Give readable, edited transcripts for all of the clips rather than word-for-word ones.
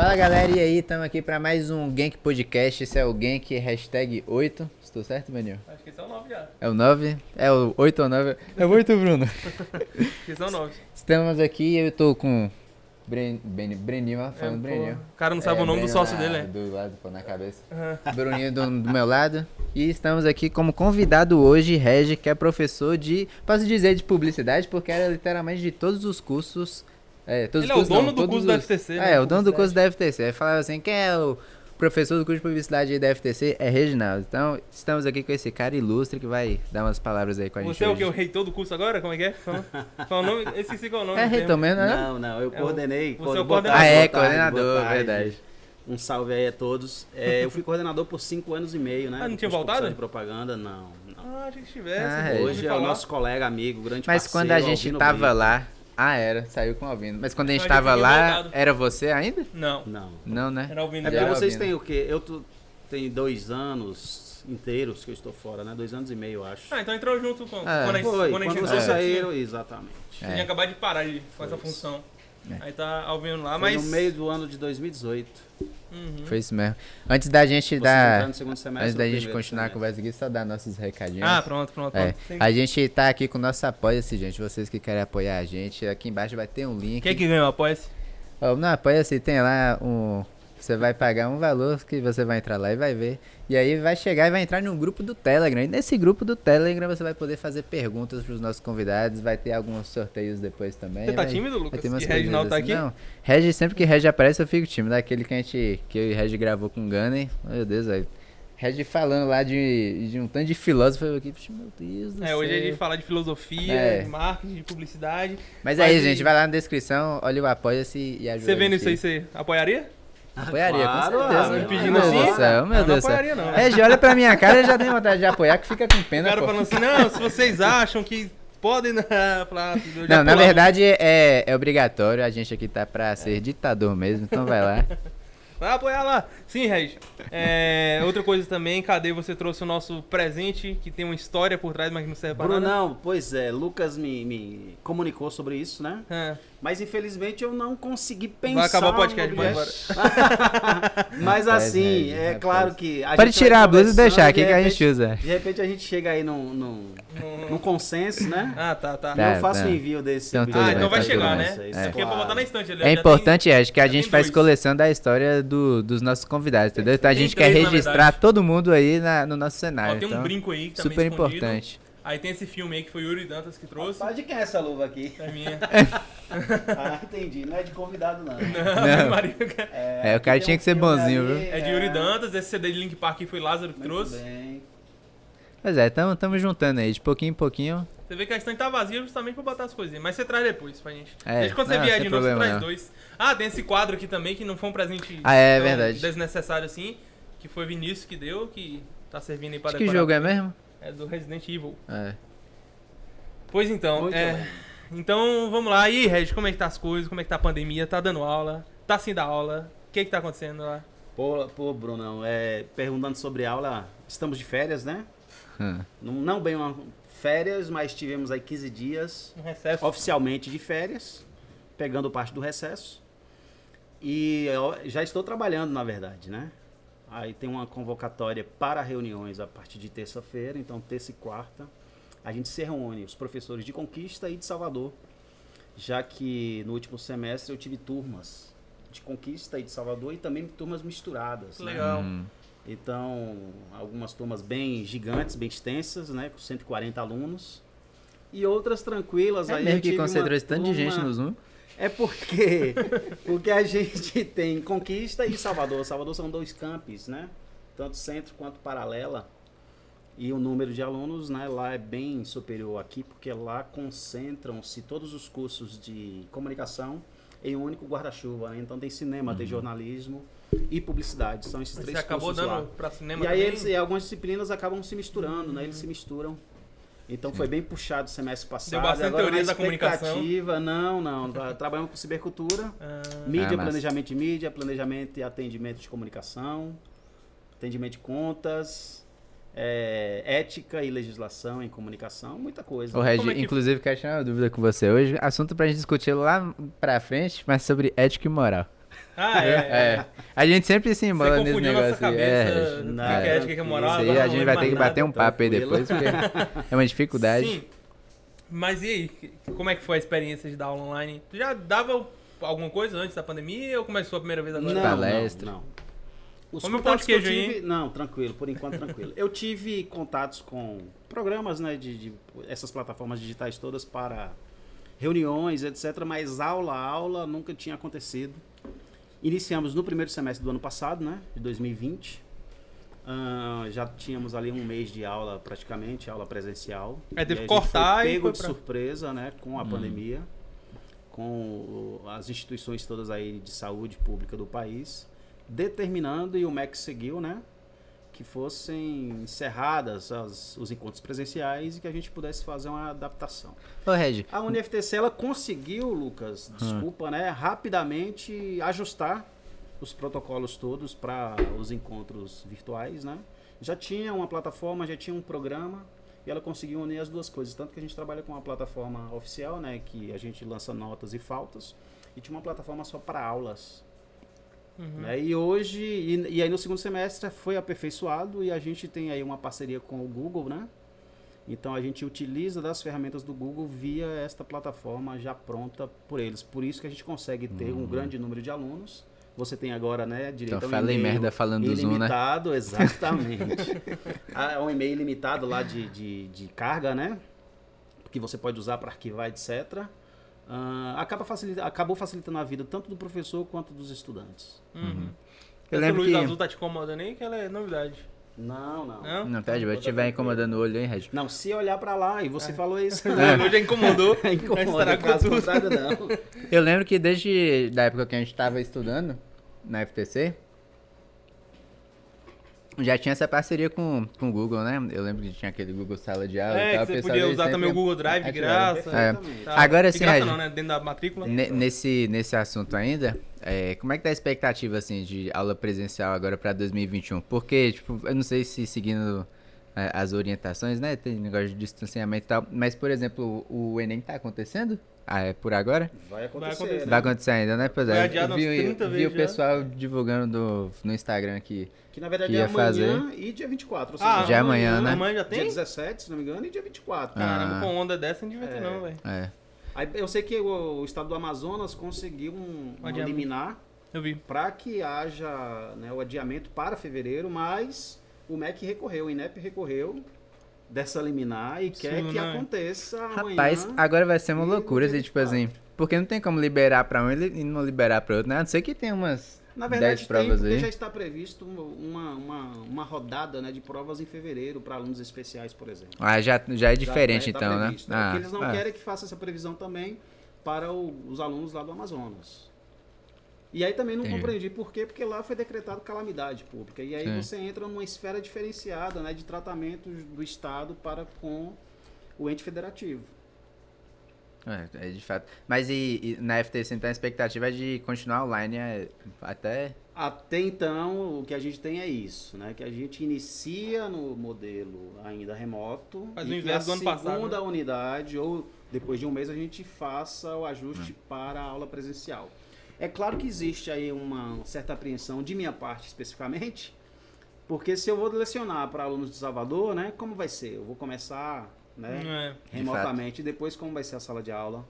Fala galera, e aí? Estamos aqui para mais um Genk Podcast. Esse é o Genk hashtag 8. Estou certo, Benil? Acho que esse é o 9 já. É o 9? É o 8 ou 9? É o 8, Bruno. Acho que esse é o 9. Estamos aqui, eu tô com Breninho, falando Breninho. O cara não sabe o nome do sócio dele, né? Do lado, pô, na cabeça. Bruninho do meu lado. E estamos aqui como convidado hoje, Regi, que é professor de, posso dizer, de publicidade, porque era literalmente de todos os cursos. Ele é o dono do curso da FTC, né? É, o dono do curso da FTC. Aí falava assim, quem é o professor do curso de publicidade aí da FTC? É Reginaldo. Então, estamos aqui com esse cara ilustre que vai dar umas palavras aí com a gente. Você é o hoje. que? O reitor do curso agora? Como é que é? Qual o nome? Eu esqueci qual é o nome. É reitor mesmo, né? Não, eu coordenei. Você é o Boa coordenador. tarde, Ah, é, boa tarde, coordenador, boa tarde. verdade. Um salve aí a todos. Eu fui coordenador por 5 anos e meio, né? Ah, não tinha do curso voltado? de propaganda, não. Ah, achei que estivesse. Ah, pô, é. Hoje ouvi é o falar. nosso colega, amigo, grande Mas parceiro. quando a gente Albino tava Brito. lá... Ah, saiu com o Albino. Mas quando a gente Mas tava eu fiquei lá, voltado. era você ainda? Não, Não. Não, né? era o Vini. É Já porque era vocês Albino. têm o quê? Tenho 2 anos inteiros que eu estou fora, né? 2 anos e meio, eu acho. Ah, então entrou junto com... Ah, quando a gente, Foi, quando a gente quando entrou, vocês você saíram, exatamente. tinha acabado de parar com essa Foi isso. função. É. Aí tá ao vivo lá, Foi mas... no meio do ano de 2018. Uhum. Foi isso mesmo. Antes da gente Vocês dar... entraram no segundo semestre Antes da ou gente primeiro continuar a semestre? conversa aqui, só dar nossos recadinhos. Ah, pronto. Tem- A gente tá aqui com o nosso Apoia-se, gente. Vocês que querem apoiar a gente, aqui embaixo vai ter um link. Quem é que ganhou? Apoia-se? Ó, no Apoia-se tem lá um... Você vai pagar um valor que você vai entrar lá e vai ver. E aí vai chegar e vai entrar num grupo do Telegram. E nesse grupo do Telegram você vai poder fazer perguntas pros nossos convidados. Vai ter alguns sorteios depois também. Você tá vai- tímido, vai Lucas? ter umas E Reginaldo tá coisinhas aqui? assim. Não, Regi, sempre que Regi aparece eu fico tímido. Aquele que eu e Regi gravou com o Gunner. Meu Deus, velho. Regi falando lá de um tanto de filósofo. Eu aqui, "Puxa, meu Deus do céu." Hoje a gente fala de filosofia, É. de marketing, de publicidade. Mas é isso, e- gente. Vai lá na descrição, olha o Apoia-se e ajuda Você a vendo gente isso aí, você apoiaria? Apoiaria, Claro, com certeza. me Meu pedindo Deus assim? do céu, meu Não, Deus não do céu. apoiaria, não. Regi, olha pra minha cara e já tem vontade de apoiar, que fica com O pena, cara pô. falando assim, não, se vocês acham que podem... falar, eu já Não, na pulava. verdade é obrigatório, a gente aqui tá pra ser ditador mesmo, então vai lá. Vai apoiar lá. Sim, Regi. Outra coisa também, cadê você trouxe o nosso presente, que tem uma história por trás, mas que não serve pra nada? Brunão, pois é, Lucas me comunicou sobre isso, né? É. Mas infelizmente eu não consegui pensar. Vai acabar o podcast, no vai objeto. embora. Mas Rapaz, assim, Regi, é rapaz. claro que. Pode gente tirar vai a blusa e conversando, deixar aqui de que a repente- gente usa. De repente a gente chega aí num consenso, né? Ah, tá. Tá. eu faço o envio desse. Então, objeto. tudo Ah, bem, então vai tá chegar, tudo né? bem. Isso É. aqui eu vou botar na estante. É importante, acho que a já gente tem faz 2. coleção da história dos nossos convidados, entendeu? Então a Tem gente quer 3, na registrar verdade. todo mundo aí no nosso Ó, cenário. tem um então, brinco aí que também super escondido. importante. Aí tem esse filme aí que foi Yuri Dantas que trouxe. Rapaz, de quem é essa luva aqui? É minha. Ah, entendi. Não é de convidado, não. Não. Maria, É, o cara aqui tinha tem que ser filme bonzinho, ali, viu? É de Yuri Dantas, esse CD de Link Park foi Lázaro que Muito trouxe. bem. Pois é, tamo juntando aí, de pouquinho em pouquinho. Você vê que a estante tá vazia justamente pra botar as coisinhas. Mas você traz depois pra gente. É, Desde quando você não, vier sem de novo, você problema traz não. 2. Ah, tem esse quadro aqui também, que não foi um presente Ah, é tão verdade. desnecessário assim. Que foi Vinícius que deu, que tá servindo aí pra Acho que decorar. jogo é mesmo? É do Resident Evil. É. Pois então, Muito bem. então vamos lá. E aí, Regi, como é que tá as coisas? Como é que tá a pandemia? Tá dando aula? Tá sem dar aula? O que tá acontecendo lá? Pô, Brunão, perguntando sobre aula, estamos de férias, né? Não bem uma férias, mas tivemos aí 15 dias Um recesso. oficialmente de férias, pegando parte do recesso. E eu já estou trabalhando, na verdade, né? Aí tem uma convocatória para reuniões a partir de terça-feira, então terça e quarta. A gente se reúne, os professores de Conquista e de Salvador, já que no último semestre eu tive turmas de Conquista e de Salvador e também turmas misturadas. né? Legal. Então, algumas turmas bem gigantes, bem extensas, né, com 140 alunos, e outras tranquilas. É aí mesmo eu que tive uma concentrou esse tanto de gente turma- no Zoom? É porque a gente tem Conquista e Salvador. Salvador são 2 campos, né? Tanto centro quanto paralela. E o número de alunos, né, lá é bem superior aqui, porque lá concentram-se todos os cursos de comunicação em um único guarda-chuva, né? Então tem cinema, tem jornalismo e publicidade. São esses Você 3 acabou cursos lá. dando pra cinema E aí também? algumas disciplinas acabam se misturando, né? Eles se misturam. Então foi bem puxado o semestre passado. Deu bastante Agora, teorias na da comunicação. expectativa, Não. Trabalhamos com cibercultura, Ah, mídia, massa. planejamento de mídia, planejamento e atendimento de comunicação, atendimento de contas, ética e legislação em comunicação, muita coisa. Ô, Regi, Como é que- inclusive, quero tirar uma dúvida com você hoje. Assunto pra gente discutir lá pra frente, mas sobre ética e moral. Ah, É. A gente sempre se embola Você nesse confundiu nossa negócio aí. cabeça. Não, O que é ética, o que é moral. Isso aí agora a não gente lembro vai ter mais que nada. bater um papo aí tranquilo. depois, porque é uma dificuldade. Sim. Mas e aí? Como é que foi a experiência de dar aula online? Tu já dava alguma coisa antes da pandemia ou começou a primeira vez agora? Palestra. Não. Os Come um pão de contatos que eu queijo aí, tive... Não, tranquilo, por enquanto tranquilo. Eu tive contatos com programas, né, de essas plataformas digitais todas para reuniões, etc. Mas aula nunca tinha acontecido. Iniciamos no primeiro semestre do ano passado, né, de 2020. Já tínhamos ali um mês de aula praticamente, aula presencial. Aí teve E que a gente cortar foi e pego foi de pra... surpresa, né, com a pandemia, com as instituições todas aí de saúde pública do país, determinando, e o MEC seguiu, né, que fossem encerradas os encontros presenciais e que a gente pudesse fazer uma adaptação. Ô, Regi, A UniFTC, ela conseguiu, Lucas, desculpa, né, rapidamente ajustar os protocolos todos para os encontros virtuais, né? Já tinha uma plataforma, já tinha um programa e ela conseguiu unir as duas coisas. Tanto que a gente trabalha com uma plataforma oficial, né, que a gente lança notas e faltas, e tinha uma plataforma só para aulas. Né? E hoje, e aí no segundo semestre foi aperfeiçoado e a gente tem aí uma parceria com o Google, né? Então a gente utiliza das ferramentas do Google via esta plataforma já pronta por eles. Por isso que a gente consegue ter um grande número de alunos. Você tem agora, né, direito então a um falei e-mail merda falando do Zoom, né? ilimitado, exatamente. Um e-mail ilimitado lá de carga, né? Que você pode usar para arquivar, etc. Acabou facilitando a vida tanto do professor quanto dos estudantes. Eu Essa lembro luz que... azul tá te incomodando aí, que ela é novidade. Não. Não? Não, tá, vai estiver incomodando o olho, hein, Regi? Não, se olhar para lá, e você falou isso. Hoje já incomodou. Incomoda, Estragou caso tudo. contrário, não. Eu lembro que desde a época que a gente estava estudando na FTC, já tinha essa parceria com o Google, né? Eu lembro que tinha aquele Google Sala de Aula e É, tal. que você pessoal, podia eles usar também o sempre Google Drive de ativavam. graça. Perfeitamente. Tá. Agora De sim, graça Regi, não, né? Dentro da matrícula. nesse assunto ainda, como é que tá a expectativa, assim, de aula presencial agora para 2021? Porque, tipo, eu não sei se seguindo as orientações, né? Tem negócio de distanciamento e tal, mas, por exemplo, o Enem tá acontecendo? por agora? Vai acontecer. acontecer. Né? Vai acontecer ainda, né? Pois Foi é. adiado Eu vi, umas 30 vi vezes o já. pessoal divulgando no Instagram que Que na verdade que é ia amanhã e dia 24. Ou seja, Ah, Já é amanhã, né? Amanhã já Dia tem? 17, se não me engano, e dia 24. Caramba, Ah. com onda dessa não devia ter não, velho. é. Aí eu sei que o estado do Amazonas conseguiu um Adiamento. liminar Eu vi. para que haja, né, o adiamento para fevereiro, mas o MEC recorreu, o INEP recorreu dessa liminar e quer Absurdo, que né? aconteça Rapaz, amanhã. agora vai ser uma e loucura, no dia assim, tipo 24. assim. Porque não tem como liberar pra um e não liberar pra outro, né? A não ser que tem umas Na 10 verdade, tem, provas porque aí. já está previsto uma rodada, né, de provas em fevereiro para alunos especiais, por exemplo. Ah, já é diferente Já está então, né? previsto. É que eles não querem que faça essa previsão também para os alunos lá do Amazonas. E aí também não Entendi. compreendi por quê, porque lá foi decretado calamidade pública. E aí Sim. você entra numa esfera diferenciada, né, de tratamento do Estado para com o ente federativo. É de fato. Mas e na FTC, então, a expectativa é de continuar online até... Até então, o que a gente tem é isso, né? Que a gente inicia no modelo ainda remoto Faz o e que a inverso do ano passado, segunda né? unidade, ou depois de um mês, a gente faça o ajuste para a aula presencial. É claro que existe aí uma certa apreensão, de minha parte especificamente, porque se eu vou lecionar para alunos de Salvador, né? Como vai ser? Eu vou começar, né? É. Remotamente, e depois como vai ser a sala de aula.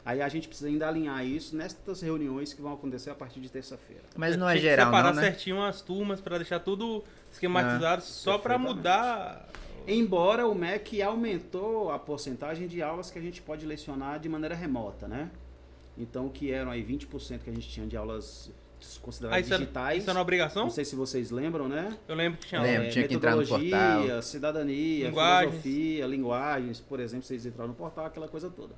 Aí a gente precisa ainda alinhar isso nestas reuniões que vão acontecer a partir de terça-feira. Mas não é Tinha que geral separar não, né? certinho as turmas pra deixar tudo esquematizado só pra perfeitamente. mudar. Embora o MEC aumentou a porcentagem de aulas que a gente pode lecionar de maneira remota, né? Então, que eram aí 20% que a gente tinha de aulas consideradas digitais. Isso é uma obrigação? Não sei se vocês lembram, né? Eu lembro que tinha Lembro. Tinha que entrar no metodologia, portal. cidadania, Linguagens. filosofia, linguagens, por exemplo, vocês entraram no portal, aquela coisa toda.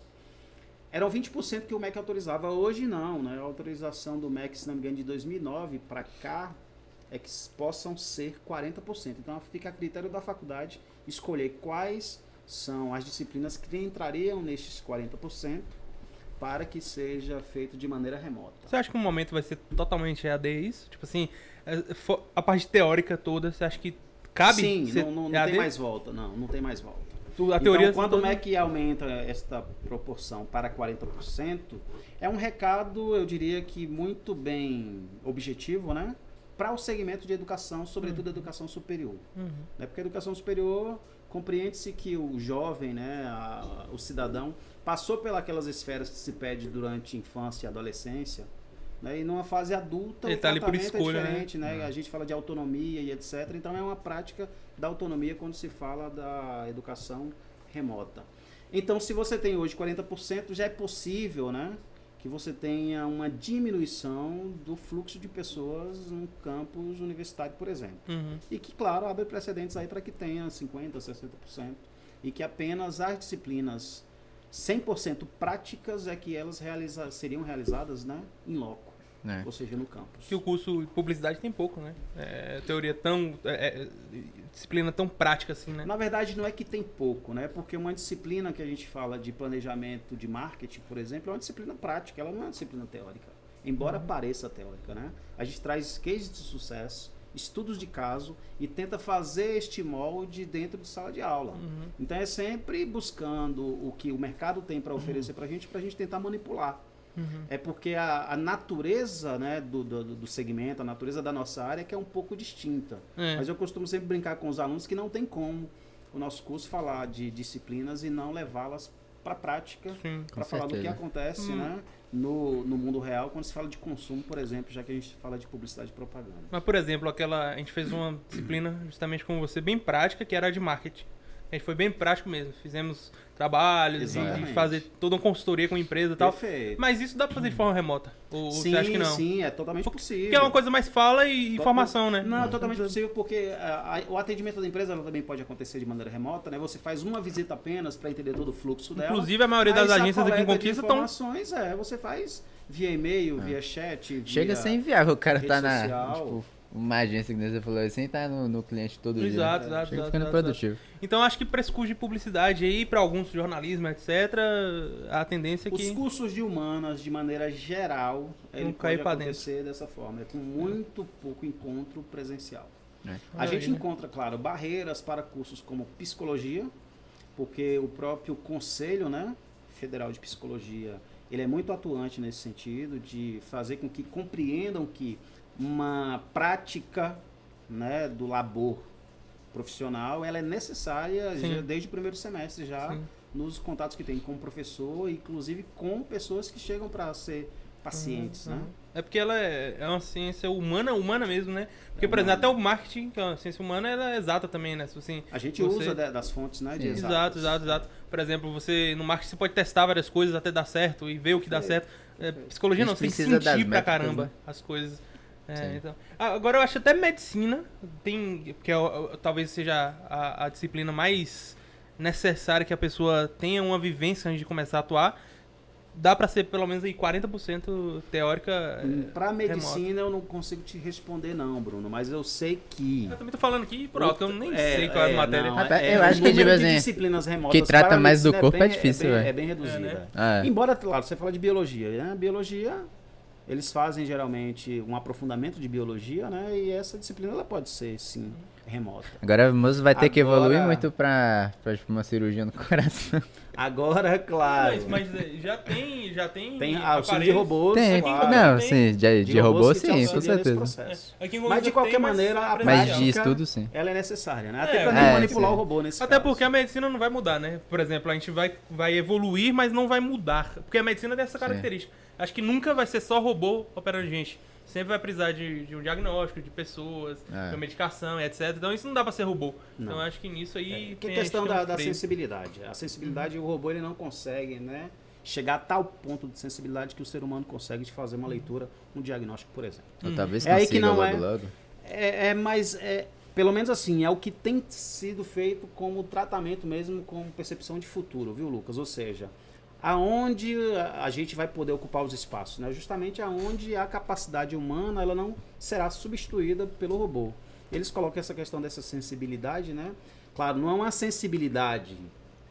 Eram 20% que o MEC autorizava, hoje não, né? A autorização do MEC, se não me engano, de 2009 para cá, é que possam ser 40%. Então fica a critério da faculdade escolher quais são as disciplinas que entrariam nestes 40% para que seja feito de maneira remota. Você acha que um momento vai ser totalmente EAD isso? Tipo assim, a parte teórica toda, você acha que cabe Sim, ser não EAD? tem mais volta, não tem mais volta. A teoria Então, quando o MEC aumenta esta proporção para 40%, é um recado, eu diria que muito bem objetivo, né? Para o segmento de educação, sobretudo educação superior. Né? Porque a educação superior, compreende-se que o jovem, né, o cidadão, passou pelas esferas que se pede durante a infância e adolescência, né? E numa fase adulta ele o tá ali por tratamento escolha, é diferente, né? É. A gente fala de autonomia e etc. Então é uma prática da autonomia quando se fala da educação remota. Então, se você tem hoje 40%, já é possível, né, que você tenha uma diminuição do fluxo de pessoas no campus universitário, por exemplo. E que, claro, abre precedentes aí para que tenha 50%, 60%. E que apenas as disciplinas 100% práticas é que elas seriam realizadas, né, in loco. Ou seja, no campus. Que o curso de publicidade tem pouco, né? Teoria tão... disciplina tão prática assim, né? Na verdade, não é que tem pouco, né? Porque uma disciplina que a gente fala de planejamento de marketing, por exemplo, é uma disciplina prática, ela não é uma disciplina teórica. Embora pareça teórica, né? A gente traz cases de sucesso, estudos de caso e tenta fazer este molde dentro de sala de aula. Então é sempre buscando o que o mercado tem para oferecer para a gente tentar manipular. É porque a natureza, né, do segmento, a natureza da nossa área que é um pouco distinta. Mas eu costumo sempre brincar com os alunos que não tem como o nosso curso falar de disciplinas e não levá-las para a prática, para falar do que acontece, né, no mundo real quando se fala de consumo, por exemplo, já que a gente fala de publicidade e propaganda. Mas, por exemplo, a gente fez uma disciplina justamente como você, bem prática, que era a de marketing. A gente foi bem prático mesmo. Fizemos trabalhos de fazer toda uma consultoria com a empresa e tal. Perfeito. Mas isso dá pra fazer de forma remota? Ou Sim, você acha que não? Sim, é totalmente possível. Porque é uma coisa mais fala e informação, né? Não, é totalmente possível porque o atendimento da empresa ela também pode acontecer de maneira remota, né? Você faz uma visita apenas para entender todo o fluxo dela. Inclusive, a maioria das agências aqui em Conquista estão... informações, você faz via e-mail, via chat, via Chega a ser inviável, o cara tá social. tipo, uma agência que você falou assim, tá no cliente todo dia. Exato. Chega ficando produtivo. Então, acho que para esse curso de publicidade aí, para alguns jornalismo, etc., a tendência é que... Os cursos de humanas, de maneira geral, ele cair pode pra acontecer dessa forma. É com muito pouco encontro presencial. A Maravilha. gente encontra, claro, barreiras para cursos como psicologia, porque o próprio Conselho, né, Federal de Psicologia, ele é muito atuante nesse sentido, de fazer com que compreendam que uma prática, né, do labor profissional, ela é necessária desde o primeiro semestre já, nos contatos que tem com o professor, inclusive com pessoas que chegam para ser pacientes, né? É porque ela é uma ciência humana mesmo, né? Porque, por exemplo, até o marketing, que é uma ciência humana, ela é exata também, né? A gente usa das fontes, né? De exato. Por exemplo, no marketing você pode testar várias coisas até dar certo e ver o que dá certo. Psicologia não, você tem que sentir pra métricas, caramba, né, as coisas. Então. Agora eu acho até medicina, que talvez seja a disciplina mais necessária que a pessoa tenha uma vivência antes de começar a atuar. Dá pra ser pelo menos aí 40% teórica. Pra medicina eu não consigo te responder não, Bruno, mas eu sei que... Eu também tô falando aqui por alto, eu nem sei qual é a matéria. Não, eu acho que tipo assim, disciplinas remotas que trata para mais do medicina corpo é difícil, velho. É bem reduzida. né? Embora, claro, você fala de biologia, né? Biologia, eles fazem geralmente um aprofundamento de biologia, né? E essa disciplina ela pode ser, sim, remota. Agora o moço vai ter que evoluir muito pra tipo, uma cirurgia no coração. Agora, claro. Mas já tem. Tem auxílio de robôs. Tem, claro. não, sim, de robô sim, com certeza. Mas de qualquer maneira, a Mas prática, de estudo sim. ela é necessária, né? Até pra manipular sim. o robô nesse Até caso. porque a medicina não vai mudar, né? Por exemplo, a gente vai evoluir, mas não vai mudar. Porque a medicina tem essa característica. Acho que nunca vai ser só robô operando gente. Sempre vai precisar de um diagnóstico, de pessoas, de uma medicação, etc. Então isso não dá pra ser robô. Não. Então acho que nisso aí Que tem questão acho que da um freio. sensibilidade. A sensibilidade, o robô ele não consegue, né, chegar a tal ponto de sensibilidade que o ser humano consegue de fazer uma leitura, um diagnóstico, por exemplo. Ou talvez É aí consiga que não logo. Mas pelo menos assim, é o que tem sido feito como tratamento mesmo, com percepção de futuro, viu, Lucas? Ou seja, aonde a gente vai poder ocupar os espaços, né? Justamente aonde a capacidade humana ela não será substituída pelo robô. Eles colocam essa questão dessa sensibilidade, né? Claro, não é uma sensibilidade,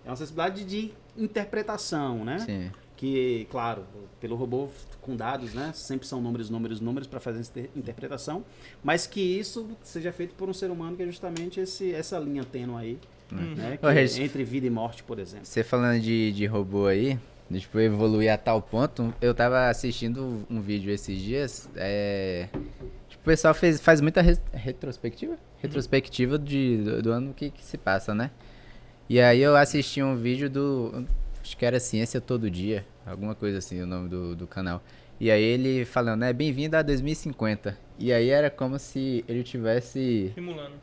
é uma sensibilidade de interpretação, né? Sim. que, claro, pelo robô com dados, né? Sempre são números para fazer essa interpretação, mas que isso seja feito por um ser humano, que é justamente essa linha tênue aí, né? Que é entre vida e morte, por exemplo. Você falando de robô aí, tipo, evoluir a tal ponto, eu tava assistindo um vídeo esses dias, tipo, o pessoal faz muita retrospectiva? Retrospectiva do ano que se passa, né? E aí eu assisti um vídeo acho que era Ciência Todo Dia, alguma coisa assim, o nome do canal. E aí ele falando, né, bem-vindo a 2050. E aí era como se ele tivesse... Simulando.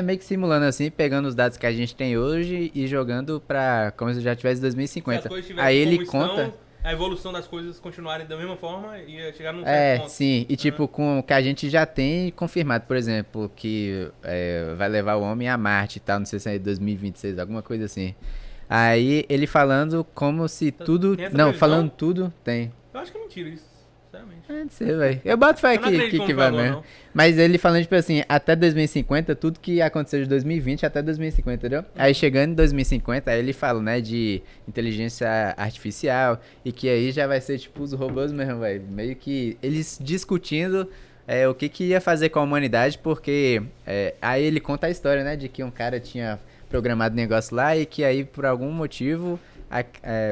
Meio que simulando assim, pegando os dados que a gente tem hoje e jogando pra como se já tivesse 2050. Se as coisas tivessem Aí ele como conta... estão, a evolução das coisas continuarem da mesma forma e ia chegar num certo ponto. Sim, e tipo, com o que a gente já tem confirmado, por exemplo, que vai levar o homem a Marte e tal, não sei se é 2026, alguma coisa assim. Aí ele falando como se tudo... Tem essa Não, previsão? falando tudo, tem. Eu acho que é mentira isso, sinceramente. Não sei, velho. Eu boto fé Eu não acredito que como vai falou, mesmo. não. Mas ele falando, tipo assim, até 2050, tudo que aconteceu de 2020 até 2050, entendeu? Aí chegando em 2050, aí ele fala, né, de inteligência artificial e que aí já vai ser, tipo, os robôs mesmo, velho. Meio que eles discutindo o que ia fazer com a humanidade, porque aí ele conta a história, né, de que um cara tinha programado negócio lá e que aí, por algum motivo,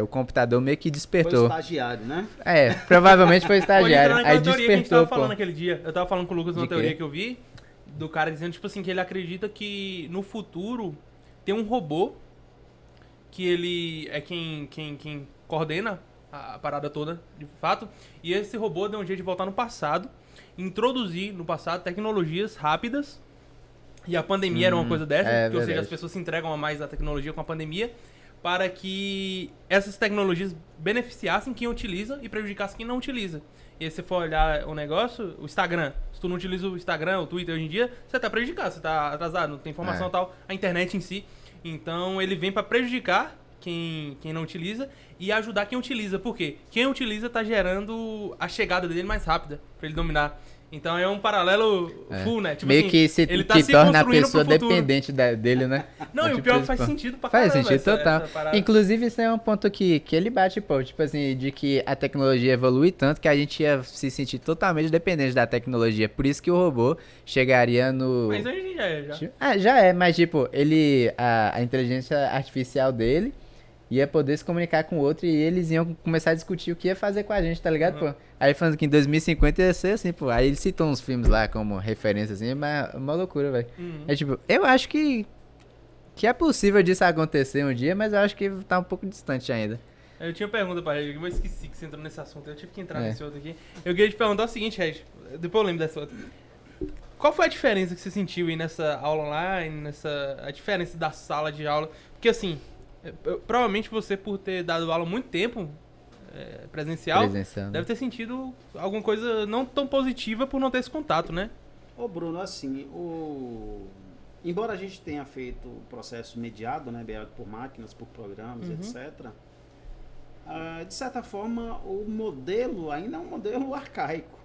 o computador meio que Foi despertou. estagiário, né? Provavelmente foi Pode estagiário. entrar naquela Aí teoria que a gente despertou, tava falando pô. naquele dia. Eu tava falando com o Lucas De numa quê? teoria que eu vi, do cara dizendo, tipo assim, que ele acredita que no futuro tem um robô que ele é quem coordena a parada toda, de fato, e esse robô deu um jeito de voltar no passado, introduzir no passado tecnologias rápidas, e a pandemia era uma coisa dessa, ou seja, verdade. as pessoas se entregam a mais à tecnologia com a pandemia, para que essas tecnologias beneficiassem quem utiliza e prejudicassem quem não utiliza. E aí, se você for olhar o negócio, o Instagram, se tu não utiliza o Instagram, o Twitter hoje em dia, você tá prejudicado, você tá atrasado, não tem informação e tal, a internet em si. Então ele vem para prejudicar quem não utiliza e ajudar quem utiliza. Por quê? Quem utiliza tá gerando a chegada dele mais rápida, para ele dominar. Então é um paralelo full, né? Tipo Meio assim, que ele tá que se torna a construindo pessoa pro futuro. dependente dele, né? Não, e o Tipo pior é que isso, faz pô. sentido pra Faz caramba sentido total. essa parada. Inclusive, isso é um ponto que ele bate, pô. Tipo assim, de que a tecnologia evolui tanto que a gente ia se sentir totalmente dependente da tecnologia. Por isso que o robô chegaria no... Mas hoje já é, já. Já é, mas tipo, a inteligência artificial dele ia poder se comunicar com o outro e eles iam começar a discutir o que ia fazer com a gente, tá ligado, pô? Aí falando que em 2050 ia ser assim, pô. Aí ele citou uns filmes lá como referência, assim, mas uma loucura, velho. É tipo, eu acho que é possível disso acontecer um dia, mas eu acho que tá um pouco distante ainda. Eu tinha uma pergunta pra Regi, mas esqueci que você entrou nesse assunto. Eu tive que entrar nesse outro aqui. Eu queria te perguntar o seguinte, Regi. Depois eu lembro dessa outra. Qual foi a diferença que você sentiu aí nessa aula online, a diferença da sala de aula? Porque assim, provavelmente você, por ter dado aula há muito tempo presencial, deve ter sentido alguma coisa não tão positiva por não ter esse contato, né? Ô Bruno, assim, embora a gente tenha feito o processo mediado, né, mediado por máquinas, por programas, etc., de certa forma o modelo ainda é um modelo arcaico,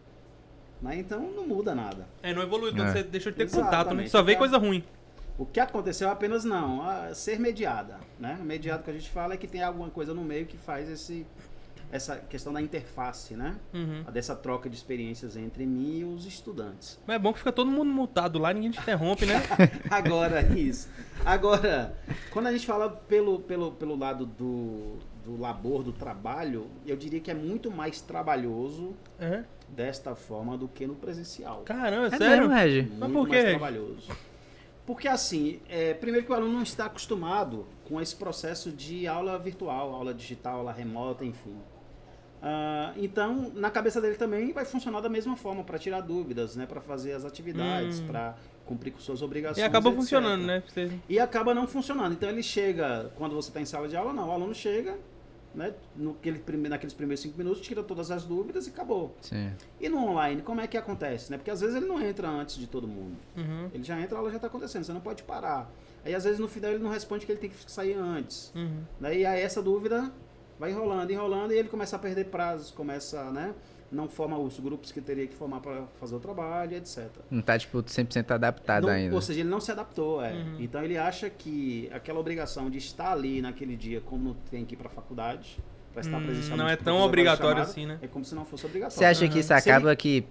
né? Então não muda nada. Não evoluiu quando você deixou de ter Exatamente. contato, né? Só veio coisa ruim. O que aconteceu apenas ser mediada, né? Mediado que a gente fala é que tem alguma coisa no meio que faz essa questão da interface, né? Dessa troca de experiências entre mim e os estudantes. Mas é bom que fica todo mundo mutado lá, ninguém te interrompe, né? Agora, quando a gente fala pelo lado do labor, do trabalho, eu diria que é muito mais trabalhoso desta forma do que no presencial. Caramba, É sério? mesmo, Regi? Mas Muito por quê, mais Regi? trabalhoso. Porque assim, primeiro que o aluno não está acostumado com esse processo de aula virtual, aula digital, aula remota, enfim. Então, na cabeça dele também vai funcionar da mesma forma, para tirar dúvidas, né, para fazer as atividades, para cumprir com suas obrigações. E acaba etc. funcionando, né? E acaba não funcionando. Então ele chega, quando você está em sala de aula, não. O aluno chega, né, naqueles primeiros 5 minutos, tira todas as dúvidas e acabou. Sim. E no online, como é que acontece? Né? Porque às vezes ele não entra antes de todo mundo. Ele já entra, a aula já está acontecendo, você não pode parar. Aí às vezes no final ele não responde que ele tem que sair antes. Né? E aí essa dúvida vai enrolando, e ele começa a perder prazos, começa, né, não forma os grupos que teria que formar para fazer o trabalho, etc. Não tá, tipo, 100% adaptado ainda. Ou seja, ele não se adaptou, Então ele acha que aquela obrigação de estar ali naquele dia, como tem que ir para a faculdade, prestar presencialmente. Não é por tão videochamada, obrigatório assim, né? É como se não fosse obrigatório. Você acha que isso Se acaba que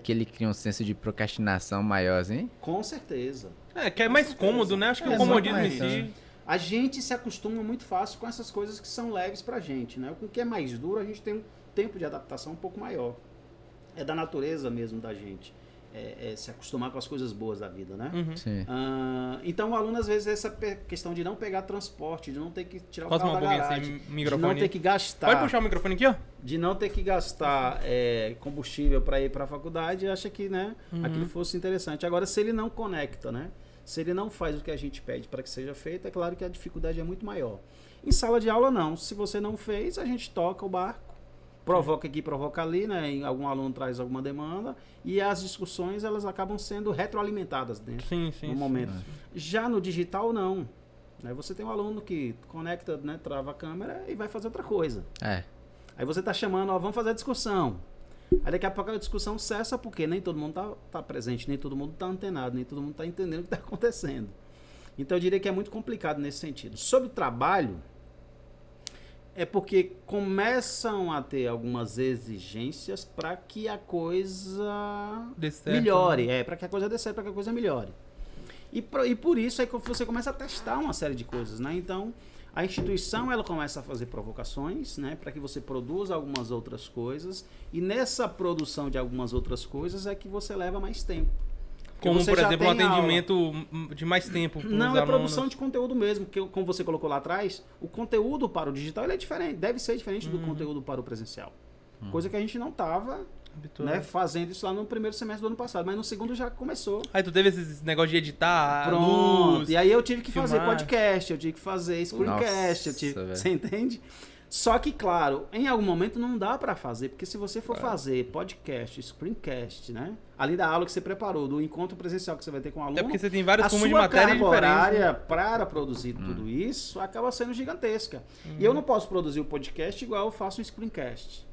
ele cria um senso de procrastinação maior, assim? Com certeza. Que é mais cômodo, né? Acho que o comodismo em si... A gente se acostuma muito fácil com essas coisas que são leves pra gente, né? Com o que é mais duro, a gente tem um tempo de adaptação um pouco maior. É da natureza mesmo da gente. Se acostumar com as coisas boas da vida, né? Sim. Então o aluno, às vezes, essa questão de não pegar transporte, de não ter que tirar o Cosma carro um da pouquinho garagem, assim, microfone. de não ter que gastar... Pode puxar o microfone aqui, ó? De não ter que gastar combustível para ir para a faculdade, acha que, né, aquilo fosse interessante. Agora, se ele não conecta, né? Se ele não faz o que a gente pede para que seja feito, é claro que a dificuldade é muito maior. Em sala de aula, não. Se você não fez, a gente toca o barco, provoca aqui, provoca ali, né? Algum aluno traz alguma demanda e as discussões, elas acabam sendo retroalimentadas dentro no momento. Já no digital, não. Né? Você tem um aluno que conecta, né, trava a câmera e vai fazer outra coisa. Aí você está chamando, ó, vamos fazer a discussão. Aí daqui a pouco a discussão cessa porque nem todo mundo tá presente, nem todo mundo está antenado, nem todo mundo está entendendo o que está acontecendo. Então eu diria que é muito complicado nesse sentido. Sobre o trabalho, é porque começam a ter algumas exigências para que a coisa melhore. Para que a coisa dê certo, para que a coisa melhore. E por isso é que você começa a testar uma série de coisas, né? Então, a instituição, ela começa a fazer provocações, né? Para que você produza algumas outras coisas. E nessa produção de algumas outras coisas é que você leva mais tempo. Como, por exemplo, um atendimento de mais tempo. Não, é produção de conteúdo mesmo. Porque, como você colocou lá atrás, o conteúdo para o digital ele é diferente. Deve ser diferente do conteúdo para o presencial. Coisa que a gente não estava, né, fazendo isso lá no primeiro semestre do ano passado. Mas no segundo já começou. Aí tu teve esse negócio de editar, pronto. luz, e aí eu tive que filmar. fazer podcast, eu tive que fazer screencast. Você entende? Só que, claro, em algum momento não dá para fazer, porque se você for fazer podcast, screencast, né? Além da aula que você preparou, do encontro presencial que você vai ter com o aluno, porque você tem várias turmas de sua matéria carga diferentes. horária para produzir tudo isso acaba sendo gigantesca. E eu não posso produzir o podcast igual eu faço um screencast.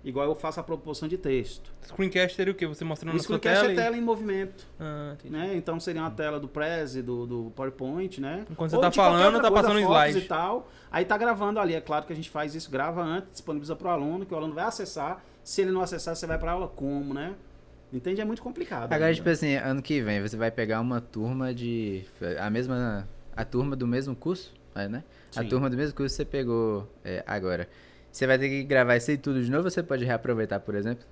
Igual eu faço a proporção de texto. Screencast seria o quê? Você mostrando na sua screencast tela? É tela em movimento. Entendi. Né? Então seria uma tela do Prezi, do PowerPoint, né? Quando você tá falando, tá passando um slide. E tal. Aí tá gravando ali. É claro que a gente faz isso, grava antes, disponibiliza pro aluno, que o aluno vai acessar. Se ele não acessar, você vai pra aula como, né? Entende? É muito complicado. Agora, tipo assim, ano que vem, você vai pegar uma turma de... A turma do mesmo curso, né? Sim. A turma do mesmo curso você pegou agora. Você vai ter que gravar isso aí tudo de novo ou você pode reaproveitar, por exemplo?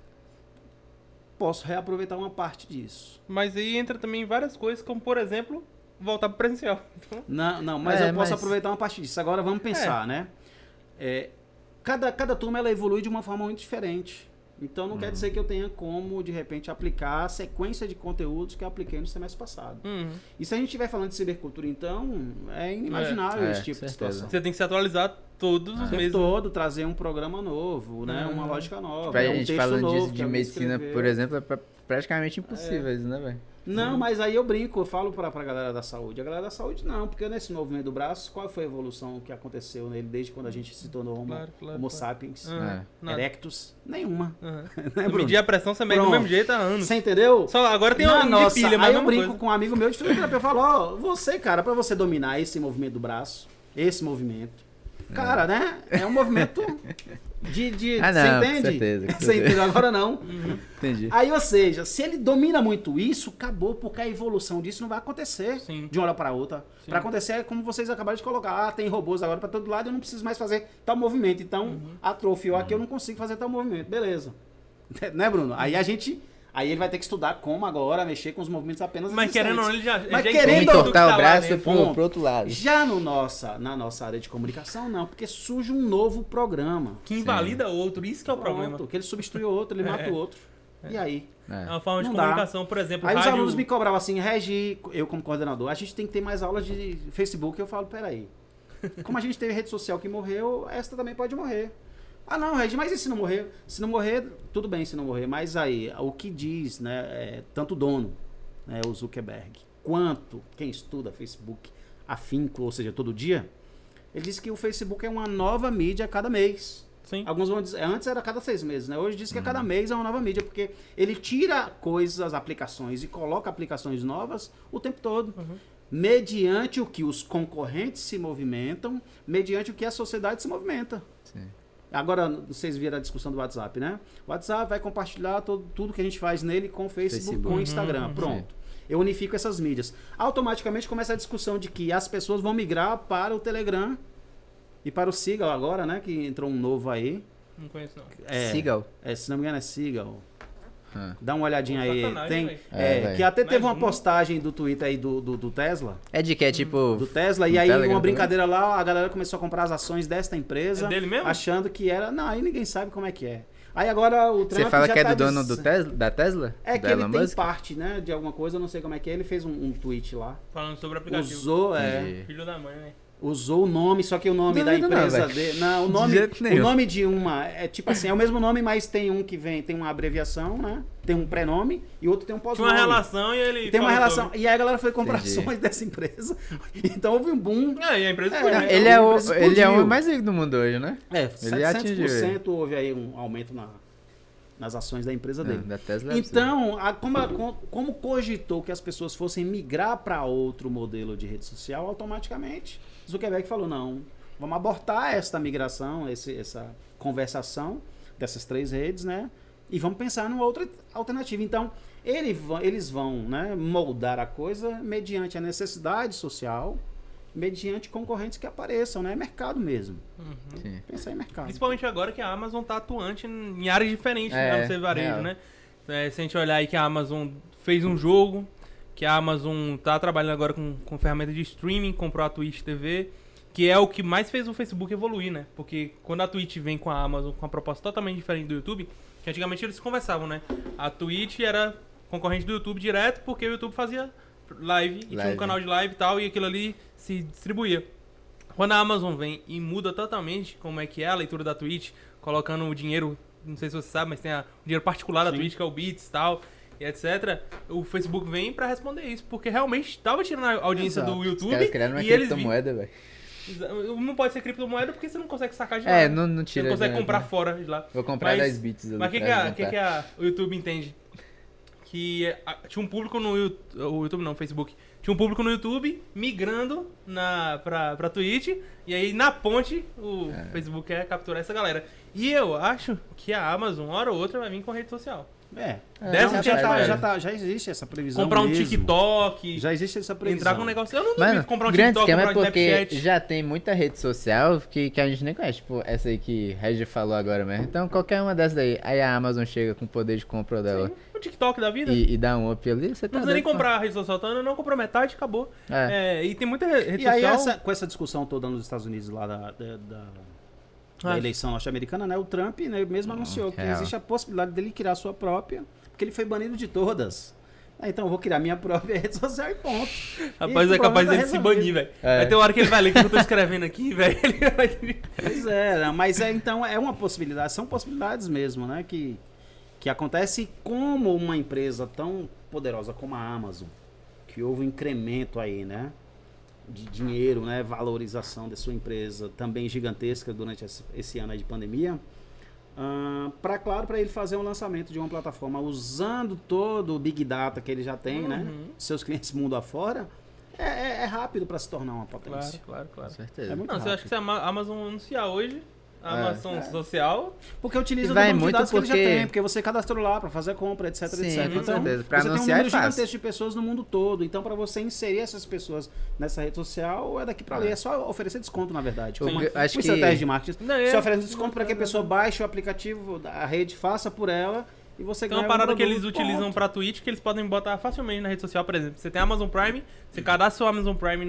Posso reaproveitar uma parte disso. Mas aí entra também várias coisas, como, por exemplo, voltar pro presencial. Não, mas eu posso aproveitar uma parte disso. Agora vamos pensar, né? Cada turma ela evolui de uma forma muito diferente. Então não quer dizer que eu tenha como, de repente, aplicar a sequência de conteúdos que eu apliquei no semestre passado. E se a gente estiver falando de cibercultura, então, é inimaginável esse tipo de situação. Você tem que se atualizar todos os meses. Todo, trazer um programa novo, né? Uma lógica nova. Pra gente falando novo, disso de medicina, por exemplo, é praticamente impossível isso, né, velho? Não, mas aí eu brinco, eu falo pra galera da saúde. A galera da saúde não, porque nesse movimento do braço, qual foi a evolução que aconteceu nele desde quando a gente se tornou Homo sapiens? Erectus? Nenhuma. Né, medir a pressão você mede do mesmo jeito há anos. Você entendeu? Só agora tem uma de pilha, mas aí eu brinco com um amigo meu de fisioterapia, eu falo, ó, você, cara, pra você dominar esse movimento do braço, esse movimento, cara, né? É um movimento de não, você entende? Com certeza. Você entendeu? Agora não. Entendi. Aí, ou seja, se ele domina muito isso, acabou, porque a evolução disso não vai acontecer de uma hora para outra. Para acontecer é como vocês acabaram de colocar, tem robôs agora para todo lado, eu não preciso mais fazer tal movimento. Então, atrofiou aqui, eu não consigo fazer tal movimento. Beleza. Né, Bruno? Aí ele vai ter que estudar como agora mexer com os movimentos apenas Mas querendo ou não, ele já querendo entortar o braço pro outro lado. Já na nossa área de comunicação, não, porque surge um novo programa. Que invalida outro, isso que é o problema. Que ele substitui o outro, ele mata o outro. E aí? É uma forma de comunicação, por exemplo. Aí os alunos me cobravam assim, Regi, eu como coordenador, a gente tem que ter mais aulas de Facebook. Eu falo, peraí, como a gente teve rede social que morreu, esta também pode morrer. Ah, não, Regi, mas e se não morrer? Se não morrer, tudo bem se não morrer. Mas aí, o que diz, né, tanto o dono, né, o Zuckerberg, quanto quem estuda Facebook afinco, ou seja, todo dia, ele diz que o Facebook é uma nova mídia a cada mês. Sim. Alguns vão dizer, antes era a cada 6 meses, né? Hoje diz que a cada mês é uma nova mídia, porque ele tira coisas, aplicações e coloca aplicações novas o tempo todo. Mediante o que os concorrentes se movimentam, mediante o que a sociedade se movimenta. Sim. Agora, vocês viram a discussão do WhatsApp, né? O WhatsApp vai compartilhar tudo que a gente faz nele com o Facebook, com o Instagram. Pronto. Eu unifico essas mídias. Automaticamente começa a discussão de que as pessoas vão migrar para o Telegram e para o Signal agora, né? Que entrou um novo aí. Não conheço, não. Signal? Se não me engano é Signal. Dá uma olhadinha aí. Tem, véi. que até teve uma postagem do Twitter aí do Tesla. É de que é tipo... Do Tesla. E aí Telegram uma brincadeira lá, a galera começou a comprar as ações desta empresa. É dele mesmo? Achando que era... Não, aí ninguém sabe como é que é. Aí agora o Trump Você fala já que é tá do dono da Tesla? É do que ele Elon tem Musk? parte, né, de alguma coisa, eu não sei como é que é. Ele fez um tweet lá. Falando sobre o aplicativo. Usou, Entendi. Filho da mãe, né? Usou o nome, só que o nome da Duvido não, empresa velho. dele. Não, De jeito o nenhum. nome de uma. É tipo assim, é o mesmo nome, mas tem um que tem uma abreviação, né? Tem um pré-nome e outro tem um Tinha pós-nome. uma relação e ele. Tem uma falou relação. sobre. E aí a galera foi comprar Entendi. ações dessa empresa. Então houve um boom. E a empresa É, foi. Não, É, ele, a é o empresa ele é o explodiu. homem mais rico do mundo hoje, né? É, Ele atingiu 700% houve aí um aumento nas ações da empresa dele. Não, da Tesla é Então, como cogitou que as pessoas fossem migrar para outro modelo de rede social, automaticamente Zuckerberg falou, não, vamos abortar esta migração, essa conversação dessas 3 redes, né? E vamos pensar numa outra alternativa. Então, eles vão, né, moldar a coisa mediante a necessidade social, mediante concorrentes que apareçam, né? Mercado mesmo. Sim. Pensar em mercado. Principalmente agora que a Amazon tá atuante em áreas diferentes, É, né? No seu varejo, real. né? Se a gente olhar aí que a Amazon fez um jogo, que a Amazon tá trabalhando agora com ferramenta de streaming, comprou a Twitch TV, que é o que mais fez o Facebook evoluir, né? Porque quando a Twitch vem com a Amazon com uma proposta totalmente diferente do YouTube, que antigamente eles conversavam, né? A Twitch era concorrente do YouTube direto, porque o YouTube fazia live e tinha um canal de live e tal, e aquilo ali se distribuía. Quando a Amazon vem e muda totalmente como é que é a leitura da Twitch, colocando o dinheiro, não sei se você sabe, mas tem o dinheiro particular da Sim. Twitch, que é o Bits e tal, e etc. O Facebook vem pra responder isso, porque realmente tava tirando a audiência Exato. do Os YouTube caras criaram uma e eles criptomoeda, velho. não pode ser criptomoeda porque você não consegue sacar de lá. É, não Você tira. não consegue né? comprar fora de lá. Vou comprar Mas- 10 bits ali. Mas o que, pra que juntar. o YouTube entende? Que tinha um público no YouTube, o YouTube não, o Facebook. Tinha um público no YouTube migrando pra Twitch. E aí na ponte o Facebook quer capturar essa galera. E eu acho que a Amazon, uma hora ou outra, vai vir com rede social. Dessa Não, já já existe essa previsão Comprar um mesmo. TikTok, Já existe essa previsão. entrar com um negócio. Eu não Mano, duvido comprar um o grande TikTok, esquema é comprar um porque Snapchat. já tem muita rede social que a gente nem conhece. Tipo, essa aí que Regi falou agora mesmo. Então, qualquer uma dessas aí. Aí a Amazon chega com o poder de compra dela O TikTok da vida. e dá um up ali, você tá Não precisa nem doido, comprar a rede social toda, não comprou metade, acabou. É. E tem muita rede E aí, social. com essa discussão toda nos Estados Unidos lá da Ah. eleição norte-americana, né? O Trump, né, mesmo anunciou que real. existe a possibilidade dele criar a sua própria, porque ele foi banido de todas. Então eu vou criar minha própria rede social e ponto. Rapaz, E é o capaz problema dele tá se resolvido. banir, velho. É. Vai ter uma hora que ele vai ler o que eu tô escrevendo aqui, velho. Ele vai... Pois é, né, mas então é uma possibilidade, são possibilidades mesmo, né? Que acontece como uma empresa tão poderosa como a Amazon, que houve um incremento aí, né? De dinheiro, né? Valorização da sua empresa também gigantesca durante esse ano aí de pandemia. Para ele fazer um lançamento de uma plataforma usando todo o Big Data que ele já tem, né? Seus clientes mundo afora, é rápido para se tornar uma potência. Claro. Com certeza. É muito Não, você acha que se a Amazon anunciar hoje, a Amazon social, Porque utiliza E vai o banco de muito dados que ele já porque- tem, porque você cadastrou lá para fazer a compra, etc, Sim, etc. com Então, certeza. Pra você tem um anunciar é número fácil. gigantesco de pessoas no mundo todo. Então, para você inserir essas pessoas nessa rede social, é daqui para ali. É só oferecer desconto, na verdade. Eu Uma acho que- estratégia de marketing. Não, Você oferece desconto para que a pessoa baixe o aplicativo, a rede, faça por ela e você tem ganha uma parada um que eles produto, utilizam ponto. pra Twitch que eles podem botar facilmente na rede social, por exemplo. Você tem a Amazon Prime, você cadastra o Amazon Prime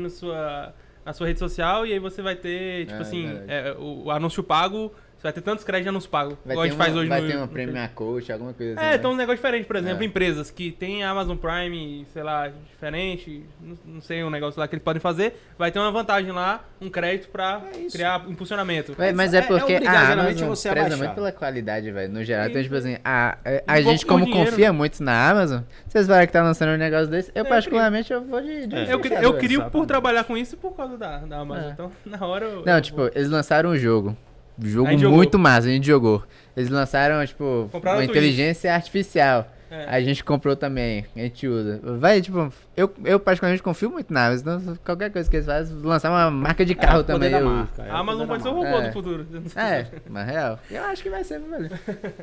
na sua rede social e aí você vai ter, tipo assim, verdade. o anúncio pago, você vai ter tantos créditos de anúncio pago. Vai igual a ter gente faz hoje vai no ter uma no Premium Coach, alguma coisa assim. É, né? então um negócio diferente, por exemplo, É. empresas que tem a Amazon Prime, sei lá, diferente, não sei, um negócio lá que eles podem fazer, vai ter uma vantagem lá, um crédito pra É isso. criar impulsionamento. Véi, mas É- é porque é obrigar, a geralmente, Amazon você a preza baixar. muito pela qualidade, velho, no geral. Então, Sim. tipo assim, a Um pouco gente como por dinheiro, confia muito na Amazon, vocês falaram que tá lançando um negócio desse, eu eu particularmente eu vou de É. Eu fechador. queria por exatamente. trabalhar com isso por causa da Amazon. É. Então, na hora eu. Não, tipo, eles lançaram um jogo. A Jogo gente jogou. muito massa, a gente jogou. Eles lançaram, tipo, Compraram uma a Twitch. inteligência artificial. A gente comprou também, a gente usa. Vai, tipo, eu particularmente confio muito na Amazon, então qualquer coisa que eles fazem, lançar uma marca de carro também. Da eu... marca, A Amazon pode ser o robô do futuro. Mas real. Eu acho que vai ser, velho.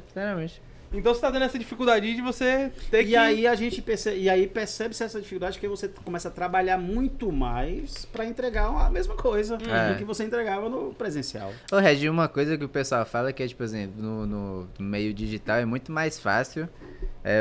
Sinceramente. Então você tá tendo essa dificuldade de você ter que... E aí a gente percebe-se essa dificuldade que você começa a trabalhar muito mais para entregar a mesma coisa do que você entregava no presencial. Ô, Regi, uma coisa que o pessoal fala que é, tipo assim, no meio digital é muito mais fácil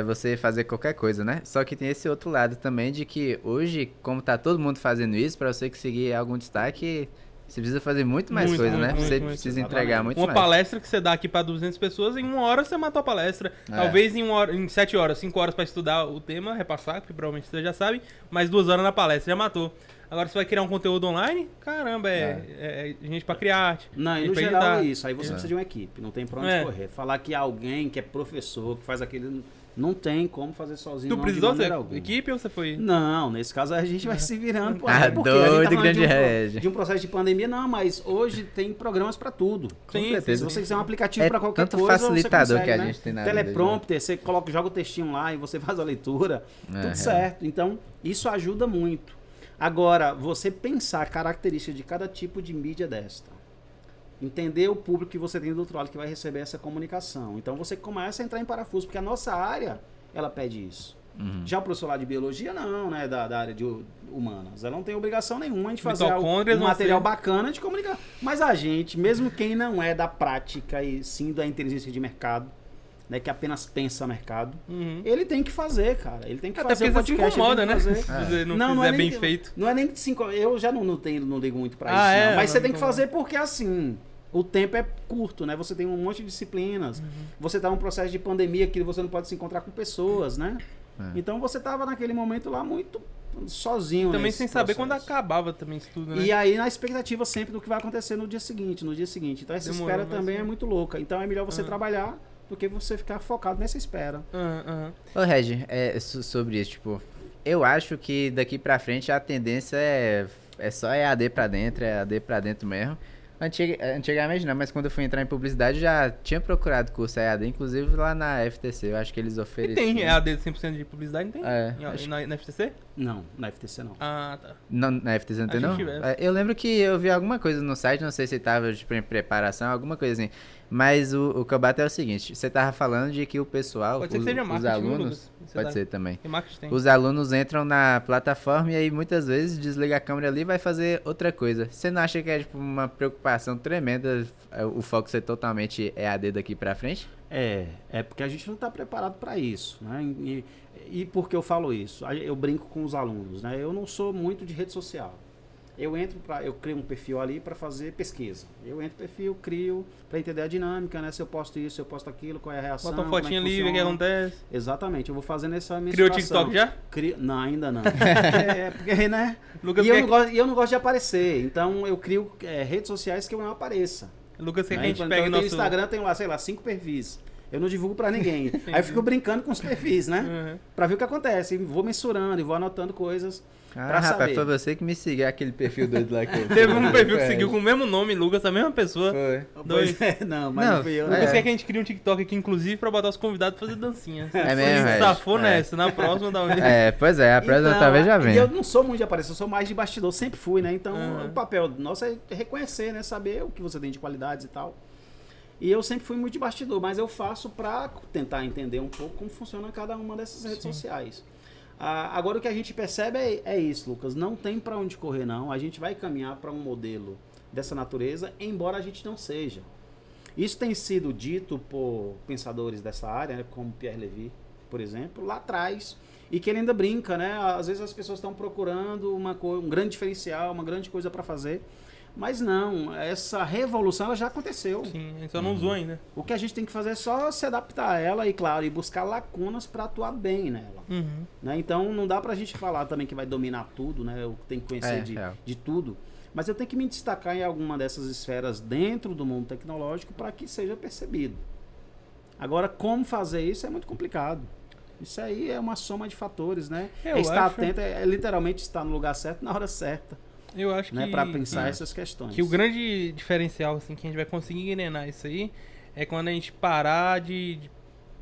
você fazer qualquer coisa, né? Só que tem esse outro lado também de que hoje, como tá todo mundo fazendo isso, pra você conseguir algum destaque... Você precisa fazer muito mais coisa, né? Você precisa entregar muito mais. Uma palestra que você dá aqui pra 200 pessoas, em 1 hora você matou a palestra. Talvez em 7 horas, 5 horas pra estudar o tema, repassar, que provavelmente você já sabe, mas 2 horas na palestra, já matou. Agora você vai criar um conteúdo online, caramba, é gente pra criar arte. Não, e no geral é isso. Aí você precisa de uma equipe, não tem pra onde correr. Falar que alguém que é professor, que faz aquele... Não tem como fazer sozinho. Tu precisou ter equipe ou você foi? Não, nesse caso a gente vai se virando. Porque doido, grande Regi. De um processo de pandemia, não, mas hoje tem programas para tudo. Sim, se você quiser um aplicativo para qualquer tanto coisa, facilitador você consegue, que a né? gente tem na Teleprompter, você joga o textinho lá e você faz a leitura. Tudo certo. Então, isso ajuda muito. Agora, você pensar a característica de cada tipo de mídia desta. Entender o público que você tem do outro lado que vai receber essa comunicação. Então você começa a entrar em parafuso, porque a nossa área, ela pede isso. Já o professor lá de biologia, não, né? Da área de humanas. Ela não tem obrigação nenhuma de fazer um material bacana de comunicar. Mas a gente, mesmo quem não é da prática e sim da inteligência de mercado, né, que apenas pensa mercado, ele tem que fazer, cara. Ele tem que fazer o podcast. Se incomoda, né? Não é bem feito. Não é nem que eu já não ligo muito pra isso, não. Mas você tem que fazer porque assim... O tempo é curto, né? Você tem um monte de disciplinas. Você tá num processo de pandemia que você não pode se encontrar com pessoas, né? Então você tava naquele momento lá muito sozinho. Também sem saber quando acabava também isso tudo, né? E aí na expectativa sempre do que vai acontecer no dia seguinte. Então essa espera também é muito louca. Então é melhor você trabalhar do que você ficar focado nessa espera. Ô, Regi, sobre isso, tipo... Eu acho que daqui pra frente a tendência é só EAD pra dentro, é EAD pra dentro mesmo. Antigamente não, mas quando eu fui entrar em publicidade já tinha procurado curso EAD, inclusive lá na FTC, eu acho que eles ofereciam. E tem EAD de 100% de publicidade, não tem? Na FTC? Não, na FTC não. Ah, tá. Não, na FTC não tem não? Eu lembro que eu vi alguma coisa no site, não sei se tava tipo, em preparação, alguma coisa assim. Mas o que eu bato é o seguinte, você tava falando de que o pessoal, os alunos, pode ser também, os alunos entram na plataforma e aí muitas vezes desliga a câmera ali e vai fazer outra coisa. Você não acha que é tipo uma preocupação tremenda o foco ser totalmente EAD daqui pra frente? É porque a gente não está preparado para isso, né? E por que eu falo isso? Eu brinco com os alunos, né? Eu não sou muito de rede social. Eu crio um perfil ali para fazer pesquisa. Eu entro no perfil, crio para entender a dinâmica, né? Se eu posto isso, se eu posto aquilo, qual é a reação. Bota uma fotinha ali, vê o que acontece. Exatamente, eu vou fazendo essa mensuração. Criou TikTok já? Não, ainda não. Porque, né? E eu não gosto de aparecer. Então eu crio redes sociais que eu não apareça. Lucas, que a gente então, pega no Instagram, tem lá, sei lá, 5 perfis. Eu não divulgo pra ninguém. Aí eu fico brincando com os perfis, né? Pra ver o que acontece. E vou mensurando e vou anotando coisas pra saber. Rapaz, foi você que me seguiu aquele perfil doido lá. Teve um perfil que seguiu com o mesmo nome, Lucas, a mesma pessoa. Foi. Dois. Não, mas não fui eu. Lucas quer que a gente crie um TikTok aqui, inclusive, pra botar os convidados pra fazer dancinha. É mesmo, safou nessa. Na próxima dá um jeito. Pois é, a próxima então, talvez já venha. E eu não sou muito de aparecer, eu sou mais de bastidor. Sempre fui, né? Então o papel nosso é reconhecer, né? Saber o que você tem de qualidades e tal. E eu sempre fui muito de bastidor, mas eu faço para tentar entender um pouco como funciona cada uma dessas redes sociais. Agora o que a gente percebe é isso, Lucas. Não tem para onde correr, não. A gente vai caminhar para um modelo dessa natureza, embora a gente não seja. Isso tem sido dito por pensadores dessa área, né, como Pierre Levy, por exemplo, lá atrás. E que ele ainda brinca, né? Às vezes as pessoas estão procurando um grande diferencial, uma grande coisa para fazer. Mas não, essa revolução ela já aconteceu. Sim, a gente só não usou ainda. O que a gente tem que fazer é só se adaptar a ela e, claro, e buscar lacunas para atuar bem nela. Né? Então não dá pra gente falar também que vai dominar tudo, né? Eu tenho que conhecer de tudo. Mas eu tenho que me destacar em alguma dessas esferas dentro do mundo tecnológico para que seja percebido. Agora, como fazer isso é muito complicado. Isso aí é uma soma de fatores, né? Estar atento é literalmente estar no lugar certo na hora certa. Eu acho que... Para pensar essas questões. Que o grande diferencial, assim, que a gente vai conseguir engrenar isso aí, é quando a gente parar de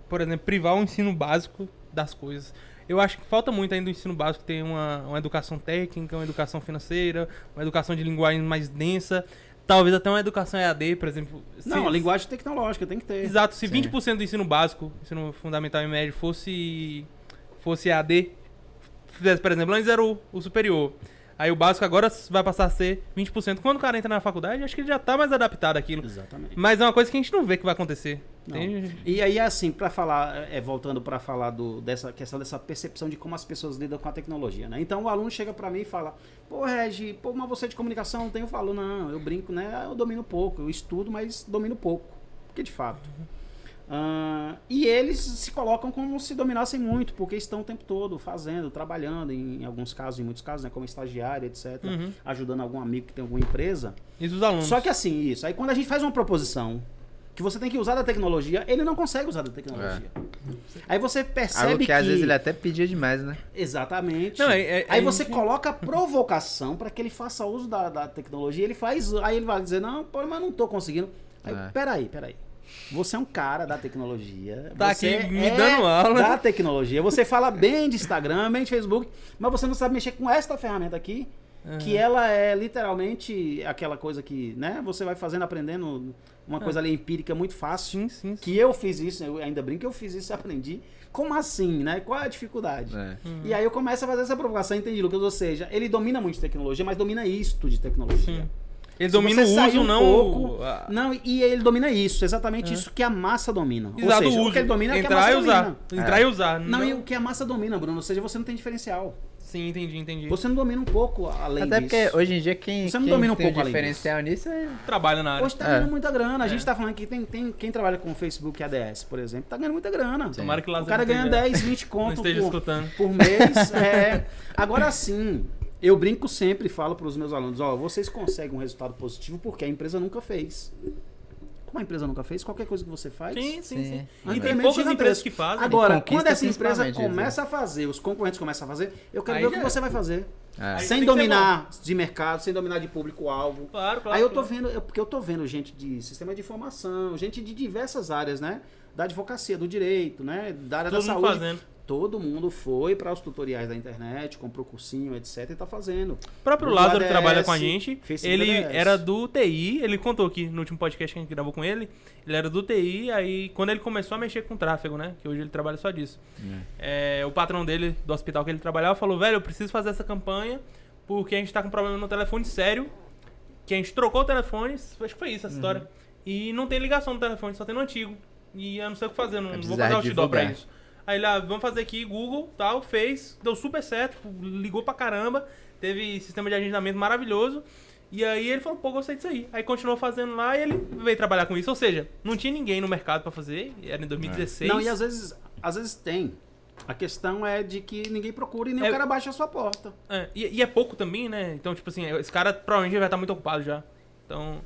por exemplo, privar o ensino básico das coisas. Eu acho que falta muito ainda no ensino básico ter uma educação técnica, uma educação financeira, uma educação de linguagem mais densa. Talvez até uma educação EAD, por exemplo. Não, a linguagem tecnológica tem que ter. Exato, se 20% do ensino básico, ensino fundamental e médio, fosse EAD, fizesse, por exemplo, antes era o superior. Aí o básico agora vai passar a ser 20%. Quando o cara entra na faculdade, acho que ele já tá mais adaptado àquilo. Exatamente. Mas é uma coisa que a gente não vê que vai acontecer. E aí, assim, para falar, voltando para falar dessa questão dessa percepção de como as pessoas lidam com a tecnologia, né? Então o aluno chega para mim e fala: pô, Regi, mas você é de comunicação não tem? Eu falo: não, eu brinco, né? Eu domino pouco, eu estudo, mas domino pouco. Porque de fato. E eles se colocam como se dominassem muito, porque estão o tempo todo fazendo, trabalhando, em alguns casos, em muitos casos, né, como estagiário, etc., ajudando algum amigo que tem alguma empresa. E os alunos. Só que assim, isso. Aí quando a gente faz uma proposição que você tem que usar da tecnologia, ele não consegue usar da tecnologia. Aí você percebe algo que às vezes ele até pedia demais, né? Exatamente. Não, aí você coloca a provocação para que ele faça uso da tecnologia, aí ele vai dizer: não, pô, mas não tô conseguindo. Aí, peraí. Você é um cara da tecnologia. Tá você aqui me dando aula. Da tecnologia. Você fala bem de Instagram, bem de Facebook, mas você não sabe mexer com esta ferramenta aqui, que ela é literalmente aquela coisa que, né, você vai fazendo, aprendendo uma coisa ali empírica muito fácil. Sim. Que eu fiz isso, eu ainda brinco que eu fiz isso e aprendi. Como assim, né? Qual é a dificuldade? E aí eu começo a fazer essa provocação, entendi, Lucas? Ou seja, ele domina muito de tecnologia, mas domina isto de tecnologia. Sim. Ele domina o uso, não... Não, e ele domina isso, exatamente isso que a massa domina. Exato, ou seja, o uso. que ele domina é o que a Entrar massa e usar. domina. Entrar e usar. Não, e o que a massa domina, Bruno, ou seja, você não tem diferencial. Sim, entendi. Você não domina um pouco além Até disso. porque hoje em dia quem Você não domina um tem pouco além diferencial nisso é... Trabalha na área. Hoje tá ganhando muita grana. A gente tá falando que tem quem trabalha com o Facebook ADS, por exemplo, tá ganhando muita grana. Tomara que O cara ganha 10, 20 conto por mês. Agora sim, eu brinco sempre e falo para os meus alunos: vocês conseguem um resultado positivo porque a empresa nunca fez. Como a empresa nunca fez, qualquer coisa que você faz... Sim. E tem poucas empresas que fazem. Agora, quando essa empresa começa a fazer, os concorrentes começam a fazer, eu quero ver o que você vai fazer. Sem dominar de mercado, sem dominar de público-alvo. Claro. Aí eu tô vendo, porque eu tô vendo gente de sistema de informação, gente de diversas áreas, né? Da advocacia, do direito, né? Da área da saúde. Fazendo. Todo mundo foi para os tutoriais da internet, comprou cursinho, etc. e tá fazendo. O próprio Lázaro que trabalha com a gente, ele ADS. era do TI, ele contou aqui no último podcast que a gente gravou com ele, ele era do TI, aí quando ele começou a mexer com tráfego, né, que hoje ele trabalha só disso. O patrão dele, do hospital que ele trabalhava, falou: velho, eu preciso fazer essa campanha porque a gente tá com um problema no telefone sério, que a gente trocou o telefone, acho que foi isso essa história, e não tem ligação no telefone, só tem no antigo, e eu não sei o que fazer, não vou fazer outdoor pra isso. Aí lá, vamos fazer aqui, Google, tal, fez, deu super certo, ligou pra caramba, teve sistema de agendamento maravilhoso, e aí ele falou: pô, gostei disso aí. Aí continuou fazendo lá e ele veio trabalhar com isso, ou seja, não tinha ninguém no mercado pra fazer, era em 2016. Não, e às vezes tem. A questão é de que ninguém procura e nem o cara baixa a sua porta. E é pouco também, né? Então, tipo assim, esse cara provavelmente vai estar muito ocupado já. Então,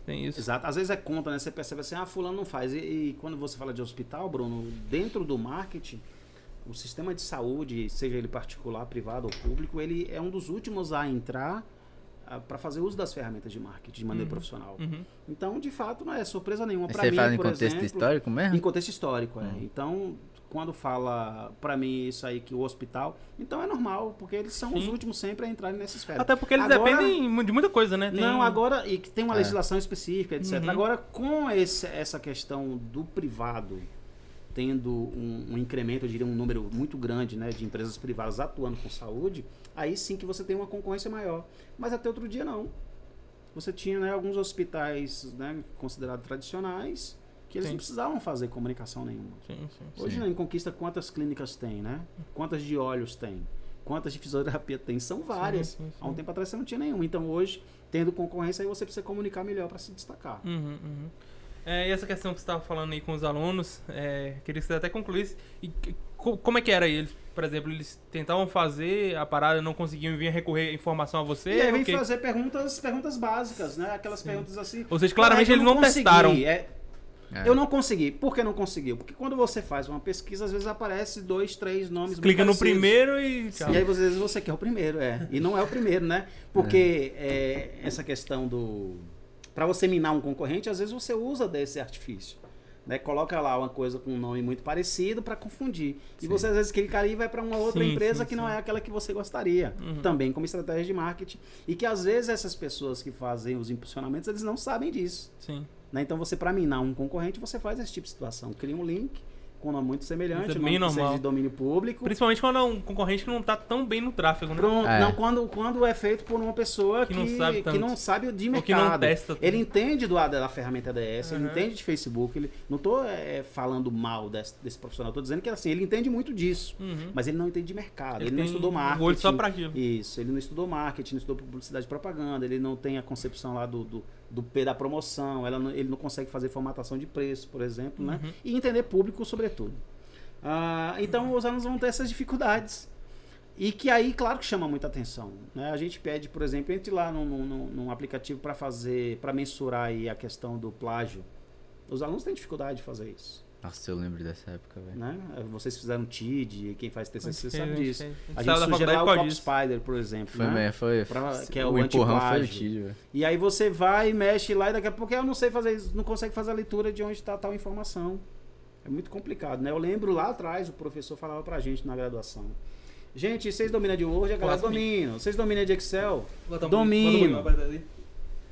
tem isso. Exato. Às vezes é conta, né? Você percebe assim: fulano não faz. E quando você fala de hospital, Bruno, dentro do marketing, o sistema de saúde, seja ele particular, privado ou público, ele é um dos últimos a entrar para fazer uso das ferramentas de marketing de maneira profissional. Então, de fato, não é surpresa nenhuma. Para mim, fala em por contexto exemplo, histórico mesmo? Em contexto histórico, Então, quando fala para mim isso aí que o hospital, então é normal, porque eles são os últimos sempre a entrarem nessa esfera. Até porque eles dependem de muita coisa, né? Não, agora, e que tem uma legislação específica, etc. Agora, com essa questão do privado tendo um incremento, eu diria um número muito grande, né, de empresas privadas atuando com saúde, aí sim que você tem uma concorrência maior. Mas até outro dia não. Você tinha, né, alguns hospitais, né, considerados tradicionais, que eles não precisavam fazer comunicação nenhuma. Hoje, em Conquista, quantas clínicas tem, né? Quantas de olhos tem? Quantas de fisioterapia tem? São várias. Há um tempo atrás você não tinha nenhuma. Então, hoje, tendo concorrência, aí você precisa comunicar melhor para se destacar. E essa questão que você estava falando aí com os alunos, queria que você até concluísse. E como é que era eles? Por exemplo, eles tentavam fazer a parada, não conseguiam vir recorrer informação a você? E aí vem fazer perguntas básicas, né? Aquelas perguntas assim... Ou seja, claramente eles não testaram. Eu não consegui. Por que não conseguiu? Porque quando você faz uma pesquisa, às vezes aparece 2, 3 nomes. Clica no primeiro e... E aí, às vezes, você quer o primeiro, E não é o primeiro, né? Porque essa questão do... Para você minar um concorrente, às vezes você usa desse artifício. né? Coloca lá uma coisa com um nome muito parecido para confundir. E Sim. você às vezes clica ali e vai para uma outra Sim, empresa sim, que não sim. é aquela que você gostaria. Também como estratégia de marketing. E que às vezes essas pessoas que fazem os impulsionamentos, eles não sabem disso. Sim. Né? Então você, para minar um concorrente, você faz esse tipo de situação. Cria um link com um nome muito semelhante, Isso é um bem nome que seja normal. de domínio público. Principalmente quando é um concorrente que não tá tão bem no tráfego, né? Pronto, É. não, quando é feito por uma pessoa Que não sabe tanto. que não sabe de Ou mercado. que não testa tudo. Ele entende da ferramenta DS, ele Uhum. entende de Facebook. Ele, não estou falando mal desse profissional, estou dizendo que assim, ele entende muito disso, Uhum. mas ele não entende de mercado, ele não tem estudou marketing. um olho só pra aquilo. Isso, ele não estudou marketing, não estudou publicidade e propaganda, ele não tem a concepção lá do P da promoção, ele não consegue fazer formatação de preço, por exemplo, né? Uhum. E entender público, sobretudo. Então os alunos vão ter essas dificuldades. E que aí, claro que chama muita atenção. Né? A gente pede, por exemplo, entre lá num aplicativo para mensurar aí a questão do plágio. Os alunos têm dificuldade de fazer isso. Nossa, eu lembro dessa época, velho. Né? Vocês fizeram TID, quem faz TCC sabe disso. A saiu gente da sugere faculdade lá o por causa Cop disso. Spider, por exemplo. Foi, né? foi, Que é o empurrão foi o antiplágio. Tídio, velho. E aí você vai, mexe lá e daqui a pouco eu não sei fazer isso, não consegue fazer a leitura de onde está tal informação. É muito complicado, né? Eu lembro lá atrás, o professor falava pra gente na graduação. Gente, vocês dominam de Word? A galera domina. Vocês dominam de Excel? Domino.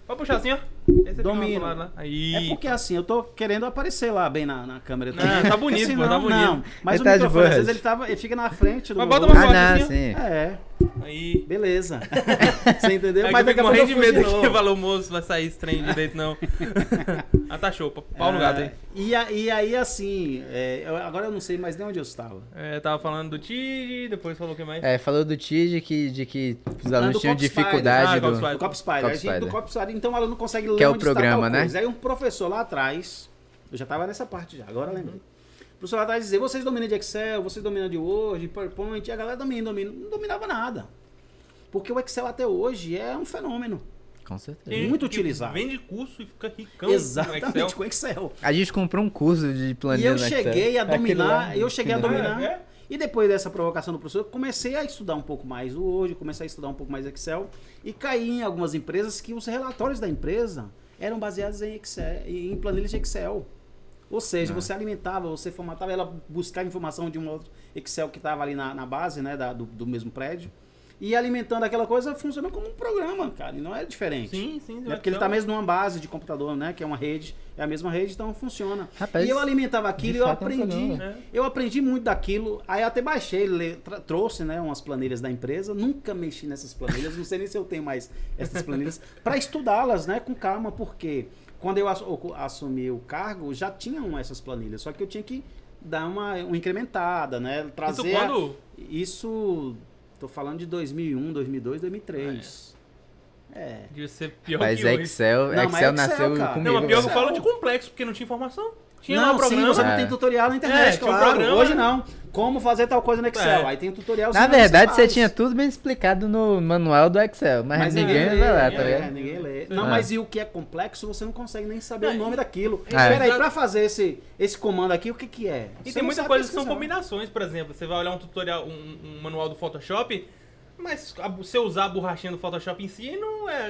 Pode puxar assim, ó. Esse aqui Domino. do lado lá. Aí. É porque assim, eu tô querendo aparecer lá bem na câmera. Não, tá bonito, Porque pô, tá senão, bonito. Não, mas Ele o tá de microfone, às boa, vezes ele fica na frente do Mas meu bota uma rosto. Ah, foto não, assim, sim. É, Aí. beleza. Você entendeu? Aí Mas que eu daqui a fico pouco eu morrendo de fujo medo de aqui. novo. Falou, moço, vai sair esse trem direito, não. Ah, tá show. Pau no gato aí. E aí, assim, agora eu não sei mais nem onde eu estava. Tava falando do TID, depois falou o que mais? Falou do TID de que os Não, alunos do tinham Cop Spider. dificuldade Cop do... Spider. Do Cop Spider. Cop A gente, do Spider. Cop Spider, então o aluno consegue ler Que é o onde está programa, tal né? coisa. Aí um professor lá atrás, eu já estava nessa parte já, agora eu lembrei. O professor lá atrás dizia, vocês dominam de Excel, vocês dominam de Word, de PowerPoint, e a galera domina. Não dominava nada. Porque o Excel até hoje é um fenômeno. Com certeza. Tem muito gente que utilizado. Vende curso e fica ricão Exatamente, no Excel. com Excel. A gente comprou um curso de E planilha eu no Excel. cheguei a Aquilo dominar, lá, É? E depois dessa provocação do professor, eu comecei a estudar um pouco mais o Word, comecei a estudar um pouco mais Excel e caí em algumas empresas que os relatórios da empresa eram baseados em Excel, em planilhas de Excel. Ou seja, você alimentava, você formatava, ela buscava informação de um outro Excel que estava ali na base, né, do mesmo prédio. E alimentando aquela coisa funciona como um programa, cara, e não é diferente. Sim, sim. Né? Porque ele está mesmo numa base de computador, né? Que é uma rede, é a mesma rede, então funciona. Rapaz, e eu alimentava aquilo e eu fato é um aprendi. programa. Eu aprendi muito daquilo. Aí eu até baixei, trouxe, né, umas planilhas da empresa. Nunca mexi nessas planilhas, não sei nem se eu tenho mais essas planilhas, para estudá-las, né, com calma, porque quando eu assumi o cargo, já tinham essas planilhas, só que eu tinha que dar uma incrementada, né? Trazer. Isso quando? Isso. Tô falando de 2001, 2002, 2003. Devia ser pior Mas que hoje. Excel, Não, mas Excel Excel, nasceu cara. comigo. Não, mas pior que eu Excel. falo de complexo, porque não tinha informação. Tinha lá Não, o programa. sim, você não É. tem tutorial na internet, tinha um claro. programa. Hoje não. Como fazer tal coisa no Excel. É. Aí tem tutorial. Na verdade, você tinha tudo bem explicado no manual do Excel, mas ninguém vai lá, tá ligado? Ninguém lê. Não, É. mas e o que é complexo, você não consegue nem saber É, o nome daquilo. É. Espera aí, Exato. pra fazer esse comando aqui, o que é? E Você tem não muita sabe coisa que são pesquisar. combinações, por exemplo. Você vai olhar um tutorial, um manual do Photoshop, mas você usar a borrachinha do Photoshop em si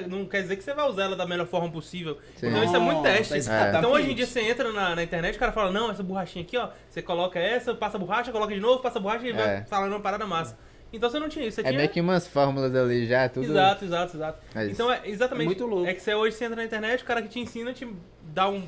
não quer dizer que você vai usar ela da melhor forma possível. Sim. Então isso é muito teste. Exatamente. Então hoje em dia você entra na internet, o cara fala, não, essa borrachinha aqui, ó, você coloca essa, passa a borracha, coloca de novo, passa a borracha e vai falando uma parada massa. Então você não tinha isso, você É tinha... meio que umas fórmulas ali já, tudo... Exato. É isso. Então é exatamente. É muito louco. Excel hoje você entra na internet, o cara que te ensina te dá um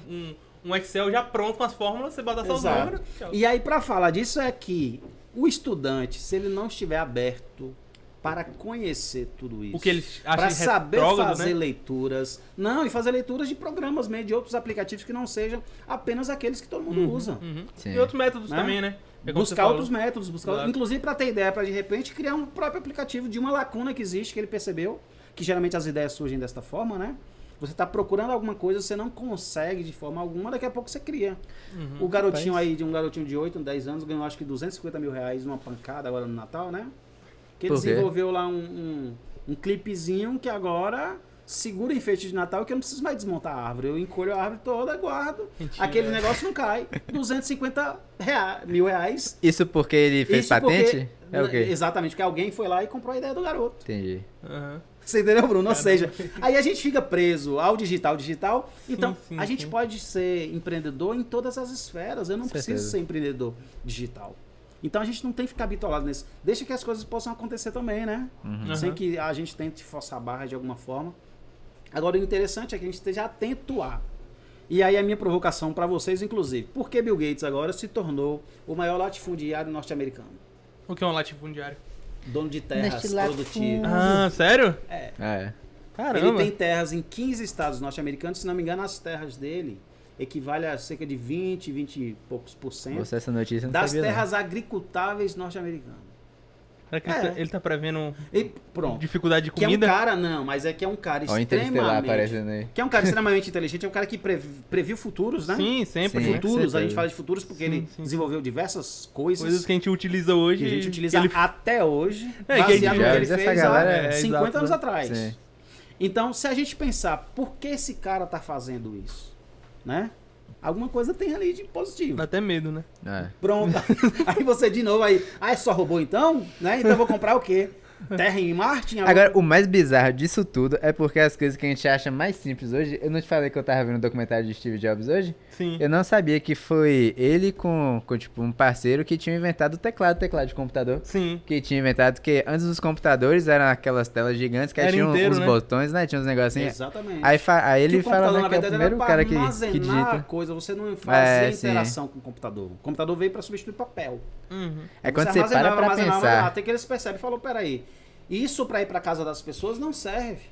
Excel já pronto com as fórmulas, você bota só os Exato. números. Tchau. E aí, pra falar disso, é que o estudante, se ele não estiver aberto para conhecer tudo isso, O que eles acham para saber retrógrado, fazer né? leituras, e fazer leituras de programas mesmo, de outros aplicativos que não sejam apenas aqueles que todo mundo usa. Uhum. Sim. E outros métodos Né? também, né? É como você Buscar falou. outros métodos, Claro. inclusive para ter ideia, para de repente criar um próprio aplicativo de uma lacuna que existe, que ele percebeu, que geralmente as ideias surgem desta forma, né? Você está procurando alguma coisa, você não consegue de forma alguma, daqui a pouco você cria. Uhum. O garotinho aí, um garotinho de 8, 10 anos, ganhou acho que 250 mil reais numa pancada agora no Natal, né? Que ele Por quê? desenvolveu lá um clipezinho que agora segura enfeite de Natal, que eu não preciso mais desmontar a árvore. Eu encolho a árvore toda, guardo, Mentira. aquele negócio não cai. 250 mil reais. Isso porque ele fez Isso patente? porque- É o quê? Exatamente, porque alguém foi lá e comprou a ideia do garoto. Entendi. Aham. Você entendeu, Bruno? Ou seja, aí a gente fica preso ao digital. Então, a gente pode ser empreendedor em todas as esferas. Eu não preciso ser empreendedor digital. Então, a gente não tem que ficar bitolado nesse. Deixa que as coisas possam acontecer também, né? Sem que a gente tente forçar a barra de alguma forma. Agora, o interessante é que a gente esteja atento a. E aí, a minha provocação para vocês, inclusive. Por que Bill Gates agora se tornou o maior latifundiário norte-americano? O que é um latifundiário? Dono de terras produtivas. Ah, sério? É. Caramba. Ele tem terras em 15 estados norte-americanos. Se não me engano, as terras dele equivale a cerca de 20 e poucos por cento Você essa notícia não das sabia, terras agricultáveis norte-americanas. Será que ele tá prevendo E pronto. dificuldade de Que é um comida? cara, não, mas é que é um cara Ó, o Interestelar aparecendo aí. Que é um cara extremamente inteligente, é um cara que previu futuros, né? Sim, sempre. Sim. Futuros, com a gente certeza. fala de futuros porque ele desenvolveu diversas Coisas que a gente utiliza hoje. que a gente utiliza ele- até hoje, É, que a gente baseado no já- que ele essa fez galera- há 50 exato, anos né? atrás. Sim. Então, se a gente pensar, por que esse cara tá fazendo isso? Né? Alguma coisa tem ali de positivo. Dá até medo, né? É. Pronto. Aí você de novo aí, é só robô então? Né? Então eu vou comprar o quê? Terra em Marte? Agora, o mais bizarro disso tudo é porque as coisas que a gente acha mais simples hoje. Eu não te falei que eu tava vendo um documentário de Steve Jobs hoje? Sim. Eu não sabia que foi ele com tipo, um parceiro que tinha inventado o teclado de computador. Sim. Que tinha inventado que antes os computadores eram aquelas telas gigantes que aí Era tinham inteiro, uns né? botões, né? Tinha uns negocinhos. Exatamente. Aí ele Que o computador, fala, né, na que é o verdade, primeiro era cara pra que armazenar digita. a coisa. Você não fazia sim. interação com o computador. O computador veio para substituir papel. Uhum. É quando você para pra pensar. Até que eles percebem e falam, peraí, isso para ir para casa das pessoas não serve.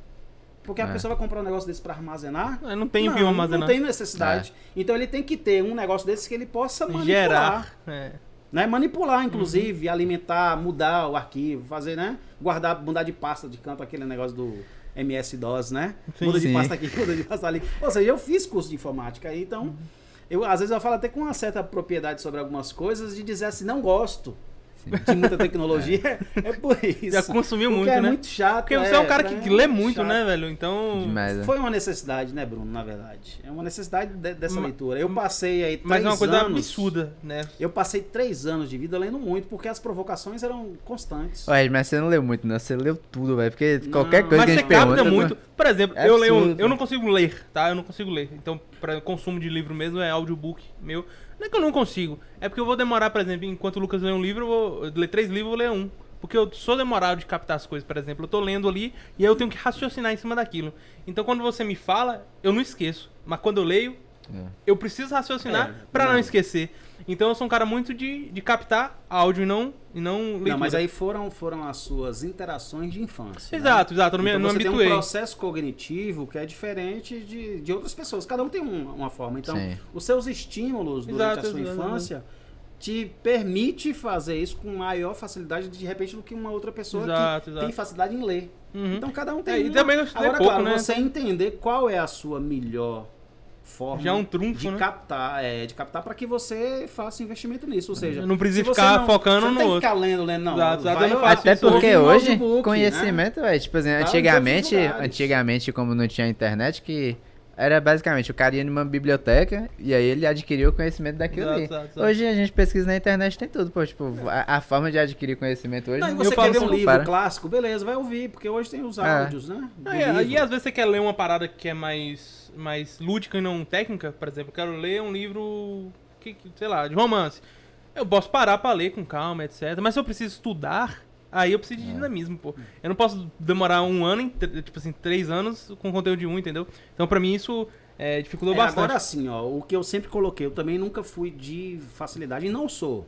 Porque a pessoa vai comprar um negócio desse para armazenar. Não tem o que armazenar. Não tem necessidade. Então ele tem que ter um negócio desse que ele possa manipular. Gerar. É. Né? Manipular, inclusive, alimentar, mudar o arquivo, fazer, né? Guardar, mudar de pasta de canto, aquele negócio do MS-DOS, né? Sim. Muda de Sim. pasta aqui, muda de pasta ali. Ou seja, eu fiz curso de informática aí, então... Às vezes eu falo até com uma certa propriedade sobre algumas coisas, de dizer assim, não gosto de muita tecnologia, é por isso. Já consumiu Porque muito, é né? muito chato. Porque você é um cara pra que mim é lê muito, chato. né, velho? Então. Demais, né? Foi uma necessidade, né, Bruno, na verdade. É uma necessidade dessa Ma- leitura. Eu passei aí 3 Mas é uma coisa anos... absurda, né? Eu passei 3 anos de vida lendo muito, porque as provocações eram constantes. Ué, mas você não leu muito, não. Você leu tudo, velho. Porque Não, qualquer coisa Mas que a você gente pergunta... capta muito. Por exemplo, É eu leio. absurdo. Eu não consigo ler, tá? Eu não consigo ler. Então, para consumo de livro mesmo é audiobook meu. Não é que eu não consigo. É porque eu vou demorar, por exemplo, enquanto o Lucas lê um livro, eu vou ler 3 livros, eu vou ler um. Porque eu sou demorado de captar as coisas, por exemplo. Eu tô lendo ali e aí eu tenho que raciocinar em cima daquilo. Então, quando você me fala, eu não esqueço. Mas quando eu leio, eu preciso raciocinar pra não esquecer. Então, eu sou um cara muito de captar áudio e não leitura. Não, mas aí foram as suas interações de infância. Exato, né? exato. Eu Então não me você tem habituei. um processo cognitivo que é diferente de outras pessoas. Cada um tem uma forma. Então, Sim. os seus estímulos durante Exato, a sua exato. infância te permite fazer isso com maior facilidade, de repente, do que uma outra pessoa Exato, que exato. tem facilidade em ler. Uhum. Então, cada um tem É, e uma. também eu estudei Agora, pouco, claro, né? você entender qual é a sua melhor forma Já é um trunfo, de né? captar para que você faça investimento nisso. Ou seja, Não precisa se você ficar focando você não no tem que outro. ficar lendo, não. Exato, exato, Vai eu não lá, faço Até isso porque ouve um hoje, audiobook, conhecimento, velho, tipo assim, Vai em antigamente, outros lugares. antigamente, como não tinha internet, que era basicamente o cara ia numa biblioteca e aí ele adquiria o conhecimento daquilo Exato, ali. exato, exato. Hoje a gente pesquisa na internet, tem tudo, pô, tipo, a forma de adquirir conhecimento hoje Não, e não você falo quer ver se um livro compara. clássico, beleza, vai ouvir, porque hoje tem os áudios, né? do E livro. às vezes você quer ler uma parada que é mais lúdica e não técnica, por exemplo, eu quero ler um livro, sei lá, de romance. Eu posso parar pra ler com calma, etc. Mas se eu preciso estudar, aí eu preciso de dinamismo, pô. Eu não posso demorar um ano, tipo assim, 3 anos com conteúdo de um, entendeu? Então pra mim isso dificultou bastante. Agora sim, ó, o que eu sempre coloquei, eu também nunca fui de facilidade e não sou.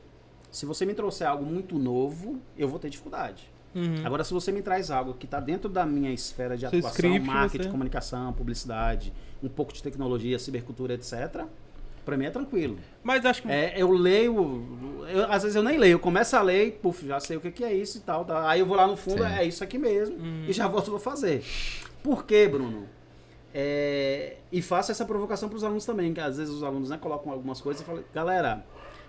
Se você me trouxer algo muito novo, eu vou ter dificuldade. Uhum. Agora, se você me traz algo que está dentro da minha esfera de Seu atuação, script, marketing, você- comunicação, publicidade, um pouco de tecnologia, cibercultura, etc., para mim é tranquilo. Mas acho que Eu leio, às vezes eu nem leio, eu começo a ler e, puf, já sei o que é isso e tal, tá. Aí eu vou lá no fundo, Sim. é isso aqui mesmo, e já volto a fazer. Por quê, Bruno? E faço essa provocação para os alunos também, que às vezes os alunos, né, colocam algumas coisas e falam, galera,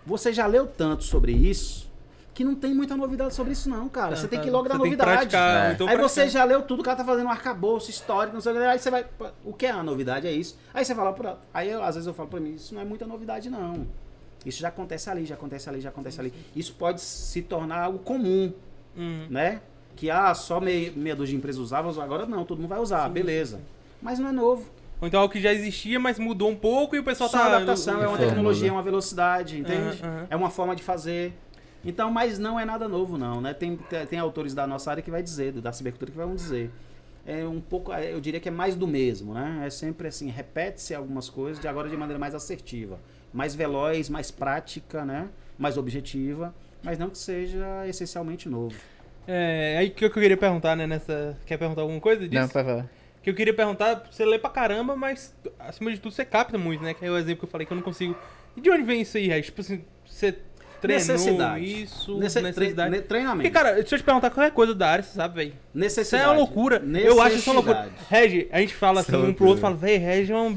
você já leu tanto sobre isso que não tem muita novidade sobre isso não, cara. Você tem que ir logo na você tem que novidade. praticar, então Aí você praticar. já leu tudo, o cara tá fazendo um arcabouço histórico, não sei o que, aí você vai, pô, o que é a novidade? É isso. Aí você fala, pronto. Às vezes eu falo pra mim, isso não é muita novidade não. Isso já acontece ali, já acontece ali, já acontece ali. Isso pode se tornar algo comum, né? que só meia dúzia de empresas usavam, agora não, todo mundo vai usar, beleza. Mas não é novo. Ou então algo que já existia, mas mudou um pouco e o pessoal Só tá... adaptação, é uma tecnologia, é uma velocidade, entende? Aham. É uma forma de fazer. Então, mas não é nada novo, não, né? Tem autores da nossa área que vai dizer, da cibercultura que vão dizer. É um pouco, eu diria que é mais do mesmo, né? É sempre assim, repete-se algumas coisas, de agora de maneira mais assertiva, mais veloz, mais prática, né? Mais objetiva, mas não que seja essencialmente novo. Aí que eu queria perguntar, né, Quer perguntar alguma coisa disso? Não, pode falar. Que eu queria perguntar, você lê pra caramba, mas acima de tudo você capta muito, né? Que é o exemplo que eu falei que eu não consigo... E de onde vem isso aí, Regis? Tipo assim, você treinou Necessidade. isso, necessidade. Treinamento. Porque, cara, deixa eu te perguntar qualquer coisa da área, você sabe, velho. Isso Necessidade. é uma loucura. Eu acho isso uma loucura. Regi, a gente fala assim, Isso é um pro outro, loucura. fala, véi, Regi é um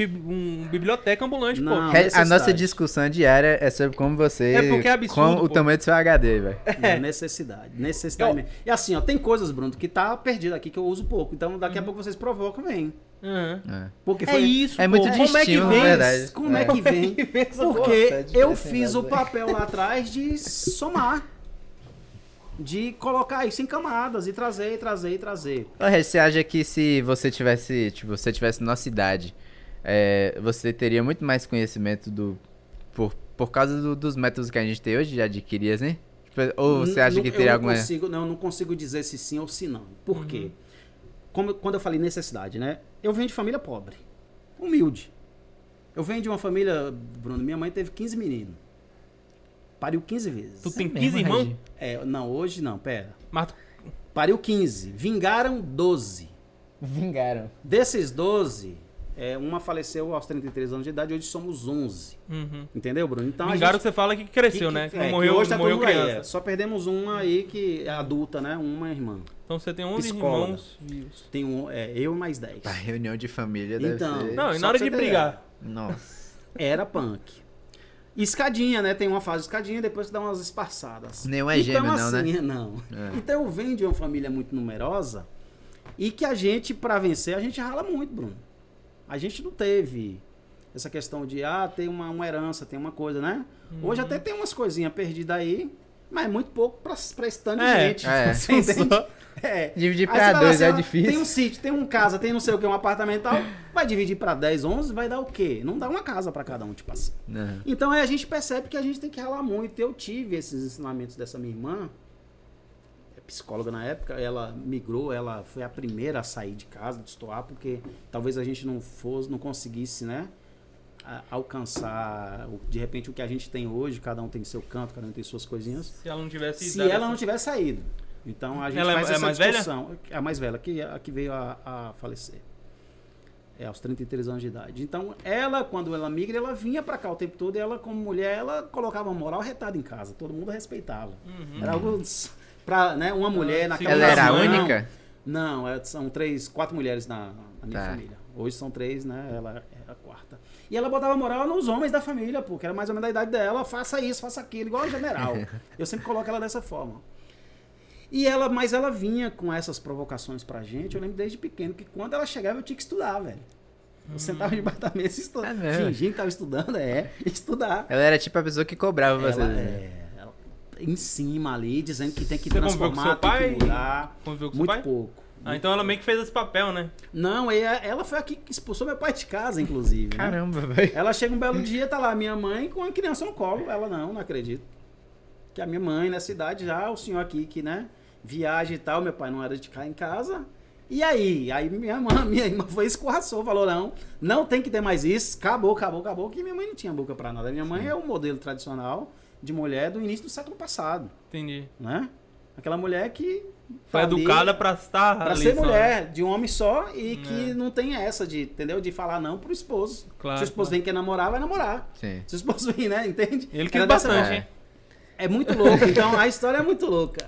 biblioteca ambulante, Não. pô. A necessidade. nossa discussão diária é sobre como você... É porque é absurdo, Com o pô. tamanho do seu HD, velho. Não, necessidade mesmo. E assim, ó, tem coisas, Bruno, que tá perdido aqui, que eu uso pouco. Então, daqui a pouco vocês provocam, vem. Aham. Porque É isso, É pô. muito de Como é que estímulo, vem? na verdade. Como é que vem? essa Porque porra? eu fiz o papel lá atrás de somar. De colocar isso em camadas e trazer. Ô, Regis, você acha que se você tivesse, tipo, você tivesse nossa idade, você teria muito mais conhecimento por causa dos métodos que a gente tem hoje de adquirir, assim? Tipo, ou você acha que teria alguma... não consigo dizer se sim ou se não. Por quê? Quando eu falei necessidade, né? Eu venho de família pobre, humilde. Eu venho de uma família, Bruno, minha mãe teve 15 meninos. Pariu 15 vezes. Tu tem mesmo, 15 irmãos? Regi? Não, hoje não, pera. Mas tu- Pariu 15, vingaram 12. Vingaram. Desses 12, uma faleceu aos 33 anos de idade, hoje somos 11. Uhum. Entendeu, Bruno? Então Vingaram que você fala que cresceu, né? Que não morreu, hoje tá morreu todo mundo aí, criança. Só perdemos uma aí que é adulta, né? Uma irmã. Então você tem 11 Psicóloga. irmãos vivos. Tem eu e mais 10. A reunião de família deve Então. ser... Não, e Só na hora pra de você ter brigar. Nossa. Era punk. Escadinha, né? Tem uma fase de escadinha, depois dá umas esparçadas. Nenhum é gêmeo, não, né? Não. É. Então eu venho de uma família muito numerosa e que a gente, pra vencer, a gente rala muito, Bruno. A gente não teve essa questão de, tem uma herança, tem uma coisa, né? Hoje até tem umas coisinhas perdidas aí, mas é muito pouco pra esse tanto de gente. Você entende? Dividir Aí pra você vai lá dois assim, é difícil. Tem um sítio, tem uma casa, tem não sei o que, um apartamento e tal. Vai dividir pra 10, 11, vai dar o quê? Não dá uma casa pra cada um, tipo assim. Não. Então aí a gente percebe que a gente tem que ralar muito. Eu tive esses ensinamentos dessa minha irmã, psicóloga na época, ela migrou, ela foi a primeira a sair de casa, de destoar, porque talvez a gente não conseguisse, né? Alcançar, de repente, o que a gente tem hoje, cada um tem seu canto, cada um tem suas coisinhas. Se ela não tivesse... Se ela não tivesse saído. Então a gente Ela faz é essa mais discussão. A mais velha, a que veio a falecer. Aos 33 anos de idade. Então, ela, quando ela migra, ela vinha pra cá o tempo todo e ela, como mulher, ela colocava moral retada em casa. Todo mundo respeitava. Era algo pra, né, uma mulher naquela Ela era a ocasião. única? Não, são 4 mulheres na minha Tá. família. Hoje são 3, né? Ela é a quarta. E ela botava moral nos homens da família, pô, que era mais ou menos da idade dela. Faça isso, faça aquilo, igual a general. Eu sempre coloco ela dessa forma. Mas ela vinha com essas provocações pra gente. Eu lembro desde pequeno que quando ela chegava eu tinha que estudar, velho. Eu sentava debaixo da mesa e estudava. É mesmo? Fingindo que tava estudando, estudar. Ela era tipo a pessoa que cobrava você. Ela em cima ali, dizendo que tem que Você conviveu com transformar, seu pai? tem que mudar. Conviveu com seu Muito pai? pouco. Então ela meio que fez esse papel, né? Não, ela foi a que expulsou meu pai de casa, inclusive. né? Caramba, velho. Ela chega um belo dia, tá lá minha mãe com a criança no colo. Ela não acredito. Que a minha mãe nessa idade já, o senhor aqui que, né, viaja e tal, meu pai não era de ficar em casa. E aí? Aí minha irmã foi e escorraçou, falou, não tem que ter mais isso, acabou, que minha mãe não tinha boca pra nada. Minha mãe é o modelo tradicional de mulher do início do século passado, Entendi. né? Aquela mulher que Foi tá ali educada pra estar pra ali ser só, né? mulher, de um homem só e que não tem essa de, entendeu? De falar não pro esposo. Claro, Se o esposo claro. vem quer namorar, vai namorar. Sim. Se o esposo vir, né? Entende? Ele quis Era dessa bastante, forma. hein? É muito louco, então a história é muito louca.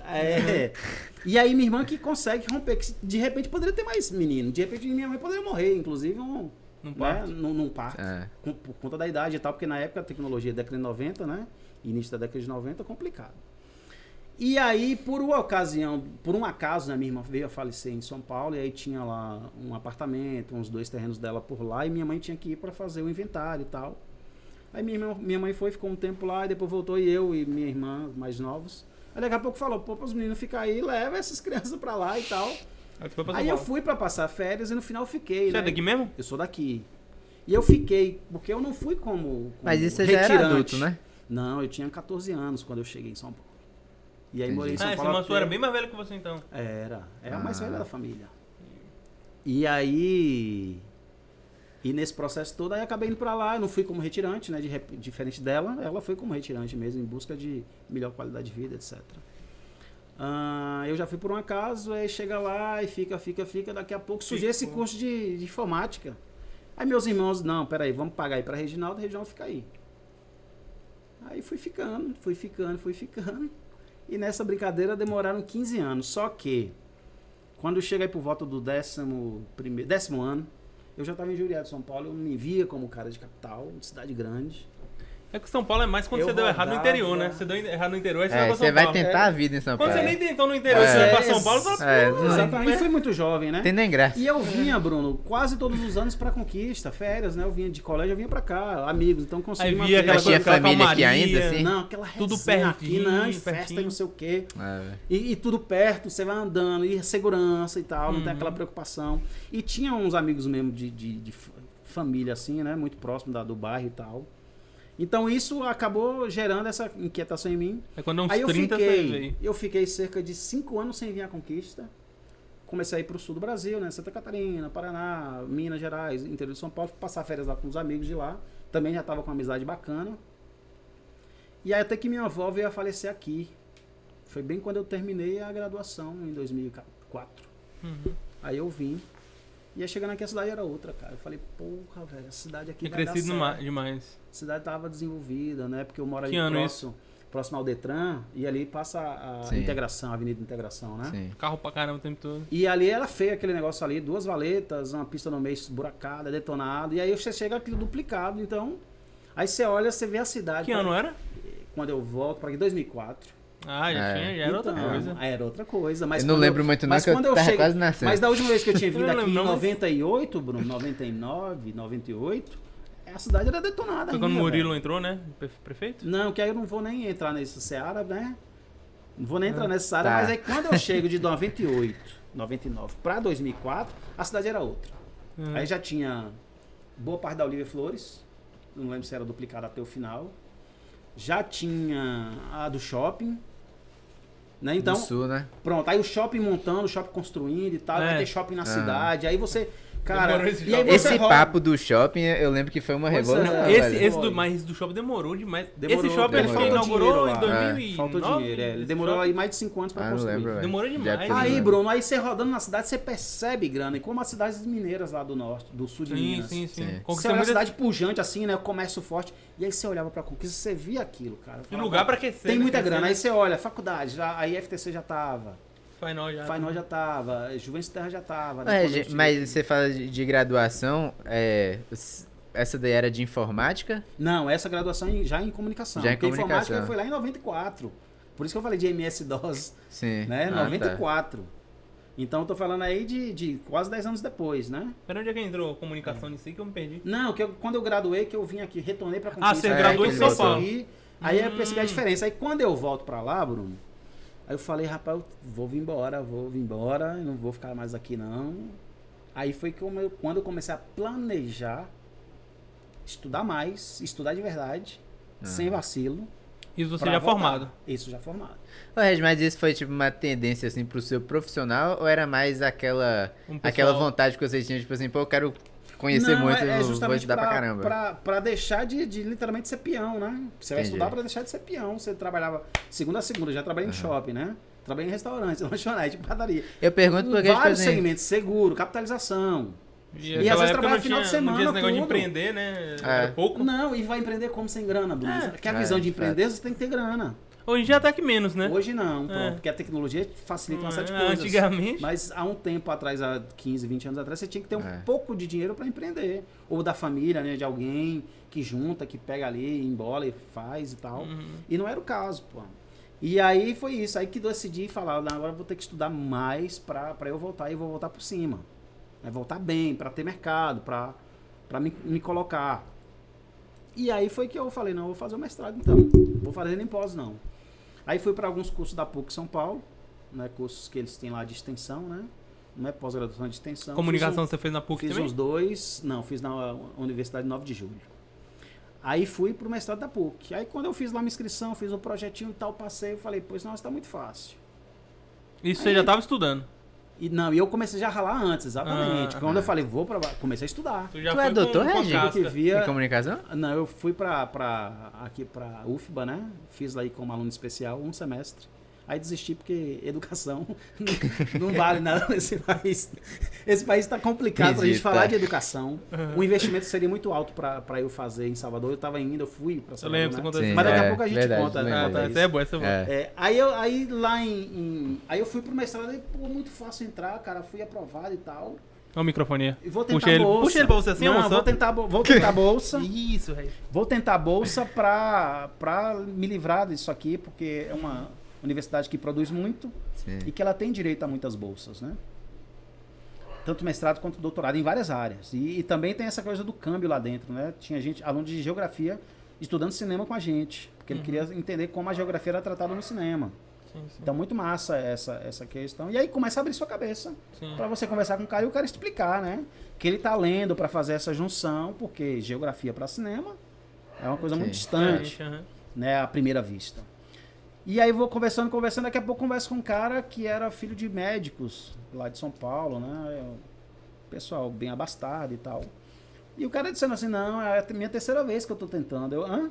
E aí minha irmã que consegue romper, que de repente poderia ter mais menino, de repente minha mãe poderia morrer, inclusive Num parto. num parto, É. por conta da idade e tal, porque na época a tecnologia década de 90, né? Início da década de 90, complicado. E aí, por uma ocasião, por um acaso, né, minha irmã veio a falecer em São Paulo, e aí tinha lá um apartamento, uns 2 terrenos dela por lá, e minha mãe tinha que ir para fazer o inventário e tal. Aí minha mãe ficou um tempo lá, e depois voltou, e eu e minha irmã, mais novos, Aí daqui a pouco falou, pô, os meninos ficam aí, leva essas crianças pra lá e tal. Aí eu fui pra passar férias e no final fiquei, Você é daqui mesmo? Eu sou daqui. E eu fiquei, porque eu não fui como Mas isso você já era adulto, né? Não, eu tinha 14 anos quando eu cheguei em São Paulo. E aí morei em São Esse Paulo. irmão sua era bem mais velho que você, então. Era a mais velha da família. E aí... E nesse processo todo, aí acabei indo pra lá. Eu não fui como retirante, né? Diferente dela, ela foi como retirante mesmo, em busca de melhor qualidade de vida, etc. Eu já fui por um acaso, aí chega lá e fica. Daqui a pouco surgiu esse curso de informática. Aí meus irmãos, não, peraí, vamos pagar aí pra Reginaldo fica aí. Aí fui ficando. E nessa brincadeira demoraram 15 anos. Só que, quando eu cheguei por volta do 10º ano, eu já estava em Juriá de São Paulo, eu me via como cara de capital, de cidade grande. É que São Paulo é mais quando você deu errado no interior, né? Você deu errado no interior, aí você vai pra São você Paulo. vai tentar a vida em São Paulo. Quando você nem tentou no interior, você vai pra São Paulo, você fala, Exatamente. E fui muito jovem, né? Tem nem graça. E eu vinha, Bruno, quase todos os anos pra Conquista, férias, né? Eu vinha de colégio, eu vinha pra cá, amigos, então consegui aí via aquela Mas tinha coisa, família aqui calmaria. ainda, assim? Não, aquela resenha Tudo aqui, pertinho, não, e festa pertinho. e não sei o quê. É, E tudo perto, você vai andando, e segurança e tal, não tem aquela preocupação. E tinha uns amigos mesmo de família, assim, né? Muito próximo do bairro e tal. Então isso acabou gerando essa inquietação em mim. É quando uns Aí 30 você veio. eu fiquei cerca de 5 anos sem vir à Conquista. Comecei a ir para o sul do Brasil, né? Santa Catarina, Paraná, Minas Gerais, interior de São Paulo. Fui passar férias lá com os amigos de lá. Também já estava com uma amizade bacana. E aí até que minha avó veio a falecer aqui. Foi bem quando eu terminei a graduação, em 2004. Aí eu vim. E aí chegando aqui a cidade era outra, cara. Eu falei, porra, velho, a cidade aqui Tinha vai dar crescido certo. demais. A cidade estava desenvolvida, né? Porque eu moro ali Que ano próximo ao Detran, e ali passa a Sim. integração, a Avenida Integração, né? sim. Carro pra caramba o tempo todo. E ali era feio aquele negócio ali, 2 valetas, uma pista no meio esburacada, detonado, e aí você chega aquilo duplicado, então... Aí você olha, você vê a cidade. Que ano era? Quando eu volto para aqui, 2004. Ah, já era outra Então, coisa. Era outra coisa. Mas Eu não quando lembro muito não, mas que eu quando tava quase nascendo. Mas da última vez que eu tinha vindo Eu não aqui em lembro, não, mas- 98, Bruno, 99, 98, a cidade era detonada Foi ainda, quando o Murilo velho. entrou, né? Prefeito? Não, que aí eu não vou nem entrar nesse seara, né? Não vou nem entrar nessa área, tá. mas aí quando eu chego de 98, 99 para 2004, a cidade era outra. Aí já tinha boa parte da Olívia Flores, não lembro se era duplicada até o final. Já tinha a do shopping, né? Então, Do sul, né? pronto, aí o shopping montando, o shopping construindo e tal, É. vai ter shopping na cidade, aí você, cara, Demorou esse e aí shopping. você Esse roda. papo do shopping, eu lembro que foi uma Pois é. revolução. velho. Mas do shopping demorou demais. Demorou, Esse shopping ele demorou. inaugurou Faltou em dinheiro lá. 2009. Faltou dinheiro, ele demorou aí mais de 5 anos pra Ah, não construir. lembro, velho. Demorou demais. Já Aí, teve- Bruno, aí você rodando na cidade, você percebe grana, e como as cidades mineiras lá do norte, do sul de Sim, Minas. sim. Sim. Você Conquistou olha a muita- cidade pujante assim, né? O comércio forte. E aí você olhava pra Conquista, você via aquilo, cara. E lugar pra aquecer. Tem né? muita Aquecer, grana. né? Aí você olha, faculdade, aí FTC já tava, Final já. Fainó já tava, Juventus Terra já tava. né? Ué, Quando eu cheguei mas aqui. você fala de graduação, essa daí era de informática? Não, essa graduação já em comunicação. Já em Porque comunicação. informática foi lá em 94. Por isso que eu falei de MS-DOS, Sim. né? Ah, tá. 94. Então eu tô falando aí de quase 10 anos depois, né? Pera, onde é que entrou comunicação nisso aí que eu me perdi? Não, quando eu graduei, que eu vim aqui, retornei pra Conquista. você aí graduou eu em São Paulo. consegui- Aí eu percebi a diferença. Aí quando eu volto pra lá, Bruno, aí eu falei, rapaz, eu vou vir embora, eu não vou ficar mais aqui não. Aí foi que quando eu comecei a planejar, estudar mais, estudar de verdade, sem vacilo. Isso você pra já voltar. formado. Isso já formado. Ô, Regi, mas isso foi tipo uma tendência assim pro seu profissional ou era mais aquela pessoal- vontade que você tinha, tipo assim, pô, eu quero conhecer Não, muito, é vou justamente estudar pra caramba. pra deixar de literalmente ser peão, né? Você vai Entendi. estudar pra deixar de ser peão. Você trabalhava segunda a segunda, já trabalhei em shopping, né? Trabalhei em restaurante, lanchonete, padaria. Eu pergunto porque, tipo Vários assim, segmentos, seguro, capitalização. E, às aquela vezes época trabalha não final de tinha, não tinha semana, esse negócio de tudo. empreender, né? Era pouco. Não, e vai empreender como sem grana, Bruno? Porque a É, visão de de empreender, você tem que ter grana. Hoje já tá que menos, né? Hoje não, pronto, É. porque a tecnologia facilita uma série de coisas. Antigamente. Mas há um tempo atrás, há 15, 20 anos atrás, você tinha que ter um É. pouco de dinheiro para empreender. Ou da família, né? De alguém que junta, que pega ali, embola e faz e tal. E não era o caso, pô. E aí foi isso. Aí que decidi falar, "Não, agora eu vou ter que estudar mais para eu voltar e vou voltar por cima. É voltar bem, para ter mercado, para me colocar. E aí foi que eu falei, não, eu vou fazer o mestrado então. Vou fazer nem pós, não. Aí fui para alguns cursos da PUC São Paulo, né? Cursos que eles têm lá de extensão, né? Não é pós-graduação de extensão. Comunicação você fez na PUC fiz também? os dois, não, fiz na Universidade 9 de Julho. Aí fui pro mestrado da PUC. Aí quando eu fiz lá minha inscrição, fiz um projetinho e tal, passei, eu falei, pois não, está muito fácil. Isso você já estava estudando? E eu comecei já a ralar antes, exatamente. Quando eu falei, comecei a estudar. Tu já Tu é foi doutor, com Regis? casca. Que via, Em comunicação? não, eu fui aqui pra UFBA, né? Fiz lá aí como aluno especial um semestre. Aí desisti porque educação não vale nada nesse país. Esse país está complicado pra gente falar de educação. O investimento seria muito alto pra eu fazer em Salvador. Eu tava indo, eu fui pra Eu Salvador, lembro, você né? contou Sim, isso. Mas daqui a é, pouco a gente verdade, conta. lembro. Conta Essa isso. é boa, essa é boa. É. Aí lá aí eu fui pro mestrado e, pô, muito fácil entrar, cara. Fui aprovado e tal. Olha o microfone aí. E vou tentar Puxa ele, bolsa. puxa ele pra você assim, Não, moção. vou tentar bolsa. Isso, Rei. Vou tentar bolsa pra me livrar disso aqui, porque é uma universidade que produz muito Sim. e que ela tem direito a muitas bolsas, né? Tanto mestrado quanto doutorado em várias áreas. E também tem essa coisa do câmbio lá dentro, né? Tinha gente, aluno de geografia, estudando cinema com a gente, porque ele queria entender como a geografia era tratada no cinema. Sim, sim. Então, muito massa essa questão. E aí começa a abrir sua cabeça Sim. para você conversar com o cara e o cara explicar, né? Que ele tá lendo para fazer essa junção, porque geografia para cinema é uma coisa Sim. muito distante, né? À primeira vista. E aí vou conversando, daqui a pouco converso com um cara que era filho de médicos lá de São Paulo, né? Pessoal bem abastado e tal. E o cara dizendo assim, não, é a minha terceira vez que eu tô tentando. Eu, hã?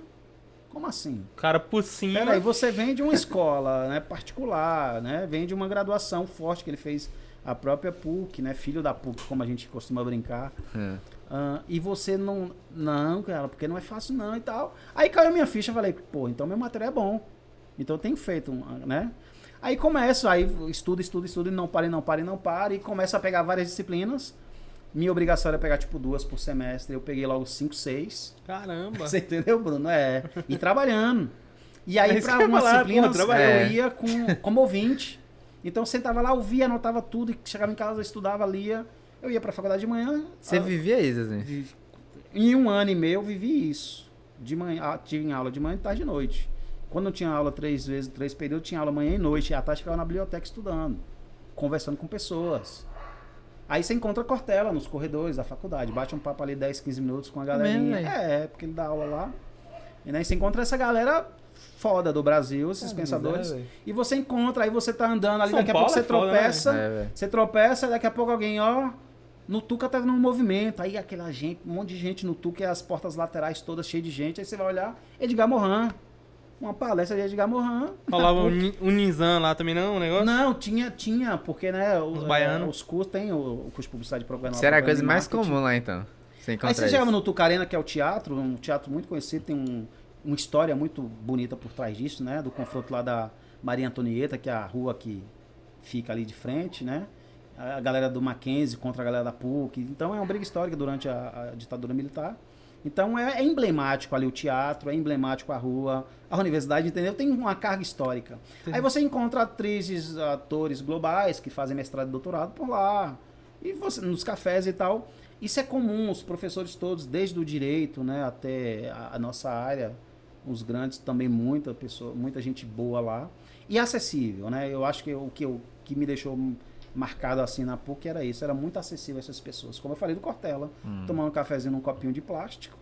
Como assim? Cara por cima. Peraí, você vem de uma escola, né, particular, né? Vem de uma graduação forte que ele fez, a própria PUC, né? Filho da PUC, como a gente costuma brincar. E você não, cara, porque não é fácil não e tal. Aí caiu minha ficha, eu falei, pô, então meu material é bom. Então eu tenho feito, né? Aí começo, aí estudo, e não paro, e começo a pegar várias disciplinas. Minha obrigação era pegar, tipo, 2 por semestre. Eu peguei logo 5, 6. Caramba. Você entendeu, Bruno? E trabalhando. E aí, É isso pra que eu ia algumas falar, disciplinas, pô, trabalhando. eu ia como ouvinte. Então, eu sentava lá, ouvia, anotava tudo, e chegava em casa, eu estudava, lia. Eu ia pra faculdade de manhã. Você vivia isso, assim? Em 1 ano e meio, eu vivi isso. De manhã, tive aula de manhã, tarde e noite. Quando eu tinha aula 3 períodos, eu tinha aula manhã e noite. E à tarde, ficava na biblioteca estudando, conversando com pessoas. Aí você encontra Cortella nos corredores da faculdade, bate um papo ali 10, 15 minutos com a galerinha. Porque ele dá aula lá. E aí você encontra essa galera foda do Brasil, esses pensadores. E você encontra, aí você tá andando ali, São daqui a Paulo pouco você foda, tropeça. né? Você tropeça, daqui a pouco alguém, ó, no Tuca tá num movimento. Aí aquela gente, um monte de gente no Tuca e as portas laterais todas cheias de gente. Aí você vai olhar, Edgar Morin. Uma palestra de Edgar Morin. Falava um Nizam lá também, não? O negócio? Não, tinha, porque, né, Os baianos. os cursos, tem o curso de publicidade e propaganda. Isso era a coisa propaganda e mais marketing. comum lá, então. Você Aí encontra você isso. chegava no Tucarena, que é o teatro, um teatro muito conhecido, tem uma história muito bonita por trás disso, né? Do confronto lá da Maria Antonieta, que é a rua que fica ali de frente, né? A galera do Mackenzie contra a galera da PUC. Então é uma briga histórica durante a ditadura militar. Então é emblemático ali o teatro, é emblemático a rua, a universidade, entendeu? Tem uma carga histórica. Sim. Aí você encontra atrizes, atores globais que fazem mestrado e doutorado por lá. E você, nos cafés e tal. Isso é comum, os professores todos, desde o direito, né, até a nossa área, os grandes também, muita gente boa lá. E acessível, né? Eu acho que o que me deixou marcado assim na PUC era isso, era muito acessível a essas pessoas. Como eu falei do Cortella, tomando um cafezinho num copinho de plástico,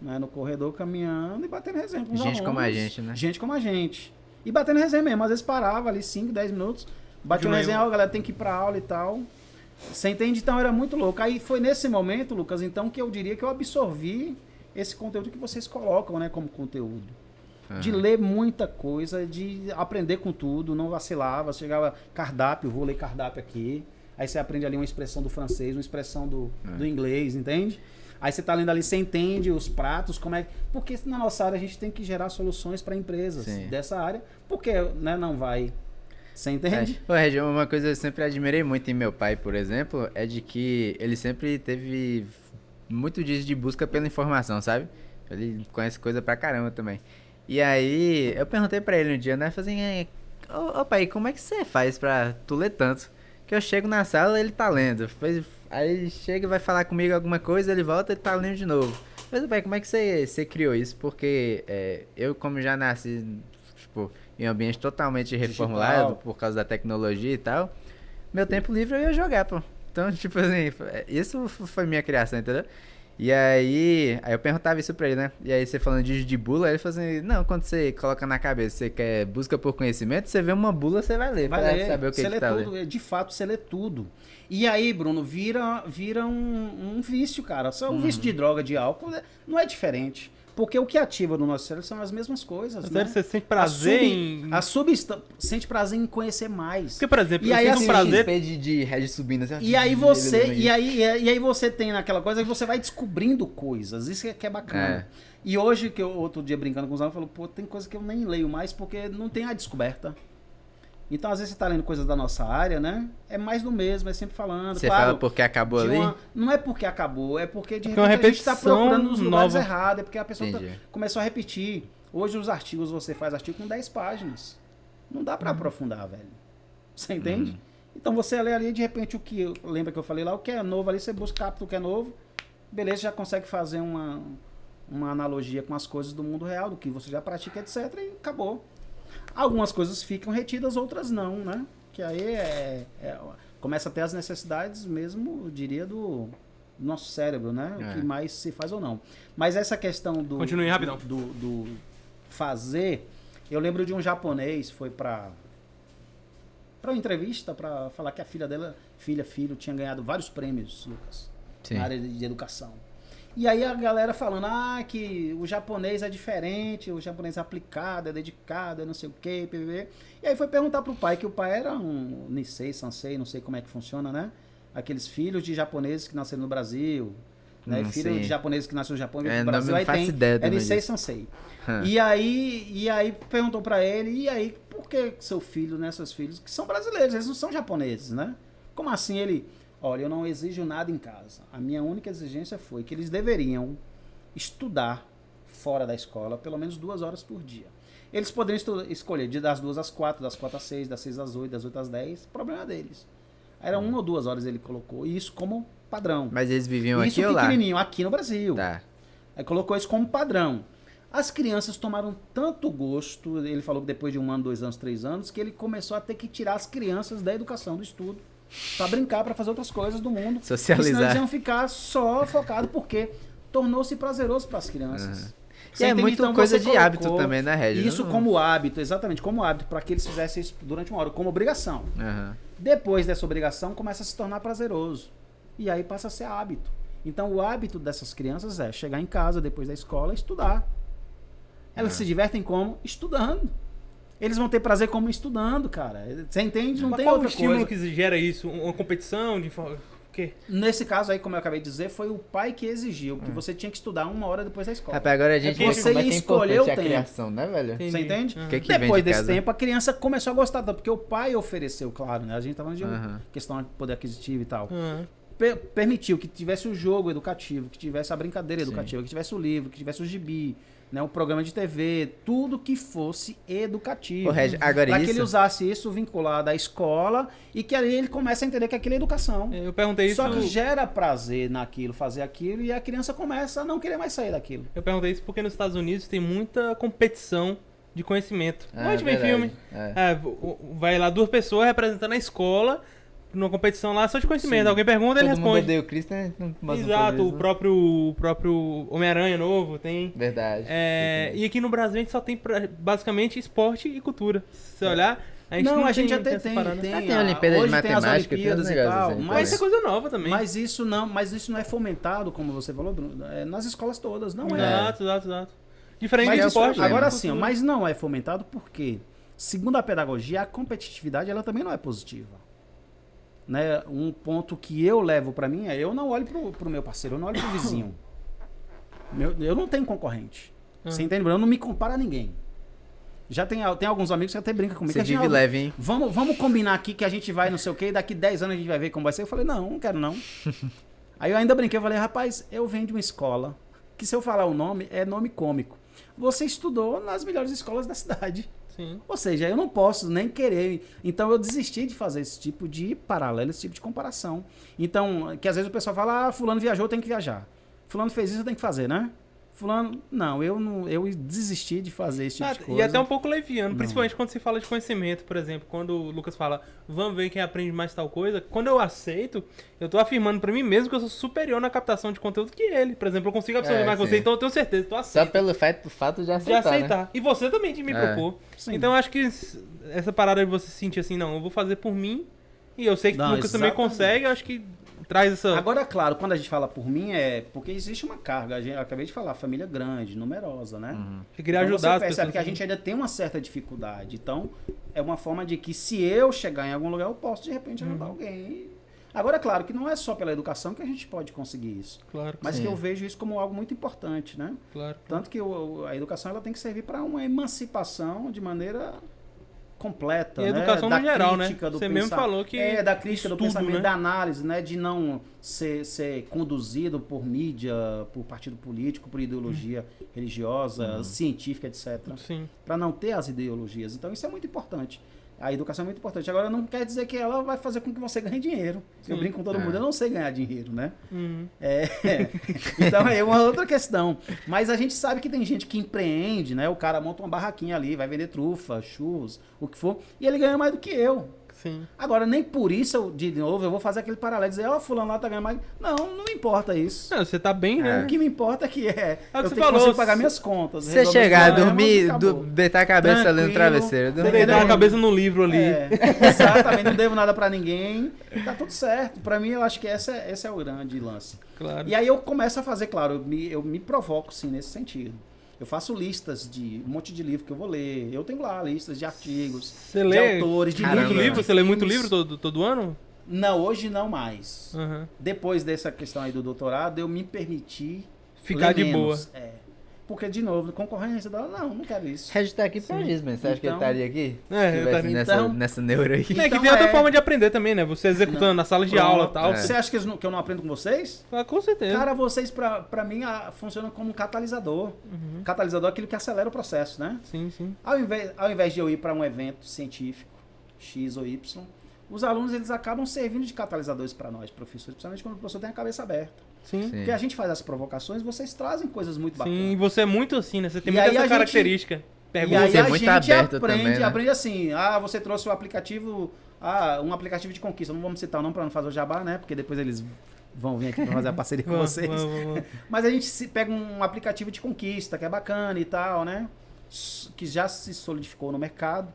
né, no corredor, caminhando e batendo resenha com os Gente como a alunos. gente, né? Gente como a gente. E batendo resenha mesmo, às vezes parava ali 5, 10 minutos, batia uma resenha, ó, galera tem que ir pra aula e tal. Você entende? Então era muito louco. Aí foi nesse momento, Lucas, então, que eu diria que eu absorvi esse conteúdo que vocês colocam, né, como conteúdo. De ler muita coisa, de aprender com tudo, não vacilava. Chegava cardápio, vou ler cardápio aqui. Aí você aprende ali uma expressão do francês, uma expressão do inglês, entende? Aí você tá lendo ali, você entende os pratos, como é. Porque na nossa área a gente tem que gerar soluções para empresas dessa área. Porque, né, não vai. Você entende? Ô, Regi, uma coisa que eu sempre admirei muito em meu pai, por exemplo, é de que ele sempre teve muito disso de busca pela informação, sabe? Ele conhece coisa pra caramba também. E aí, eu perguntei pra ele um dia, né? Falei assim, ô pai, como é que você faz pra tu ler tanto? Que eu chego na sala, ele tá lendo. Aí ele chega e vai falar comigo alguma coisa, ele volta e ele tá lendo de novo. Mas, pai, como é que você criou isso? Porque eu, como já nasci tipo, em um ambiente totalmente reformulado por causa da tecnologia e tal, meu tempo livre eu ia jogar, pô. Então, tipo assim, isso foi minha criação, entendeu? E aí eu perguntava isso pra ele, né? E aí você falando de bula, ele falou assim, não, quando você coloca na cabeça, você quer busca por conhecimento, você vê uma bula, você vai ler, saber o que você lê tá tudo, de fato, você lê tudo. E aí, Bruno, vira um vício, cara. Só um vício de droga, de álcool, não é diferente. Porque o que ativa no nosso cérebro são as mesmas coisas, né? Você sente prazer em... Sente prazer em conhecer mais. Porque, por exemplo, e aí, assim, prazer... de red subindo, assim, e aí você tem naquela coisa que você vai descobrindo coisas. Isso que é bacana. E hoje, outro dia brincando com os alunos, eu falo, pô, tem coisa que eu nem leio mais porque não tem a descoberta. Então, às vezes, você tá lendo coisas da nossa área, né? É mais do mesmo, é sempre falando. Você fala porque acabou ali? Não é porque acabou, é porque de repente a gente tá procurando nos lugares nova. errados, é porque a pessoa começou a repetir. Hoje, os artigos, você faz artigo com 10 páginas. Não dá pra aprofundar, velho. Você entende? Então, você lê ali, de repente, o que... Lembra que eu falei lá? O que é novo ali, você busca capta o que é novo. Beleza, já consegue fazer uma analogia com as coisas do mundo real, do que você já pratica, etc. E acabou. Algumas coisas ficam retidas, outras não, né? Que aí começa a ter as necessidades mesmo, eu diria, do nosso cérebro, né? O que mais se faz ou não. Mas essa questão do... Continue rapidão. Do fazer... Eu lembro de um japonês, foi para uma entrevista para falar que a filha dela, filho, tinha ganhado vários prêmios, Lucas, na área de educação. E aí a galera falando, que o japonês é diferente, o japonês é aplicado, é dedicado, é não sei o quê, PVV. E aí foi perguntar pro pai, que o pai era um Nisei, Sansei, não sei como é que funciona, né? Aqueles filhos de japoneses que nasceram no Brasil, né? Filho de japoneses que nasceu no Japão e no Brasil, aí tem Nisei, Sansei. E aí perguntou pra ele, e aí, por que seu filho, né, seus filhos, que são brasileiros, eles não são japoneses, né? Como assim ele... Olha, eu não exijo nada em casa. A minha única exigência foi que eles deveriam estudar fora da escola pelo menos 2 horas por dia. Eles poderiam escolher das 2 às 4, das 4 às 6, das 6 às 8, das 8 às 10. O problema deles. Era 1 ou 2 horas ele colocou. E isso como padrão. Mas eles viviam isso aqui ou lá? Isso pequenininho, aqui no Brasil. Tá. Aí colocou isso como padrão. As crianças tomaram tanto gosto, ele falou que depois de 1 ano, 2 anos, 3 anos, que ele começou a ter que tirar as crianças da educação, do estudo, para brincar, para fazer outras coisas do mundo. Socializar. Senão eles iam ficar só focados, porque tornou-se prazeroso para as crianças. E é muito então, coisa de hábito também, né, Regis? Isso como hábito, exatamente, como hábito, para que eles fizessem isso durante 1 hora, como obrigação. Depois dessa obrigação, começa a se tornar prazeroso. E aí passa a ser hábito. Então, o hábito dessas crianças é chegar em casa, depois da escola, e estudar. Elas se divertem como? Estudando. Eles vão ter prazer como estudando, cara. Você entende? Não tem outra coisa. Qual o estímulo que gera isso? Uma competição? O quê? Nesse caso aí, como eu acabei de dizer, foi o pai que exigiu que você tinha que estudar 1 hora depois da escola. Rapaz, agora a gente vê como é que é importante a criação, né, velho? Entendi. Você entende? Que depois desse tempo, a criança começou a gostar, porque o pai ofereceu, claro, né? A gente tá falando de questão de poder aquisitivo e tal. Permitiu que tivesse o jogo educativo, que tivesse a brincadeira educativa, que tivesse o livro, que tivesse o gibi, né, o programa de TV, tudo que fosse educativo. Para que ele usasse isso vinculado à escola e que aí ele comece a entender que aquilo é educação. Eu perguntei isso... Só que gera prazer naquilo, fazer aquilo, e a criança começa a não querer mais sair daquilo. Eu perguntei isso porque nos Estados Unidos tem muita competição de conhecimento. A gente vê em filme. Vai lá 2 pessoas representando a escola numa competição lá só de conhecimento. Sim. Alguém pergunta, ele responde. Todo mundo odeia o Cristo, né? Exato, o próprio Homem-Aranha novo tem. Verdade. E aqui no Brasil a gente só tem basicamente esporte e cultura. Se você olhar, a gente a gente já tem tem a Olimpíada de Matemática, tem as tal, assim, mas isso é coisa nova também. Mas isso não é fomentado, como você falou, Bruno, nas escolas todas, não é. Exato. Diferente do esporte. Agora sim, mas não é fomentado porque, segundo a pedagogia, a competitividade ela também não é positiva. Né, um ponto que eu levo pra mim é eu não olho pro meu parceiro, eu não olho pro vizinho. Eu não tenho concorrente. Você entende? Eu não me comparo a ninguém. Já tem alguns amigos que até brincam comigo. Você vive leve, hein? Vamos combinar aqui que a gente vai não sei o quê, e daqui 10 anos a gente vai ver como vai ser. Eu falei, não quero não. Aí eu ainda brinquei, eu falei, rapaz, eu venho de uma escola que se eu falar o nome, é nome cômico. Você estudou nas melhores escolas da cidade. Sim. Ou seja, eu não posso nem querer. Então eu desisti de fazer esse tipo de paralelo, esse tipo de comparação. Então, que às vezes o pessoal fala, fulano viajou, tem que viajar. Fulano fez isso, tem que fazer, né? fulano, não, eu desisti de fazer esse tipo de coisa. E até um pouco leviano, principalmente quando se fala de conhecimento, por exemplo, quando o Lucas fala, vamos ver quem aprende mais tal coisa, quando eu aceito, eu tô afirmando pra mim mesmo que eu sou superior na captação de conteúdo que ele. Por exemplo, eu consigo absorver mais que você, então eu tenho certeza, tô aceito. Só pelo fato de aceitar, né? E você também de me propor. Sim. Então eu acho que essa parada de você se sentir assim, não, eu vou fazer por mim, e eu sei que o Lucas também consegue, eu acho que traz essa... Agora, claro, quando a gente fala por mim, é porque existe uma carga. Eu acabei de falar, família grande, numerosa, né? Eu queria Então ajudar você as percebe pessoas. que a gente ainda tem uma certa dificuldade. Então, é uma forma de que se eu chegar em algum lugar, eu posso, de repente, ajudar alguém. Agora, claro, que não é só pela educação que a gente pode conseguir isso. Claro. Mas Sim. que eu vejo isso como algo muito importante, né? Claro. Tanto que a educação ela tem que servir para uma emancipação de maneira completa, E né? a educação Da no geral, né? crítica do Você mesmo falou que da crítica do estudo, pensamento, né? da análise, né? De não ser conduzido por mídia, por partido político, por ideologia religiosa, científica, etc. Sim. Para não ter as ideologias. Então isso é muito importante. A educação é muito importante. Agora, não quer dizer que ela vai fazer com que você ganhe dinheiro. Eu Sim. brinco com todo mundo, eu não sei ganhar dinheiro, né? Uhum. Então é uma outra questão. Mas a gente sabe que tem gente que empreende, né? O cara monta uma barraquinha ali, vai vender trufa, churros, o que for, e ele ganha mais do que eu. Sim. Agora, nem por isso, de novo, eu vou fazer aquele paralelo, dizer, ó, fulano lá tá ganhando mais. Não me importa isso. Não, você tá bem, né? O que me importa é que É o eu que tenho você que falou, conseguir pagar minhas contas. Você resolver chegar, os problemas e dormir, acabou. deitar a cabeça ali no Tranquilo. travesseiro. Você dormir. deitar a cabeça no livro ali. Exatamente, não devo nada pra ninguém. Tá tudo certo. Pra mim, eu acho que esse é o grande lance. Claro. E aí eu começo a fazer, claro, eu me provoco, sim, nesse sentido. Eu faço listas de um monte de livro que eu vou ler. Eu tenho lá listas de artigos, Você de lê autores, de Caramba. muito livros, livro? de Você lê muito filmes. livro todo ano? Não, hoje não mais. Uhum. Depois dessa questão aí do doutorado, eu me permiti Ficar ler de menos. boa. Porque, de novo, concorrência dela, não quero isso. Regis tá aqui pra isso, mas você acha que ele Então- estaria aqui? É, Se eu tivesse estaria. Então- nessa neura aí. É que Então tem outra é. forma de aprender também, né? Você executando na sala de Pronto. aula e tal. Você acha que eu não aprendo com vocês? Ah, com certeza. Cara, vocês, pra mim, funcionam como um catalisador. Catalisador é aquilo que acelera o processo, né? Sim, sim. Ao invés de eu ir para um evento científico, X ou Y, os alunos eles acabam servindo de catalisadores para nós, professores, principalmente quando o professor tem a cabeça aberta. Sim. Sim. Porque a gente faz as provocações, vocês trazem coisas muito bacanas. Sim, e você é muito assim, né? Você tem E muita aí essa a gente- característica. E Pergunta. aí Você é a muito gente aberto aprende, também, né? aprende assim, você trouxe o aplicativo, um aplicativo de conquista, não vamos citar o nome para não fazer o jabá, né? Porque depois eles vão vir aqui para fazer a parceria com vocês. Vamos. Mas a gente pega um aplicativo de conquista, que é bacana e tal, né? Que já se solidificou no mercado.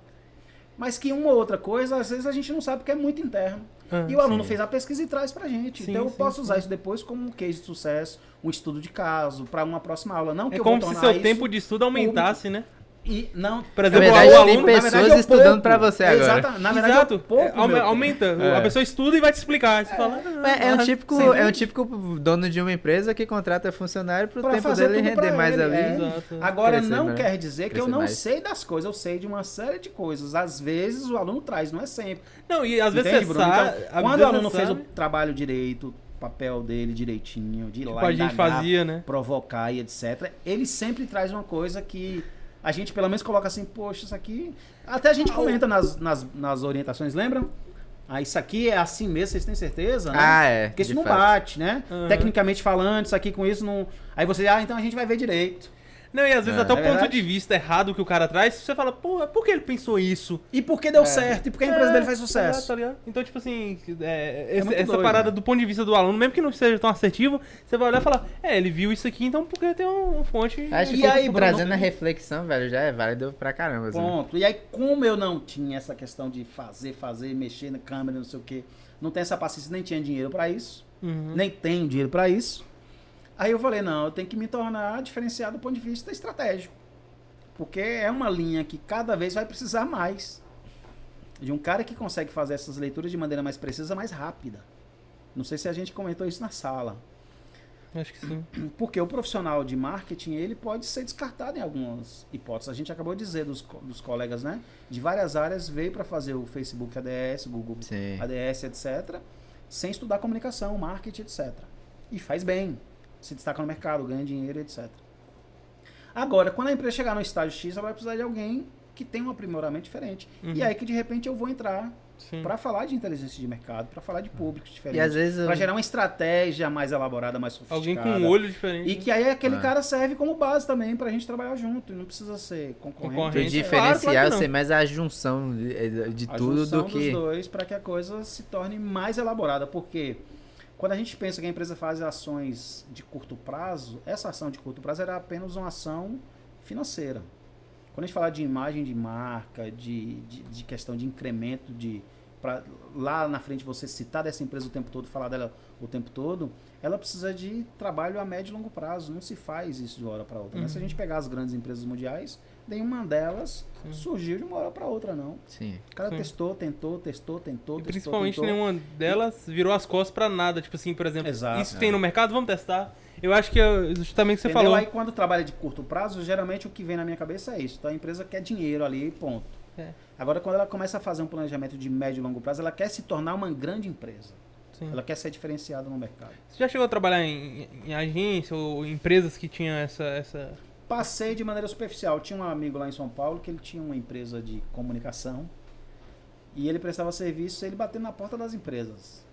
Mas que uma ou outra coisa, às vezes a gente não sabe porque é muito interno. Ah, E o aluno sim. fez a pesquisa e traz pra gente. Sim, Então eu sim, posso usar sim. isso depois como um case de sucesso, um estudo de caso, para uma próxima aula. Não que É eu vou como se tornar seu isso tempo de estudo aumentasse, né? E não, Por Na exemplo, verdade, o tem aluno... pessoas eu estudando pouco. pra você agora. Exato, na verdade Exato. eu pouco meu tempo. Aumenta. É. A pessoa estuda e vai te explicar. Aí você fala... É um Sem típico dono de uma empresa que contrata funcionário pro Pra tempo fazer dele tudo pra render mais ele, ali. é. Exato. Agora Crescer, não né? quer dizer que eu Crescer não mais. sei das coisas, eu sei de uma série de coisas. Às vezes o aluno traz, não é sempre. Não, e às vezes Entende, você Bruno? sabe... Então, quando o aluno fez o trabalho direito, o papel dele direitinho, de ir lá Tipo, a gente indagar, fazia, né? provocar e etc., ele sempre traz uma coisa que a gente pelo menos coloca assim, poxa, isso aqui... Até a gente comenta nas orientações, lembram? Ah, isso aqui é assim mesmo, vocês têm certeza? Né? Ah, é. Porque isso de não fato. bate, né? Uhum. Tecnicamente falando, isso aqui com isso não... Aí você, então a gente vai ver direito. Não, e às vezes até o É ponto verdade. de vista errado que o cara traz, você fala, pô, por que ele pensou isso? E porque deu certo, e porque a empresa dele faz sucesso. Tá ligado? Então, tipo assim, muito essa doido, parada né? do ponto de vista do aluno, mesmo que não seja tão assertivo, você vai olhar e falar, ele viu isso aqui, então porque tem uma fonte... Acho E que aí, Bruno? trazendo a reflexão, velho, já é válido pra caramba. Assim. Ponto. E aí, como eu não tinha essa questão de fazer, mexer na câmera, não sei o quê, não tenho essa paciência, nem tinha dinheiro pra isso, Uhum. nem tenho dinheiro pra isso. Aí eu falei, não, eu tenho que me tornar diferenciado do ponto de vista estratégico. Porque é uma linha que cada vez vai precisar mais de um cara que consegue fazer essas leituras de maneira mais precisa, mais rápida. Não sei se a gente comentou isso na sala. Acho que sim. Porque o profissional de marketing, ele pode ser descartado em algumas hipóteses. A gente acabou de dizer dos colegas, né? De várias áreas, veio para fazer o Facebook ADS, Google Sim. ADS, etc. Sem estudar comunicação, marketing, etc. E faz bem. Se destaca no mercado, ganha dinheiro, etc. Agora, quando a empresa chegar no estágio X, ela vai precisar de alguém que tem um aprimoramento diferente. E aí que de repente eu vou entrar para falar de inteligência de mercado, para falar de públicos diferentes, E às vezes para gerar uma estratégia mais elaborada, mais sofisticada. Alguém com um olho diferente. E que aí aquele cara serve como base também pra gente trabalhar junto. E não precisa ser concorrente. O diferencial é ser mais a junção de A tudo junção do que... dos dois para que a coisa se torne mais elaborada. Porque quando a gente pensa que a empresa faz ações de curto prazo, essa ação de curto prazo era apenas uma ação financeira. Quando a gente fala de imagem de marca, de questão de incremento, pra lá na frente você citar dessa empresa o tempo todo, falar dela o tempo todo, ela precisa de trabalho a médio e longo prazo. Não se faz isso de uma hora para outra. Né? Se a gente pegar as grandes empresas mundiais, nenhuma delas surgiu de uma hora para outra, não. Sim. O cara testou, tentou. E principalmente nenhuma delas virou as costas pra nada. Tipo assim, por exemplo, isso tem no mercado, vamos testar. Eu acho que é justamente o que você falou. Aí quando trabalha de curto prazo, geralmente o que vem na minha cabeça é isso. Então a empresa quer dinheiro ali, ponto. Agora quando ela começa a fazer um planejamento de médio e longo prazo, ela quer se tornar uma grande empresa. Sim. Ela quer ser diferenciada no mercado. Você já chegou a trabalhar em agência ou empresas que tinham essa... Passei de maneira superficial. Tinha um amigo lá em São Paulo que ele tinha uma empresa de comunicação e ele prestava serviço, ele batendo na porta das empresas.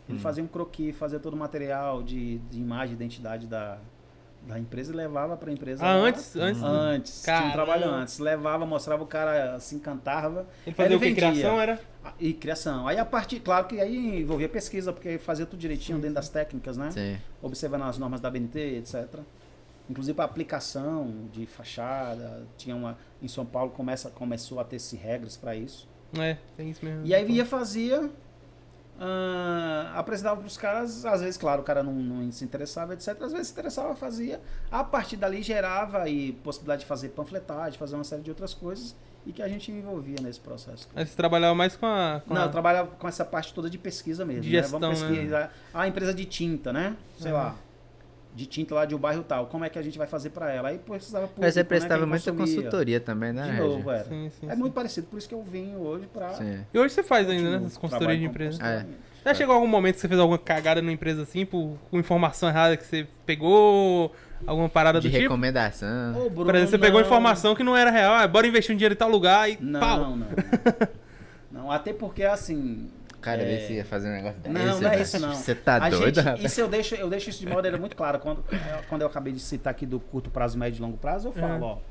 Ele fazia um croquis, fazia todo o material de imagem, identidade da empresa e levava para a empresa. Antes? Tinha um trabalho antes. Levava, mostrava, o cara se encantava. Ele fazia o que? Criação era? E criação. Aí a partir, claro que aí envolvia pesquisa, porque fazia tudo direitinho dentro das técnicas, né? Sim. Observando as normas da BNT, etc. Inclusive a aplicação de fachada. Em São Paulo começou a ter-se regras para isso. Tem isso mesmo. E aí fazia, apresentava para os caras, às vezes, claro, o cara não se interessava, etc. Às vezes se interessava, fazia. A partir dali gerava aí possibilidade de fazer panfletagem, fazer uma série de outras coisas e que a gente envolvia nesse processo. Aí você trabalhava mais com a... eu trabalhava com essa parte toda de pesquisa mesmo. De gestão, Vamos pesquisar. A empresa de tinta, né? Sei lá. De tinta lá de um bairro tal. Como é que a gente vai fazer para ela? Aí precisava público, você prestava muita consumia. consultoria também, né? De novo, era. Sim, muito parecido. Por isso que eu vim hoje para... E hoje você faz ainda, né? As consultorias de empresa. Já chegou algum momento que você fez alguma cagada numa empresa assim, com informação errada que você pegou, alguma parada do tipo? De recomendação. Bruno, por exemplo, você pegou informação que não era real, bora investir um dinheiro em tal lugar e pau. Não, até porque assim... Cara, você ia fazer um negócio desse. Não é isso não. Você tá doido, rapaz? Isso eu deixo isso de maneira muito clara. Quando eu acabei de citar aqui do curto prazo, médio e longo prazo, eu falo,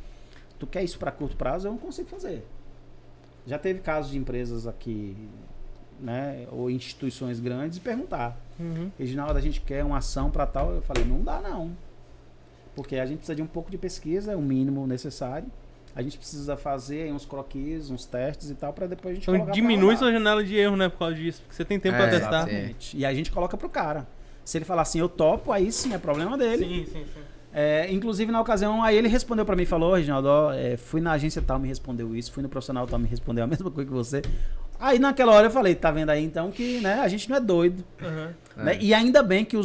tu quer isso para curto prazo, eu não consigo fazer. Já teve casos de empresas aqui, né, ou instituições grandes, e perguntar. Reginaldo, a gente quer uma ação para tal. Eu falei, não dá não. Porque a gente precisa de um pouco de pesquisa, é o mínimo necessário. A gente precisa fazer uns croquis, uns testes e tal, para depois a gente colocar. Então diminui sua janela de erro, né, por causa disso, porque você tem tempo para testar. Exatamente. E a gente coloca pro cara. Se ele falar assim, eu topo, aí sim, é problema dele. Sim. Inclusive, na ocasião, aí ele respondeu para mim, falou, Reginaldo, fui na agência tal, me respondeu isso, fui no profissional tal, me respondeu a mesma coisa que você. Aí naquela hora eu falei, tá vendo aí então que, né, a gente não é doido. Né? E ainda bem que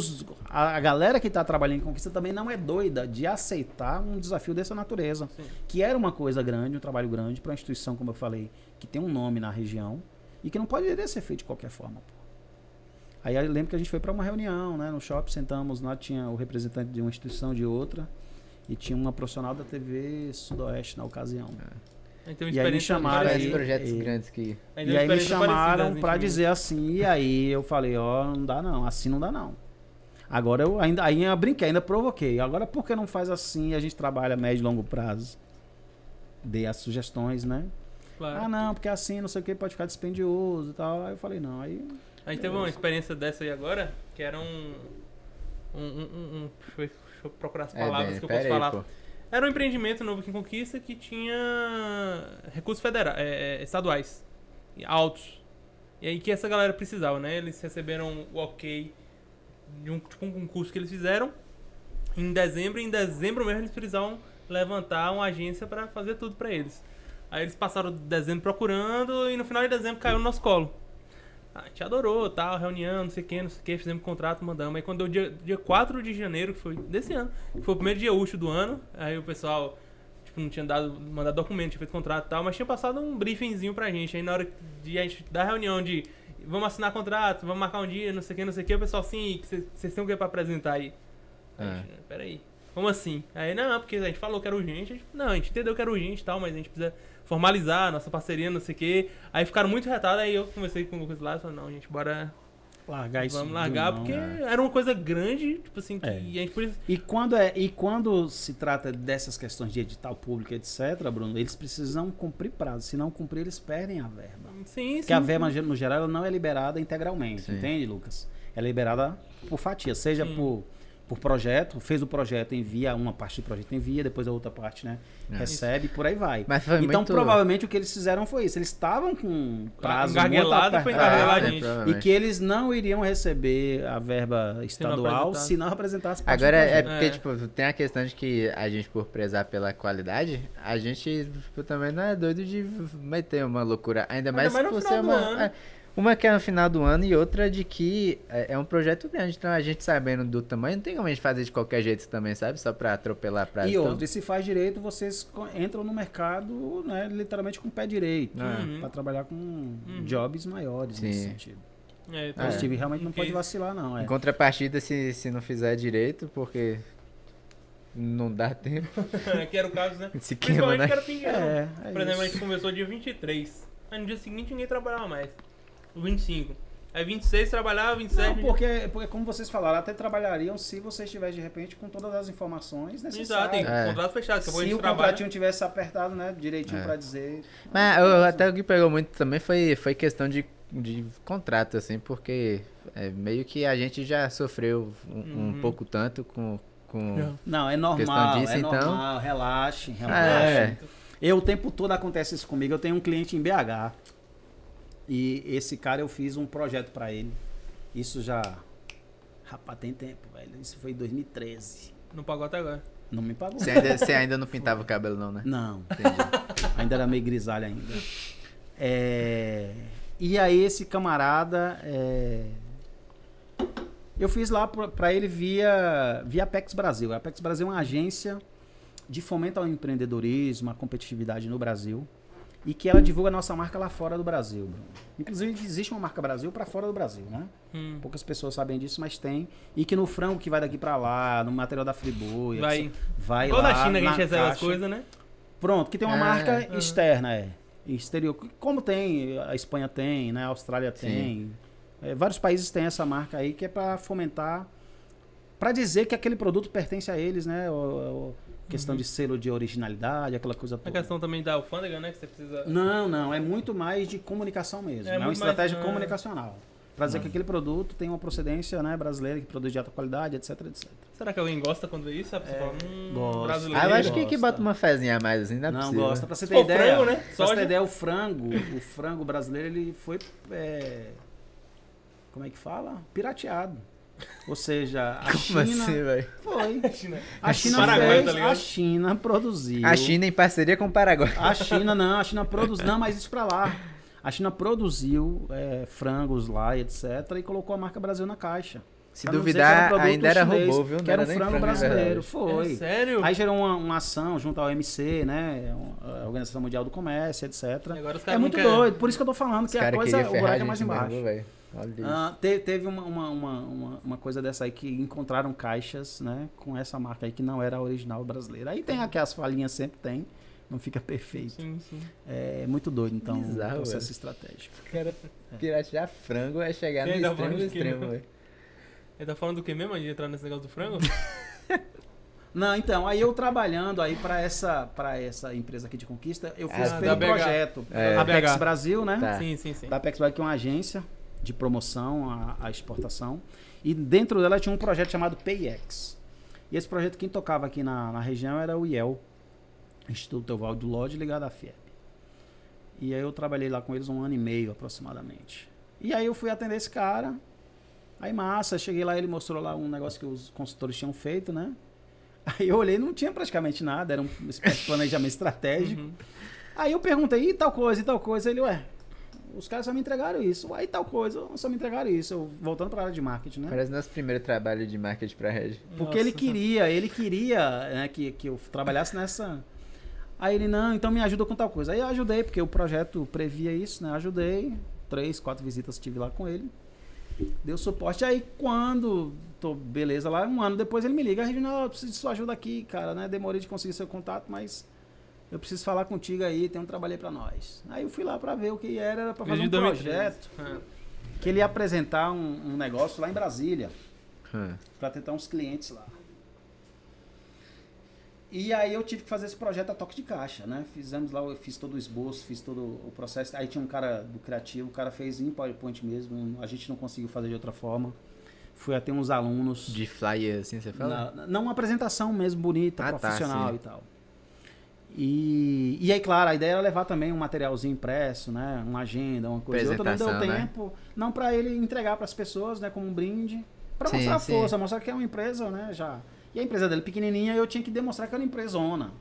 a galera que tá trabalhando em Conquista também não é doida de aceitar um desafio dessa natureza. Sim. Que era uma coisa grande, um trabalho grande para uma instituição, como eu falei, que tem um nome na região e que não poderia ser feito de qualquer forma. Pô. Aí eu lembro que a gente foi para uma reunião, né, no shopping, sentamos lá, tinha o representante de uma instituição, de outra, e tinha uma profissional da TV Sudoeste na ocasião. Então, e aí me chamaram projetos grandes que... E aí me chamaram para dizer assim, e aí eu falei, não dá não, assim não dá não. Agora eu brinquei, ainda provoquei. Agora por que não faz assim e a gente trabalha médio e longo prazo? Dei as sugestões, né? Claro. Não, porque assim, não sei o que, pode ficar dispendioso e tal. Aí eu falei, não, aí... A gente teve uma experiência dessa aí agora, que era deixa eu procurar as palavras que eu posso falar. Pô. Era um empreendimento novo aqui em Conquista que tinha recursos estaduais, altos. E aí que essa galera precisava, né? Eles receberam o ok de um concurso que eles fizeram em dezembro. E em dezembro mesmo eles precisavam levantar uma agência para fazer tudo para eles. Aí eles passaram dezembro procurando e no final de dezembro caiu no nosso colo. A gente adorou, tal, reunião, não sei o que, fizemos contrato, mandamos. Aí quando deu dia 4 de janeiro, que foi desse ano, que foi o primeiro dia útil do ano, aí o pessoal, não tinha mandado documento, tinha feito contrato e tal, mas tinha passado um briefingzinho pra gente. Aí na hora de a gente dar a reunião de vamos assinar contrato, vamos marcar um dia, não sei o que, o pessoal, sim, vocês têm o que pra apresentar aí? Peraí, como assim? Aí, não, porque a gente falou que era urgente, a gente entendeu que era urgente e tal, mas a gente precisa formalizar a nossa parceria, não sei o quê. Aí ficaram muito retados, aí eu conversei com o Lucas lá e falei, não, gente, bora... Largar isso. Vamos largar, porque era uma coisa grande, tipo assim, que a gente podia... E quando se trata dessas questões de edital público, etc., Bruno, eles precisam cumprir prazo. Se não cumprir, eles perdem a verba. Sim, Porque a verba, no geral, ela não é liberada integralmente, Sim. entende, Lucas? Ela é liberada por fatia, seja por projeto, fez o projeto, envia, uma parte do projeto envia, depois a outra parte, né, recebe, por aí vai. Mas foi Então, muito... provavelmente, o que eles fizeram foi isso. Eles estavam com prazo muito engarguelado, foi engarguelar a gente. e que eles não iriam receber a verba estadual se não apresentasse parte Agora do é projeto. porque, tipo, tem a questão de que a gente, por prezar pela qualidade, a gente tipo, também não é doido de meter uma loucura. Ainda mais no por final ser do uma... ano. Uma que é no final do ano e outra de que é um projeto grande. Então a gente sabendo do tamanho, não tem como a gente fazer de qualquer jeito também, sabe? Só pra atropelar prazo. E então... outra, e se faz direito, vocês entram no mercado, né, literalmente com o pé direito, para trabalhar com jobs maiores nesse sentido. Então, O Steve realmente não pode vacilar, não. Em contrapartida, se não fizer direito, porque não dá tempo. que era o caso, né? Se queima, Principalmente né? que era fim de ano. Por exemplo, a isso. gente começou dia 23. Aí no dia seguinte ninguém trabalhava mais. 25. Aí 26 trabalhava, 27... Não, porque como vocês falaram, até trabalhariam se vocês estivessem, de repente, com todas as informações Exato, necessárias. tem contrato fechado. Se o contratinho tivesse apertado, né, direitinho para dizer... Mas até o que pegou muito também foi questão de contrato, assim, porque meio que a gente já sofreu um pouco tanto com Não, é normal, questão disso, então... normal, relaxe. É. Eu, o tempo todo acontece isso comigo. Eu tenho um cliente em BH e esse cara eu fiz um projeto para ele. Isso já... Rapaz, tem tempo, velho. Isso foi em 2013. Não pagou até agora. Não me pagou. Você ainda não pintava o cabelo não, né? Não, ainda era meio grisalho ainda. E aí esse camarada... Eu fiz lá para ele via Apex Brasil. A Apex Brasil é uma agência de fomento ao empreendedorismo, à competitividade no Brasil, e que ela divulga a nossa marca lá fora do Brasil. Inclusive, existe uma marca Brasil para fora do Brasil, né? Poucas pessoas sabem disso, mas tem. E que no frango que vai daqui para lá, no material da Friboi, vai igual lá da China que a gente recebe as caixa. coisas, né? Pronto, que tem uma marca externa, exterior. Como tem, a Espanha tem, né? A Austrália tem. Vários países têm essa marca aí que é para fomentar, para dizer que aquele produto pertence a eles, né? Questão de selo de originalidade, aquela coisa toda. A questão também da alfândega, né? Que você precisa... Não, é muito mais de comunicação mesmo. É uma estratégia comunicacional. Para dizer que aquele produto tem uma procedência, né, brasileira, que produz de alta qualidade, etc, etc. Será que alguém gosta quando vê isso? Você fala, gosta. brasileiro. Eu acho que bota uma fezinha a mais, assim, não é Não possível. gosta. Pra você ter For ideia, frango, né? Pra você ter Soja. ideia, o frango brasileiro, ele foi, como é que fala? Pirateado. Ou seja, a Como China... assim, velho? Foi. A China Paraguai, fez, tá ligado? a China produziu. A China em parceria com o Paraguai. A China produziu... Não, mas isso pra lá. A China produziu frangos lá, etc. E colocou a marca Brasil na caixa. Se Pra não dizer que duvidar, produto ainda era chinês, robô, viu? Que Não era um nem frango frango, brasileiro. é Foi. É sério? Aí gerou uma ação junto ao MC, né? A Organização Mundial do Comércio, etc. Agora os É caras muito não querem- doido. Por isso que eu tô falando que a coisa, o buraco é mais embaixo. Olha isso. Teve uma coisa dessa aí que encontraram caixas, né, com essa marca aí que não era a original brasileira. Aí tem aquelas falhinhas, sempre tem, não fica perfeito. Sim, sim. É muito doido, então, Bizarro, o processo velho. estratégico. O cara piratear frango é chegar no Quem tá extremo falando do de quê, extremo, né? velho. Ele tá falando do que mesmo? De entrar nesse negócio do frango? Não, então, aí eu trabalhando aí para essa empresa aqui de Conquista, eu fiz da pelo BH. projeto É. Apex BH. Brasil, né? Tá. Sim, sim, sim. Da Apex Brasil, que é uma agência de promoção à exportação. E dentro dela tinha um projeto chamado PayEx. E esse projeto, quem tocava aqui na região era o IEL, Instituto Teobaldo Lodge, ligado à FIEP. E aí eu trabalhei lá com eles 1 ano e meio, aproximadamente. E aí eu fui atender esse cara. Aí massa, cheguei lá, ele mostrou lá um negócio que os consultores tinham feito, né? Aí eu olhei, não tinha praticamente nada, era uma espécie de planejamento estratégico. Aí eu perguntei, e tal coisa, e tal coisa? Ele, os caras só me entregaram isso. Aí tal coisa, só me entregaram isso. Eu, voltando para a área de marketing, né? Parece nosso primeiro trabalho de marketing pra Regi. Porque ele queria né, que eu trabalhasse nessa... Aí ele, não, então me ajuda com tal coisa. Aí eu ajudei, porque o projeto previa isso, né? Ajudei, 3, 4 visitas tive lá com ele. Deu suporte. Aí quando tô beleza lá, 1 ano depois ele me liga, Reginaldo, eu preciso de sua ajuda aqui, cara, né? Demorei de conseguir seu contato, mas eu preciso falar contigo aí, tem um trabalho aí pra nós. Aí eu fui lá pra ver o que era pra fazer Desde um 2013. projeto que ele ia apresentar um negócio lá em Brasília, pra tentar uns clientes lá. E aí eu tive que fazer esse projeto a toque de caixa, né? Fizemos lá, eu fiz todo o esboço, fiz todo o processo. Aí tinha um cara do criativo, o cara fez em PowerPoint mesmo, a gente não conseguiu fazer de outra forma. Fui até uns alunos. De flyer, assim, você fala? Não uma apresentação mesmo bonita, Ah, profissional tá, sim. e tal. E aí, claro, a ideia era levar também um materialzinho impresso, né? Uma agenda, uma coisa. Outra não deu Apresentação, né? tempo, não para ele entregar para as pessoas, né? Como um brinde, para Sim, mostrar sim. força, mostrar que é uma empresa, né? Já. E a empresa dele pequenininha, eu tinha que demonstrar que era uma empresona.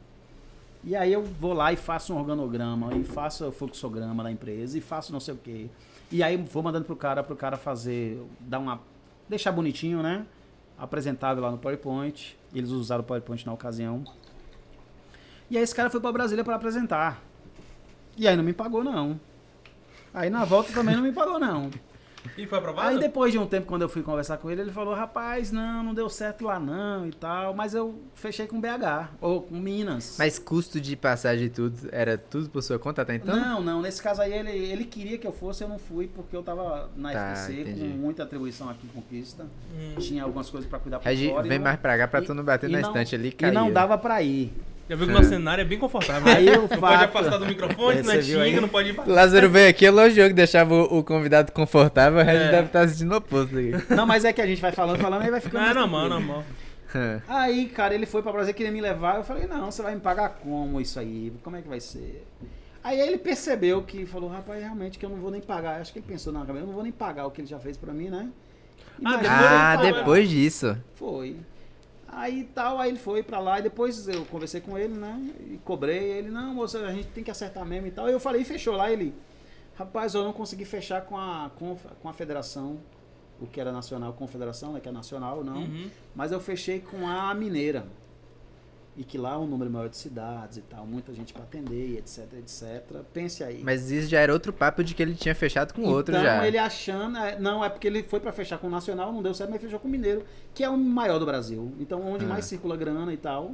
E aí eu vou lá e faço um organograma, e faço o fluxograma da empresa, e faço não sei o quê. E aí vou mandando pro cara fazer, deixar bonitinho, né? Apresentável lá no PowerPoint. Eles usaram o PowerPoint na ocasião. E aí esse cara foi pra Brasília para apresentar. E aí não me pagou, não. Aí na volta também não me pagou, não. E foi aprovado? Aí depois de um tempo, quando eu fui conversar com ele, ele falou, rapaz, não deu certo lá não e tal. Mas eu fechei com BH, ou com Minas. Mas custo de passagem e tudo, era tudo por sua conta até então? Não, nesse caso aí ele queria que eu fosse, eu não fui, porque eu tava na Tá, FTC entendi. com muita atribuição aqui em Conquista. Tinha algumas coisas pra cuidar por Regi, fora. vem mais pra cá pra tu não bater na não- estante ali e E cair. não dava pra ir. Já viu que o nosso cenário é bem confortável. Aí o Não pode fato- afastar do microfone, não é Você viu aí? xinga, não pode ir pra... Lázaro veio aqui, elogiou que deixava o convidado confortável, o Regis É. deve estar assistindo o oposto aqui. Não, mas é que a gente vai falando, aí vai ficando. Não, mais normal, tranquilo. normal. Aí, cara, ele foi pra Brasília, queria me levar. Eu falei, não, você vai me pagar como isso aí? Como é que vai ser? Aí ele percebeu que falou, rapaz, realmente que eu não vou nem pagar. Acho que ele pensou na cabeça, eu não vou nem pagar o que ele já fez pra mim, né? Imagina Ah, ele pagar. depois disso. Foi. Aí tal, aí ele foi pra lá e depois eu conversei com ele, né? E cobrei ele, não, moça, a gente tem que acertar mesmo e tal. Aí eu falei, fechou lá, ele, rapaz, eu não consegui fechar com a federação, o que era nacional, confederação, né? Que é nacional, não. Mas eu fechei com a mineira. E que lá é um número maior de cidades e tal, muita gente pra atender, etc, etc. Pense aí. Mas isso já era outro papo de que ele tinha fechado com outro Então, já. ele achando... Não, é porque ele foi pra fechar com o Nacional, não deu certo, mas fechou com o Mineiro, que é o maior do Brasil. Então, onde mais circula grana e tal.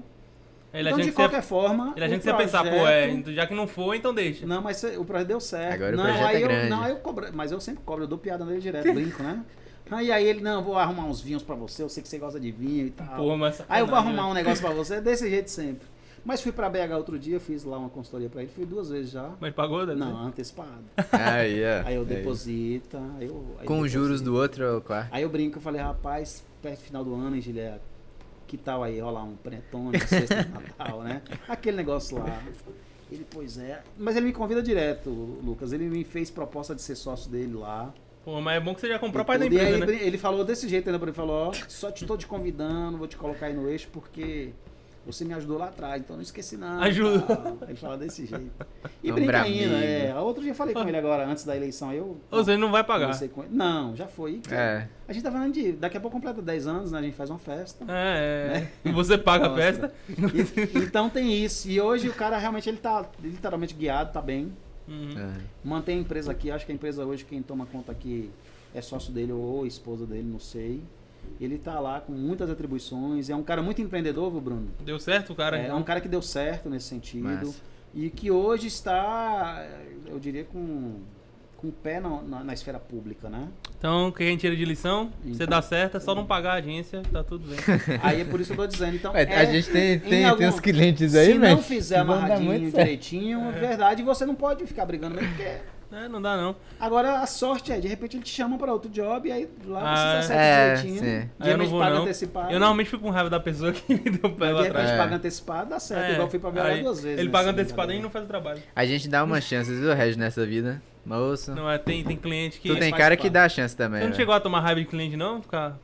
Ele Então, de qualquer forma... Ele a gente o você pensar, pô, projeto- já que não foi, então deixa. Não, mas o projeto deu certo. Agora o não, projeto aí é grande. Não, aí eu cobro, mas eu sempre cobro, eu dou piada nele direto, brinco, né? Aí ele, não, vou arrumar uns vinhos pra você, eu sei que você gosta de vinho e tal. Porra, mas Aí eu vou sacanagem, arrumar né? um negócio pra você, desse jeito sempre. Mas fui pra BH outro dia, fiz lá uma consultoria pra ele, fui 2 vezes já. Mas pagou, deve Não, antecipado. Aí, ó. Aí eu Aí. deposito, Com os juros do outro, claro. Aí eu brinco, eu falei, rapaz, perto do final do ano, hein, Giliaco? Que tal aí rolar um panetone, sexta de Natal, né? Aquele negócio lá. Ele, pois é. Mas ele me convida direto, Lucas. Ele me fez proposta de ser sócio dele lá. Pô, mas é bom que você já comprou a E parte da tudo. E empresa, aí né? ele falou desse jeito ainda pra ele, falou, ó, só tô te convidando, vou te colocar aí no eixo, porque você me ajudou lá atrás, então não esqueci não. Ajuda. Tal. Ele fala desse jeito. E É um brinca bramigo. ainda, Outro dia eu falei com ele agora, antes da eleição, eu... Ou seja, não vai pagar. conversei com ele. Não, já foi. É. A gente tá falando de... Daqui a pouco completa 10 anos, né? A gente faz uma festa. E você paga a Nossa. festa. Então tem isso. E hoje o cara realmente, ele tá literalmente guiado, tá bem. É. Mantém a empresa aqui. Acho que a empresa hoje, quem toma conta aqui é sócio dele ou esposa dele, não sei. Ele tá lá com muitas atribuições. É um cara muito empreendedor, viu, Bruno? Deu certo, o cara? É um cara que deu certo nesse sentido. Massa. E que hoje está, eu diria, com o pé na esfera pública, né? Então, o que a gente tira de lição? Você Então. dá certo, é só não pagar a agência, tá tudo bem. Aí é por isso que eu tô dizendo. Então, Ué, a gente tem algum- uns clientes aí, se velho. não fizer vão dar amarradinho muito certo. direitinho, é verdade, você não pode ficar brigando mesmo, porque... Não dá não. Agora, a sorte é, de repente ele te chama para outro job e aí lá Ah, você é, acerta direitinho. sim. Aí eu não Geralmente vou paga não. antecipado. Eu normalmente fico com raiva da pessoa que me deu pé Mas lá de atrás. repente É. paga antecipado, dá certo. É. Igual eu fui pra BH Aí, 2 vezes. ele né, paga assim, antecipado e galera. não faz o trabalho. A gente dá uma chance, viu, Regis, nessa vida. Moço. Não, tem cliente que... Tu tem faz cara que parte. dá chance também. Você não velho. chegou a tomar raiva de cliente, não? Ficar...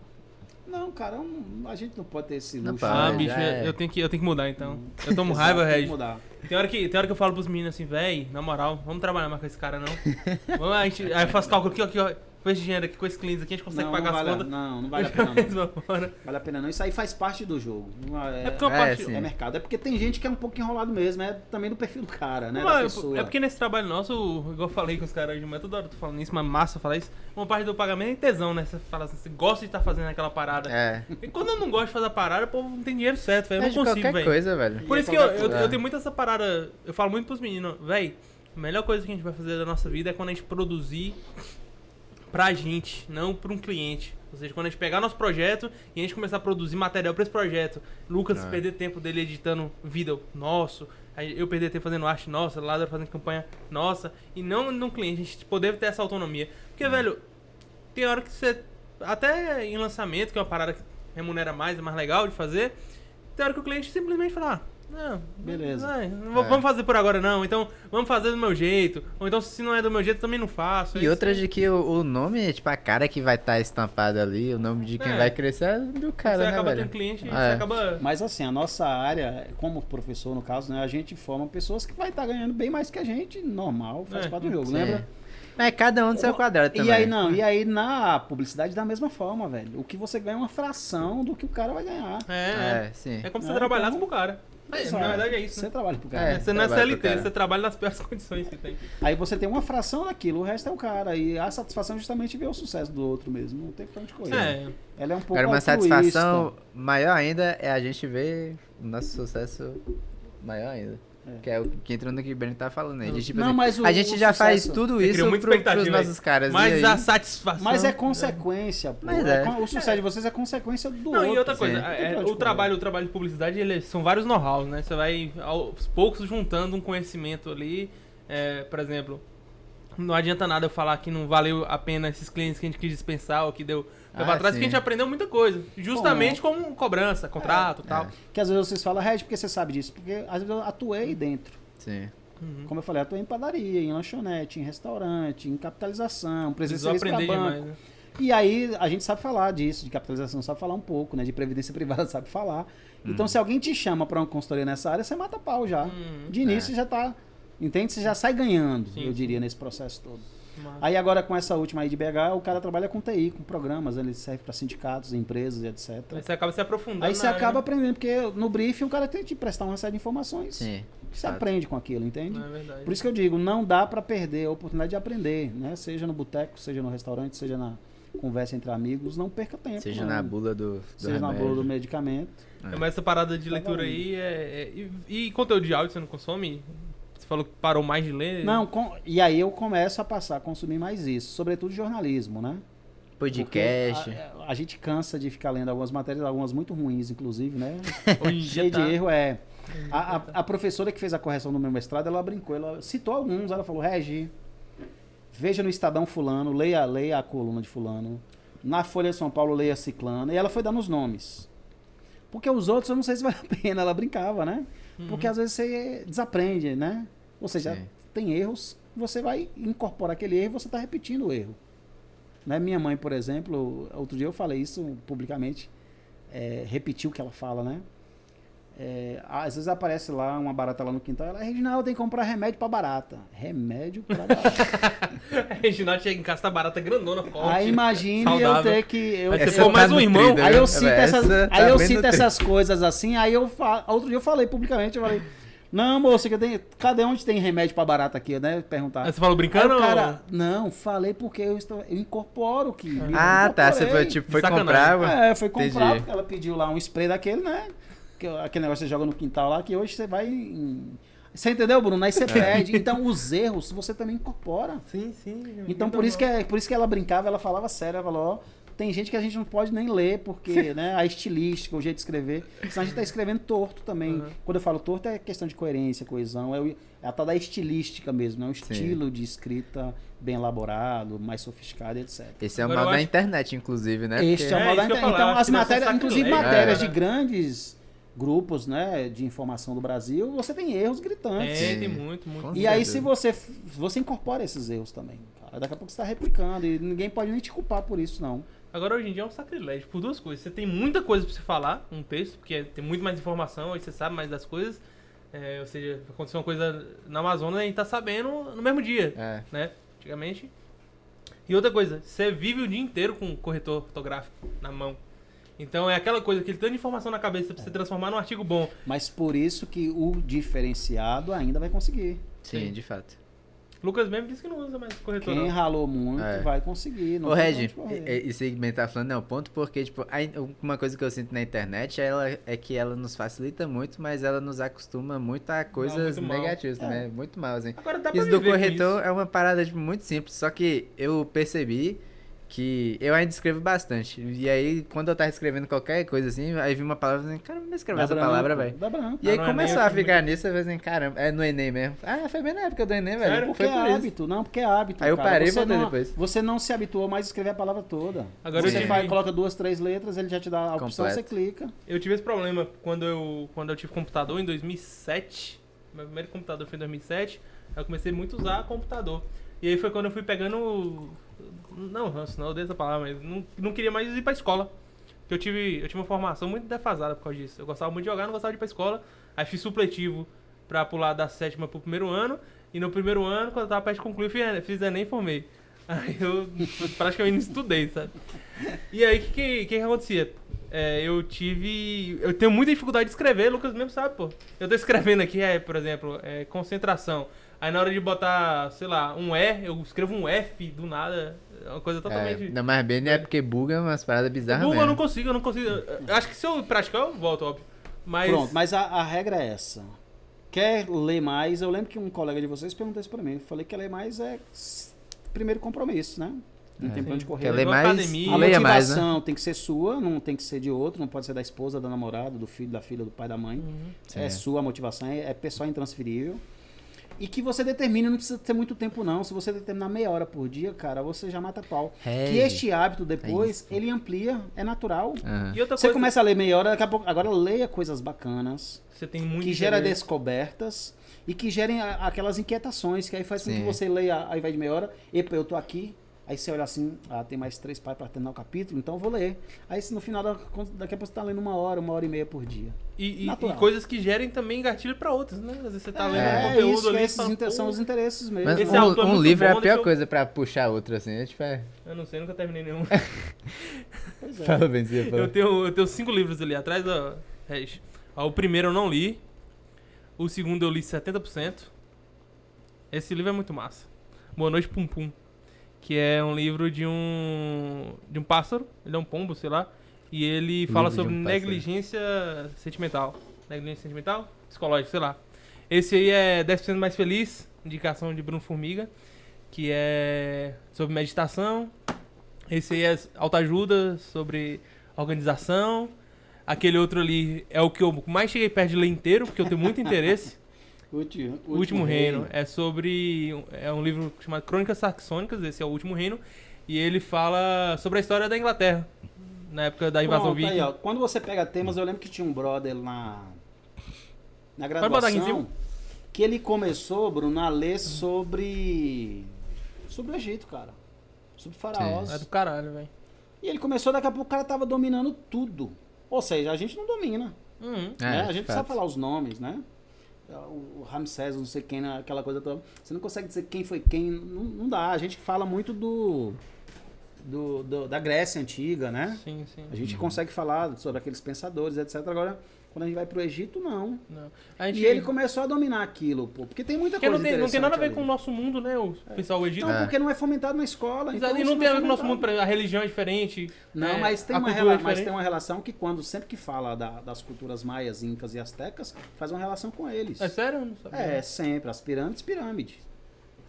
Não, cara, a gente não pode ter esse Não luxo. pode. Ah, já bicho, é. eu tenho que mudar então. Eu tomo Exato, raiva, tem que Regis. mudar. Tem hora que eu falo pros meninos assim, véi, na moral, vamos trabalhar mais com esse cara, não. Vamos, aí eu faço cálculo aqui, ó. com esse dinheiro aqui, com esse cliente aqui, a gente consegue pagar vale, as contas. não vale a pena não. Vale a pena não. Isso aí faz parte do jogo. É porque uma parte... sim. É mercado. É porque tem gente que é um pouco enrolado mesmo. É também do perfil do cara, né? Não, da pessoa. é porque nesse trabalho nosso, igual eu falei com os caras de manhã, toda hora eu tô falando isso, mas massa falar isso. Uma parte do pagamento é tesão, né? Você fala assim, você gosta de estar fazendo aquela parada. É. E quando eu não gosto de fazer a parada, o povo não tem dinheiro certo, velho. Eu de não consigo, qualquer velho. coisa, velho. Por isso que qualquer eu tenho muito essa parada. Eu falo muito pros meninos, velho, a melhor coisa que a gente vai fazer da nossa vida é quando a gente produzir pra gente, não pra um cliente. Ou seja, quando a gente pegar nosso projeto e a gente começar a produzir material pra esse projeto. Lucas perder tempo dele editando vídeo nosso, eu perder tempo fazendo arte nossa, Lázaro fazendo campanha nossa, e não no cliente, a gente poder ter essa autonomia. Porque, velho, tem hora que você, até em lançamento, que é uma parada que remunera mais, é mais legal de fazer, tem hora que o cliente simplesmente fala, não, beleza. Não vamos fazer por agora não, então vamos fazer do meu jeito, ou então se não é do meu jeito também não faço. E outra de que o nome, tipo, a cara que vai estar estampado ali, o nome de quem vai crescer é do cara, você né, acaba velho? tendo cliente e você É. acaba... Mas assim, a nossa área, como professor no caso, né? A gente forma pessoas que vai estar ganhando bem mais que a gente, normal, faz parte do jogo, Sim. lembra? É, cada um do seu quadrado também. E aí na publicidade da mesma forma, velho. O que você ganha é uma fração do que o cara vai ganhar. Sim. É como se É, você trabalhasse então- pro cara. Exato. Na verdade é isso, Você né? trabalha pro cara. Você não é trabalha pro CLT, cara. você trabalha nas piores condições que tem. Aí você tem uma fração daquilo, o resto é o cara. E a satisfação é justamente ver o sucesso do outro mesmo. Não tem pra onde correr. É, Ela é um pouco Agora, uma altruísta. satisfação maior ainda é a gente ver o nosso sucesso maior ainda. Que é o que entrou no que o Breno tá falando aí. De, tipo, Não, assim, mas a gente já faz sucesso- tudo Você isso criou muita pros expectativa nossos caras. e mas aí- a satisfação... Mas é consequência, pô. Mas é. O sucesso de vocês é consequência do Não, outro. e outra sim. coisa, Não tem pra onde o trabalho de publicidade, são vários know-hows, né? Você vai aos poucos juntando um conhecimento ali. Por exemplo, não adianta nada eu falar que não valeu a pena esses clientes que a gente quis dispensar ou que deu pra trás, sim. que a gente aprendeu muita coisa. Justamente como cobrança, contrato e tal. Que às vezes vocês falam, Red, por que você sabe disso? Porque às vezes eu atuei dentro. Sim. Como eu falei, atuei em padaria, em lanchonete, em restaurante, em capitalização, Precisou precisei para aprender banco. demais, né? E aí a gente sabe falar disso, de capitalização sabe falar um pouco, né? De previdência privada sabe falar. Então se alguém te chama para uma consultoria nessa área, você mata pau já. De início você já tá, entende? Você já sai ganhando, Sim, eu diria, nesse processo todo. Aí agora com essa última aí de BH, o cara trabalha com TI, com programas, ele serve para sindicatos, empresas, etc. Aí você acaba se aprofundando. Aí você na área, acaba né? aprendendo, porque no briefing o cara tem que te prestar uma série de informações. Sim. Você fato. aprende com aquilo, entende? Não, é verdade. Por isso que eu digo, não dá pra perder a oportunidade de aprender, né? Seja no boteco, seja no restaurante, seja na conversa entre amigos, não perca tempo. Seja não. na bula do Seja na remédio. bula do medicamento. Mas essa parada de Tá leitura valendo. aí e conteúdo de áudio você não consome? Você falou que parou mais de ler? Não, e aí eu começo a passar a consumir mais isso, sobretudo jornalismo, né? Podcast. Porque a gente cansa de ficar lendo algumas matérias, algumas muito ruins, inclusive, né? Hoje em dia Cheio de tá- erro, A professora que fez a correção do meu mestrado, ela brincou, ela citou alguns, ela falou, Regi, veja no Estadão fulano, leia a coluna de fulano, na Folha de São Paulo leia ciclano, e ela foi dando os nomes. Porque os outros eu não sei se vale a pena, ela brincava, né? Porque às vezes você desaprende, né? Ou seja, Sim. tem erros, você vai incorporar aquele erro e você está repetindo o erro. Né? Minha mãe, por exemplo, outro dia eu falei isso publicamente, repetiu o que ela fala, né? Às vezes aparece lá uma barata lá no quintal, ela, Reginaldo, tem que comprar remédio pra barata. Remédio pra barata. Reginaldo chega em casa, tá barata grandona, forte. Aí imagine saudável. eu ter que... Aí você Essa for mais tá um irmão, nutrida, Aí né? eu cito, Essa tá bem nutrida. essas coisas assim, aí outro dia eu falei publicamente, eu falei, não, moça, cadê onde tem remédio pra barata aqui, né? Perguntar. Aí você falou brincando Aí o ou- cara, não, falei porque eu incorporo que... Ah, tá. Você foi, incorporei. foi Sacanagem. comprar. Foi comprar, Entendi. porque ela pediu lá um spray daquele, né? Aquele negócio que você joga no quintal lá, que hoje você vai... Você entendeu, Bruno? Aí você perde. Então, os erros, você também incorpora. Sim, sim. Então, por isso que ela brincava, ela falava sério, ela falou, ó, tem gente que a gente não pode nem ler, porque, né, a estilística, o jeito de escrever, senão a gente tá escrevendo torto também. Quando eu falo torto, é questão de coerência, coesão, é a tal da estilística mesmo, é um estilo de escrita bem elaborado, mais sofisticado, etc. Esse é o Agora mal eu da acho- internet, inclusive, né? Este é o É, mal da isso que eu ia internet. falar, Então, as acho que deve ser matérias, inclusive sacrilégio, matérias né? de grandes grupos, né, de informação do Brasil, você tem erros gritantes. Tem muito, muito. Com E aí, certeza. se você incorpora esses erros também, cara, daqui a pouco você está replicando e ninguém pode nem te culpar por isso, não. Agora, hoje em dia é um sacrilégio por duas coisas. Você tem muita coisa pra você falar, um texto, porque tem muito mais informação, aí você sabe mais das coisas. Ou seja, aconteceu uma coisa na Amazônia, a gente tá sabendo no mesmo dia, É. né? Antigamente. E outra coisa, você vive o dia inteiro com um corretor fotográfico na mão. Então é aquela coisa, aquele tanto de informação na cabeça pra você transformar num artigo bom. Mas por isso que o diferenciado ainda vai conseguir. Sim, de fato. Lucas mesmo disse que não usa mais corretor. Quem não. ralou muito vai conseguir. Não Ô, tem Regi, pra onde correr. isso aí que Ben tá falando é um ponto, porque, tipo, uma coisa que eu sinto na internet é que ela nos facilita muito, mas ela nos acostuma muito a coisas muito mal. negativas, né? Muito mal, assim. Agora dá pra Isso do viver com corretor isso. é uma parada, tipo, muito simples, só que eu percebi que eu ainda escrevo bastante. E aí, quando eu tava escrevendo qualquer coisa assim, aí vi uma palavra assim, cara, não escrever Dá essa branco, palavra, velho. Dá branco. E aí no Enem começou eu a fiz ficar nisso, eu falei assim, caramba, é no Enem mesmo. Ah, foi bem na época do Enem, velho. Sério? Porque Foi é por isso. hábito, não, porque é hábito. Aí eu cara. parei e Você voltei não, depois. Você não se habituou mais a escrever a palavra toda. Agora Você eu faz, tive- coloca 2, 3 letras, ele já te dá a opção, Completo. você clica. Eu tive esse problema quando eu tive computador em 2007. Meu primeiro computador foi em 2007. Aí eu comecei muito a usar computador. E aí foi quando eu fui pegando. Não, ranço, não, eu odeio essa palavra, mas não queria mais ir pra escola. Porque eu tive uma formação muito defasada por causa disso. Eu gostava muito de jogar, não gostava de ir pra escola. Aí fiz supletivo pra pular da 7ª pro primeiro ano. E no primeiro ano, quando eu tava perto de concluir, fiz Enem e formei. Aí eu praticamente não estudei, sabe? E aí, o que acontecia? Eu tenho muita dificuldade de escrever, Lucas mesmo sabe, pô. Eu tô escrevendo aqui, por exemplo, concentração. Aí na hora de botar, sei lá, um E, eu escrevo um F do nada. É uma coisa totalmente. Não, mas bem é porque buga umas paradas bizarras Google eu não mesmo. consigo, eu não consigo. Eu acho que se eu praticar, eu volto, óbvio. Mas. Pronto, mas a regra é essa. Quer ler mais? Eu lembro que um colega de vocês perguntou isso pra mim. Eu falei que ler mais é primeiro compromisso, né? Não tem pra onde correr. Quer ler Igual mais? academia. A Leia mais, né? motivação tem que ser sua, não tem que ser de outro, não pode ser da esposa, da namorada, do filho, da filha, do pai, da mãe. É sua a motivação, é pessoal intransferível. E que você determine, não precisa ter muito tempo não. Se você determinar meia hora por dia, cara, você já mata pau. Regi. Que este hábito depois, isso. ele amplia, é natural. Aham. E outra Você coisa, começa a ler meia hora, daqui a pouco, agora leia coisas bacanas, você tem muito que gera interesse. descobertas e que gerem aquelas inquietações, que aí faz com que Sim. você leia, ao invés de meia hora, epa, eu tô aqui, aí você olha assim, tem mais 3 páginas para terminar o capítulo, então eu vou ler. Aí se no final, daqui a pouco você tá lendo 1 hora e meia por dia. E Natural. coisas que gerem também gatilho pra outras, né? Às vezes você tá lendo um É conteúdo isso, ali e esses fala, são "Pô, os interesses mesmo. Mas Esse autor é um muito livro é bom, a deixa pior eu- coisa pra puxar outro, assim. É tipo, Eu não sei, nunca terminei nenhum. Pois é. Fala bem, você fala. Eu tenho 5 livros ali atrás, ó, Regis. Ó, o primeiro eu não li. O segundo eu li 70%. Esse livro é muito massa. Boa Noite Pum Pum. Que é um livro de um pássaro. Ele é um pombo, sei lá. E ele fala de sobre um pássaro. negligência sentimental. Negligência sentimental? Psicológica, sei lá. Esse aí é 10% Mais Feliz. Indicação de Bruno Formiga. Que é sobre meditação. Esse aí é autoajuda sobre organização. Aquele outro ali é o que eu mais cheguei perto de ler inteiro, porque eu tenho muito interesse. O Último Reino. É sobre. É um livro chamado Crônicas Saxônicas, esse é o Último Reino. E ele fala sobre a história da Inglaterra. Na época da invasão Pronto, aí, viking. ó, quando você pega temas, eu lembro que tinha um brother na Pode botar aqui em graduação cima? que ele começou, Bruno, a ler sobre o Egito, cara. Sobre faraós. É do caralho, velho. E ele começou, daqui a pouco o cara tava dominando tudo. Ou seja, a gente não domina. Uhum. Né? A de gente fato. precisa falar os nomes, né? O Ramsés, não sei quem, né? Aquela coisa toda. Você não consegue dizer quem foi quem, não dá. A gente fala muito da Grécia Antiga, né? Sim, sim. A gente consegue falar sobre aqueles pensadores, etc. Agora, quando a gente vai pro Egito, não. Não. A gente, E ele começou a dominar aquilo, pô. Porque tem muita porque coisa não tem nada a ver interessante com o nosso mundo, né? O pessoal, o Egito. Não, porque não é fomentado na escola. Exato, e isso não tem a ver com o nosso fomentado. mundo, por exemplo, a religião é diferente. Não, mas tem, a uma cultura é mas diferente. tem uma relação que sempre que fala das culturas maias, incas e astecas, faz uma relação com eles. É sério? Eu não sabia. É, sempre. As pirâmide.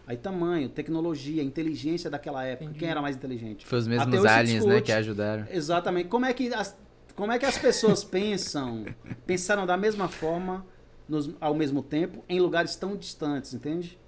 Aí tamanho, tecnologia, inteligência daquela época. Entendi. Quem era mais inteligente? Foi os Até mesmos hoje se aliens, né, discute. que ajudaram. Exatamente. Como é que as pessoas pensaram da mesma forma, ao mesmo tempo, em lugares tão distantes, entende?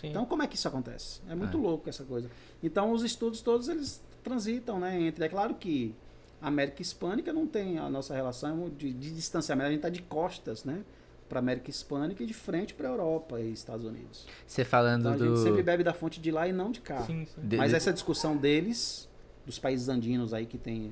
Sim. Então, como é que isso acontece? É muito louco essa coisa. Então, os estudos todos, eles transitam, né? É claro que a América Hispânica não tem a nossa relação de distanciamento. A gente está de costas, né? Para a América Hispânica e de frente para a Europa e Estados Unidos. Você falando Então, a gente do... sempre bebe da fonte de lá e não de cá. Sim, sim. Mas essa discussão deles, dos países andinos aí que tem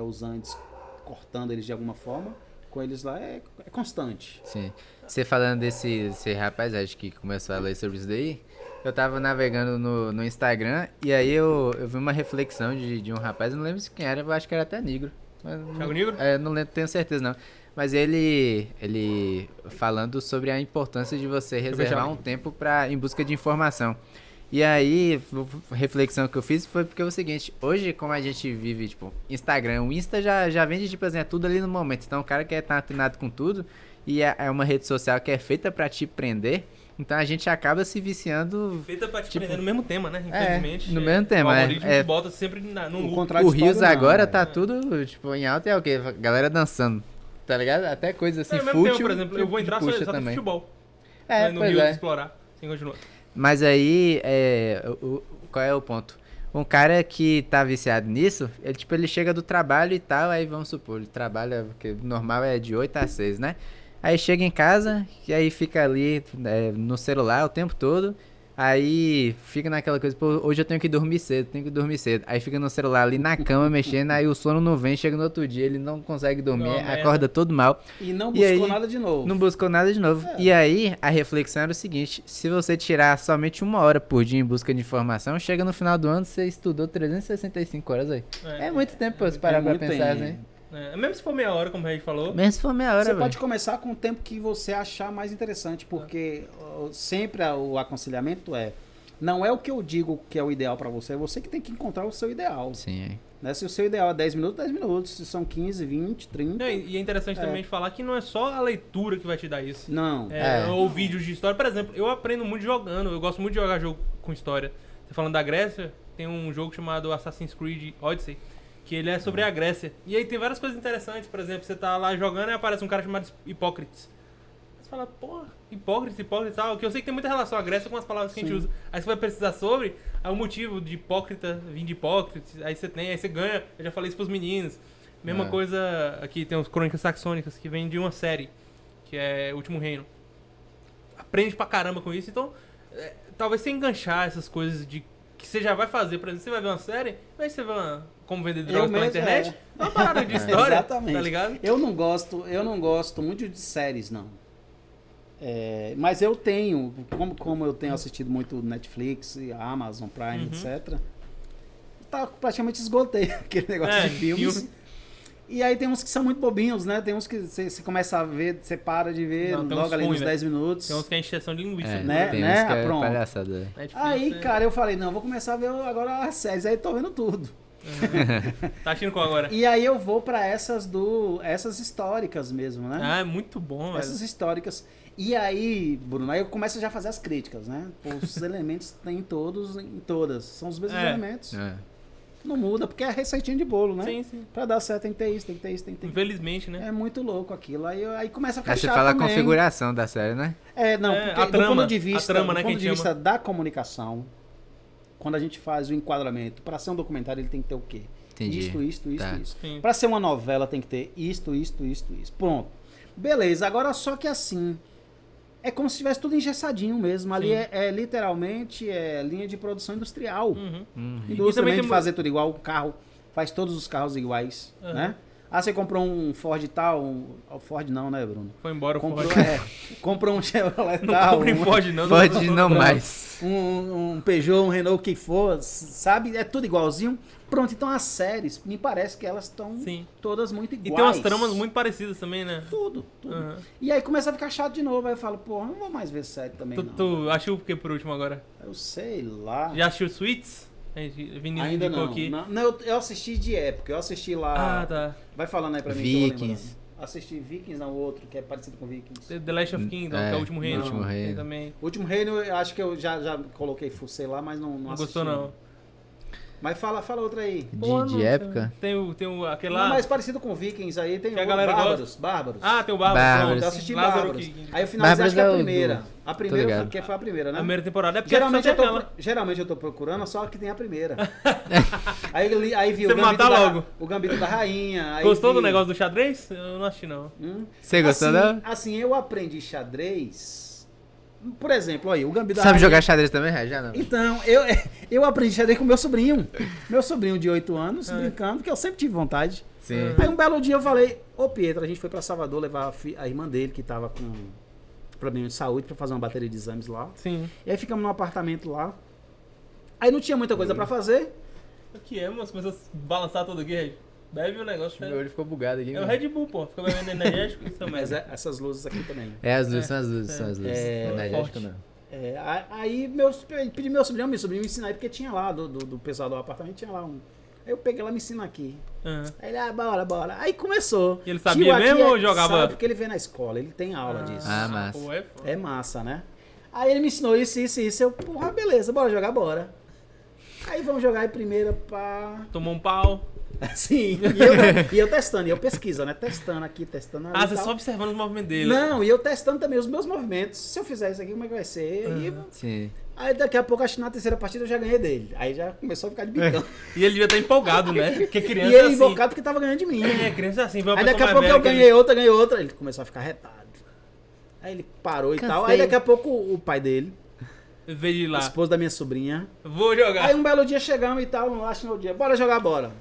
os Andes cortando eles de alguma forma, com eles lá é constante. Sim. Você falando desse rapaz, acho que começou a ler sobre isso daí, eu tava navegando no Instagram e aí eu vi uma reflexão de um rapaz, eu não lembro quem era, eu acho que era até negro. Thiago Negro? Não lembro, tenho certeza não. Mas ele falando sobre a importância de você reservar um tempo em busca de informação. E aí, a reflexão que eu fiz foi porque é o seguinte, hoje como a gente vive, tipo, Instagram, o Insta já vende, tipo assim, é tudo ali no momento. Então o cara quer estar afinado com tudo e é uma rede social que é feita pra te prender. Então a gente acaba se viciando. Feita pra te tipo, prender no mesmo tema, né? Infelizmente. no mesmo tema. O algoritmo te bota sempre no loop. O Rios agora não, tá tudo, tipo, em alta, é o quê? Galera dançando, tá ligado? Até coisa assim, No mesmo fútil. tema, por exemplo, eu vou entrar só puxa no também. futebol. No Pois Rios é. explorar. Sim, continua. Mas aí, qual é o ponto? Um cara que tá viciado nisso, ele chega do trabalho e tal, aí vamos supor, ele trabalha, porque o normal é de 8 a 6, né? Aí chega em casa, e aí fica ali no celular o tempo todo, aí fica naquela coisa, pô, hoje eu tenho que dormir cedo, Aí fica no celular ali na cama mexendo, aí o sono não vem, chega no outro dia, ele não consegue dormir, Não, acorda todo mal. E não E buscou aí, nada de novo. Não buscou nada de novo. E aí, a reflexão era o seguinte, se você tirar somente 1 hora por dia em busca de informação, chega no final do ano, você estudou 365 horas aí. É muito tempo pra você parar pra muito pensar, tempo. né? Mesmo se for meia hora, como a gente falou. Mesmo se for meia hora, Você velho. pode começar com o tempo que você achar mais interessante, porque sempre o aconselhamento não é o que eu digo que é o ideal pra você, é você que tem que encontrar o seu ideal. Sim, Né? Se o seu ideal é 10 minutos, 10 minutos. Se são 15, 20, 30... Não, e é interessante também de falar que não é só a leitura que vai te dar isso. Não. Ou vídeos de história. Por exemplo, eu aprendo muito jogando. Eu gosto muito de jogar jogo com história. Você falando da Grécia, tem um jogo chamado Assassin's Creed Odyssey, que ele é sobre a Grécia. E aí tem várias coisas interessantes. Por exemplo, você tá lá jogando e aparece um cara chamado Hipócrates. Você fala, pô, Hipócrates e tal. Que eu sei que tem muita relação à Grécia com as palavras que a gente usa. Aí você vai precisar sobre o motivo de Hipócrita vir de Hipócrates. Aí você ganha. Eu já falei isso pros meninos. Mesma coisa, aqui tem os Crônicas Saxônicas, que vem de uma série, que é O Último Reino. Aprende pra caramba com isso. Então, talvez você enganchar essas coisas de que você já vai fazer. Por exemplo, você vai ver uma série, aí você vê como vender drogas pela internet. É uma parada de história, Exatamente. tá ligado? Eu não gosto muito de séries, não. Mas eu tenho, como eu tenho assistido muito Netflix, Amazon Prime, etc. Praticamente esgotei aquele negócio de filmes. E aí tem uns que são muito bobinhos, né? Tem uns que você começa a ver, você para de ver logo ali nos 10 minutos. Tem uns que é encheção de linguiça. né? Tem né? uns que é Pronto. palhaçada. Aí, cara, eu falei, não, vou começar a ver agora as séries. Aí tô vendo tudo. Tá assistindo qual agora? E aí eu vou pra essas históricas mesmo, né? Ah, é muito bom, velho. Essas históricas. E aí, Bruno, aí eu começo já a fazer as críticas, né? Os elementos tem em todas. São os mesmos elementos. Não muda, porque é receitinha de bolo, né? Sim, sim. Pra dar certo tem que ter isso, tem que ter isso, tem que ter Infelizmente, né? É muito louco aquilo. Aí começa a ficar Aí você chato fala a também. configuração da série, né? Não, É, porque a trama, do ponto de vista, a trama, né, do que a ponto de gente vista da comunicação, quando a gente faz o enquadramento, para ser um documentário ele tem que ter o quê? Entendi. Isto. Sim. Para ser uma novela tem que ter isto. Pronto. Beleza, agora só que assim, é como se estivesse tudo engessadinho mesmo. Ali literalmente linha de produção industrial. E Indústria também mesmo de tem fazer tudo igual, o carro, faz todos os carros iguais, né? Ah, você comprou um Ford tal, Ford não, né, Bruno? Foi embora o Comprou, Ford. comprou um Chevrolet Não tal, compre em Ford, não. Pode não mais. um Peugeot, um Renault, o que for, sabe? É tudo igualzinho. Pronto, então as séries, me parece que elas estão Sim. todas muito E iguais. tem umas tramas muito parecidas também, né? Tudo. Aham. E aí começa a ficar chato de novo. Aí eu falo, pô, não vou mais ver série também, não. Tu achou o que por último agora? Eu sei lá. Já assistiu Suits? Vinícius Ainda indicou não. aqui. Não, eu assisti de época. Eu assisti lá. Ah, tá. Vai falando aí pra mim. que eu vou Vikings. lembrando. Assisti Vikings, não, outro, que é parecido com Vikings. The Last of Kingdom, que é o Último Reino. Último Tem Reino. também. O Último Reino, eu acho que eu já coloquei fucei lá, mas não Não assisti. gostou, não. Mas fala outra aí. De época? Tem aquele Não, lá. mas parecido com Vikings aí tem Que a o galera Bárbaros. Ah, tem o Bárbaro. Bárbaros. pronto. Eu assisti Lázaro Bárbaros. King. Aí eu finalizei, Bárbaros acho que é é a o primeira. do- A Tô primeira, ligado. porque foi a primeira, né? A primeira temporada é porque Geralmente só eu, tem tô, aquela. geralmente eu tô procurando só que tem a primeira. aí vi Você matar logo. o Gambito da Rainha. Aí Gostou do vi- negócio do xadrez? Eu não assisti, não. Você gostou, assim, não? assim, eu aprendi xadrez Por exemplo, aí, o Gambito da Sabe Rainha. jogar xadrez também, Regi? Já não. Então, eu aprendi xadrez com meu sobrinho. Meu sobrinho de 8 anos, brincando, que eu sempre tive vontade. Sim. Aí um belo dia eu falei, ô Pietro, a gente foi pra Salvador levar a irmã dele, que tava com problema de saúde, pra fazer uma bateria de exames lá. Sim. E aí ficamos num apartamento lá. Aí não tinha muita coisa pra fazer. O que é, moço? Começou a balançar todo aqui, Regi. Bebe o negócio. Meu olho ficou bugado aqui. É o velho. Red Bull, pô. Fica bebendo energético e também. Mas essas luzes aqui também. É, as luzes, são as luzes, são as luzes. É, Energético forte. não. Aí pedi meu sobrinho me ensinar, porque tinha lá, do pessoal do apartamento, tinha lá um. Aí eu peguei lá, me ensina aqui. Aí ele, bora. Aí começou. E ele sabia Tio, mesmo aqui ou jogava? Sabe, porque ele vem na escola, ele tem aula disso. Ah, massa. Pô, é foda. É massa, né? Aí ele me ensinou isso. Eu, porra, beleza, bora jogar, bora. Aí vamos jogar aí primeira, pá. Tomou um pau. Assim, e eu testando, e eu pesquisa, né? Testando aqui, testando ali. Ah, e você tal. só observando os movimentos dele. Não, e eu testando também os meus movimentos. Se eu fizer isso aqui, como é que vai ser? Sim. Aí daqui a pouco, acho que na terceira partida eu já ganhei dele. Aí já começou a ficar de bicão. E ele devia estar empolgado, né? Porque criança E é ele assim. invocado porque tava ganhando de mim. É, criança é assim. Vê uma Aí pessoa daqui a mais pouco velha eu que ganhei outra. Ele começou a ficar retado. Aí ele parou e tal. Aí daqui a pouco o pai dele, ele veio de o lá. esposo da minha sobrinha. Vou jogar. Aí um belo dia chegamos e tal, acho no dia. Bora jogar, bora.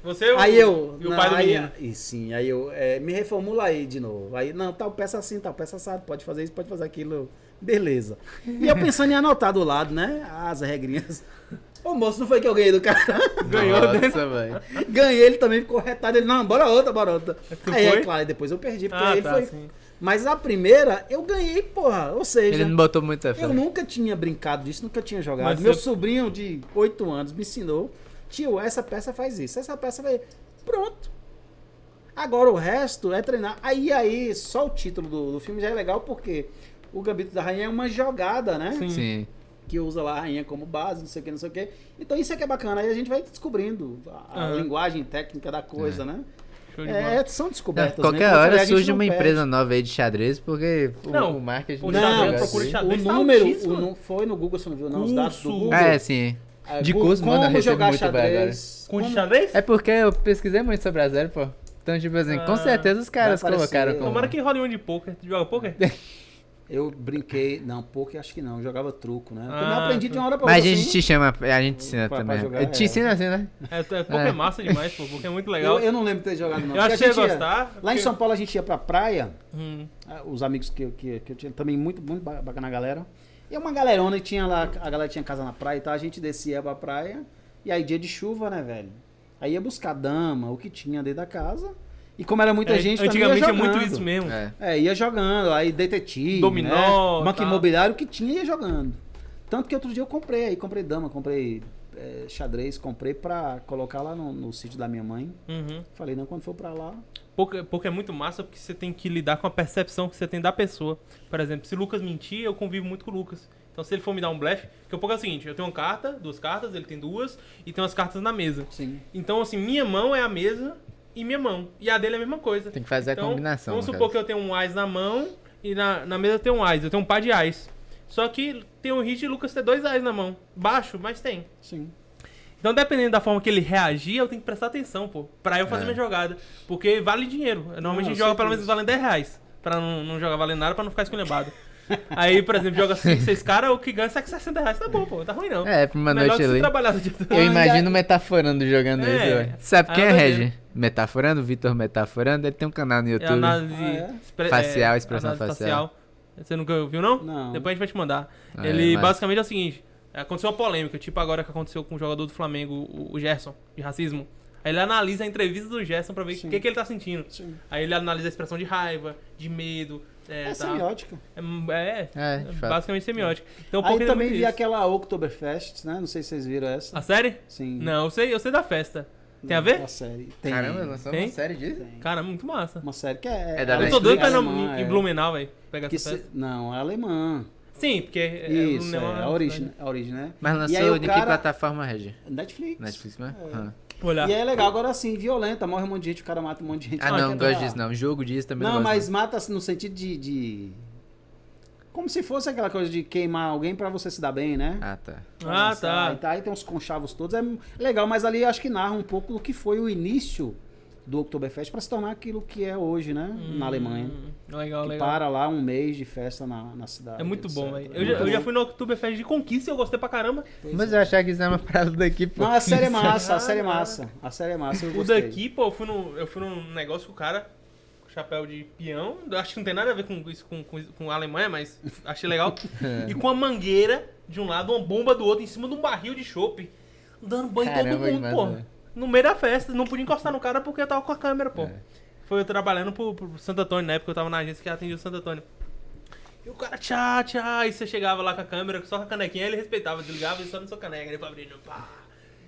Você e o, Aí eu. e o não, pai do aí, menino. E sim, aí eu. Me reformula aí de novo. Aí, não, tal peça assim, tal peça assado. Pode fazer isso, pode fazer aquilo. Beleza. E eu pensando em anotar do lado, né? As regrinhas. Ô moço, não foi que eu ganhei do cara? Ganhou Nossa, dentro. velho. Ganhei, ele também ficou retado. Ele, não, bora outra. Tu Aí, foi? claro, depois eu perdi, porque Ah, ele tá, foi. sim. Mas a primeira, eu ganhei, porra. Ou seja, Ele não botou muita fé. eu nunca tinha brincado disso, nunca tinha jogado. Mas Meu você- sobrinho de 8 anos me ensinou. Tio, essa peça faz isso, essa peça vai. Pronto. Agora o resto é treinar. Aí, só o título do filme já é legal, porque o Gambito da Rainha é uma jogada, né? Sim. Sim. Que usa lá a rainha como base, não sei o que. Então isso é que é bacana. Aí a gente vai descobrindo a Aham. linguagem técnica da coisa, né? Show de bola. São descobertas. Qualquer mesmo. Como eu hora falei, a gente surge não uma perde. empresa nova aí de xadrez, porque Não, o marketing o tá xadrez, legal procura assim. xadrez. O tá número, altíssimo. foi no Google, você não viu, não? Os dados do Curso. Google. Ah, é, sim. De curso, mano, eu como recebo jogar muito pra xadrez. Com como- xadrez? É porque eu pesquisei muito sobre a Zero, pô. Então, tipo assim, com Ah, certeza os caras vai aparecer. colocaram como... Tomara que role um de poker. Tu joga poker? Eu brinquei, não, poker acho que não, eu jogava truco, né? Ah, Eu não aprendi de uma hora pra Mas a outra. gente assim. te chama, a gente ensina Pra também. jogar, Eu te é. ensino assim, né? Poker é massa demais, pô. Poker é muito legal. Eu não lembro de ter jogado, não. Eu acho Porque que a você ia gente ia- gostar. Lá em porque- São Paulo a gente ia pra praia, Hum. os amigos que eu tinha também muito bacana a galera. E uma galerona que tinha lá, a galera tinha casa na praia e tal, a gente descia pra praia. E aí dia de chuva, né, velho? Aí ia buscar dama, o que tinha dentro da casa. E como era muita gente, também ia Antigamente é jogando. muito isso mesmo. É. Ia jogando, aí detetive, Dominó, né? Banco tá. imobiliário, o que tinha ia jogando. Tanto que outro dia eu comprei dama, comprei xadrez, comprei pra colocar lá no sítio da minha mãe. Uhum. Falei, não, quando for pra lá... Poker é muito massa porque você tem que lidar com a percepção que você tem da pessoa. Por exemplo, se o Lucas mentir, eu convivo muito com o Lucas. Então se ele for me dar um blefe, porque o poker é o seguinte, eu tenho uma carta, 2 cartas, ele tem 2, e tem umas cartas na mesa. Sim. Então assim, minha mão é a mesa e minha mão. E a dele é a mesma coisa. Tem que fazer Então, a combinação. vamos no supor caso. que eu tenho um ás na mão e na mesa eu tenho um ás. Eu tenho um par de ás. Só que tem um hit de Lucas ter 2 ás na mão. Baixo, mas tem. Sim. Então, dependendo da forma que ele reagir, eu tenho que prestar atenção, pô. Pra eu fazer minha jogada. Porque vale dinheiro. Normalmente a gente joga pelo menos valendo 10 reais. Pra não jogar valendo nada, pra não ficar esculhambado. Aí, por exemplo, joga 5, 6 caras, o que ganha é 60 reais. Tá bom, pô. Tá ruim não. É, pra uma Melhor noite que se ali. trabalhar no dia todo. Eu Ah, imagino já- Metaforando jogando É. isso, velho. Sabe Ah, quem eu é tô Regi? vendo. Metaforando, Vitor Metaforando, ele tem um canal no É YouTube. análise Facial, expressão facial. Você nunca viu, não? Não. Depois a gente vai te mandar. Ah, Ele mas- basicamente é o seguinte: aconteceu uma polêmica, tipo agora que aconteceu com o jogador do Flamengo, o Gerson, de racismo. Aí ele analisa a entrevista do Gerson pra ver o Sim. que ele tá sentindo. Sim. Aí ele analisa a expressão de raiva, de medo. É tá. semiótica. É, de fato. Basicamente semiótica. Então, Aí porque também muito vi isso. aquela Oktoberfest, né? Não sei se vocês viram essa. A série? Sim. Não, eu sei da festa. Tem a ver? A série. Tem. Caramba, lançou Tem? uma série disso? Tem. Cara, muito massa. Uma série que é... É da Eu tô doido pra ir alemã, em Blumenau, velho. Pegar que essa se- festa. Não, é alemã. Sim, porque Isso, Blumenau é uma a origem, cidade. a origem, né? Mas E aí lançou o de que cara- plataforma, Regi? Netflix. Netflix, né? É. Ah. Olhar. E é legal, agora sim, violenta, morre um monte de gente, o cara mata um monte de gente. Ah, não, que gosto tá- disso não. Jogo disso também Não, não gosto, mas mata assim, no sentido de... Como se fosse aquela coisa de queimar alguém pra você se dar bem, né? Ah, tá. Ah, tá. Aí tem uns conchavos todos, é legal, mas ali acho que narra um pouco do que foi o início do Oktoberfest pra se tornar aquilo que é hoje, né? Na Alemanha. Legal, que legal. para lá um mês de festa na cidade. É muito etc. bom, velho. É Eu muito já bom. fui no Oktoberfest de Conquista e eu gostei pra caramba. Pois Mas é. eu achava que isso era uma parada daqui, pô. Não, a série é massa, a série é Ah, massa. A série é massa, eu O gostei. daqui, pô, eu fui num negócio com o cara, com chapéu de peão. Eu acho que não tem nada a ver com isso, com a Alemanha, mas achei legal. E com a mangueira de um lado, uma bomba do outro, em cima de um barril de chopp. Dando banho em todo Caramba, que mundo, massa, pô. velho. No meio da festa. Não podia encostar no cara porque eu tava com a câmera, pô. É. Foi eu trabalhando pro Santo Antônio, na época eu tava na agência que atendia o Santo Antônio. E o cara, tchá, tchá, e você chegava lá com a câmera, só com a canequinha, ele respeitava, desligava e só na sua caneca, ele foi abrindo, pá.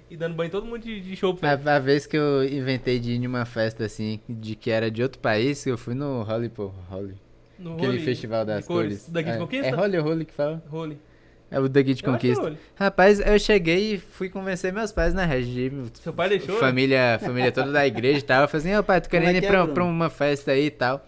E dando banho em todo mundo de chopp, velho. A vez que eu inventei de ir numa festa assim, de que era de outro país, eu fui no Holly, pô. Holly. No Aquele Holy festival das de cores. cores. Daqui de É, Conquista? É Holly ou Holly que fala? Holy. É o daqui de Eu acho que é Conquista. Holly. Rapaz, eu cheguei e fui convencer meus pais na regi. Seu pai deixou? Família toda da igreja e tal. Eu falei assim, ô pai, tô querendo Como é ir que é, pra Bruno? uma festa aí e tal.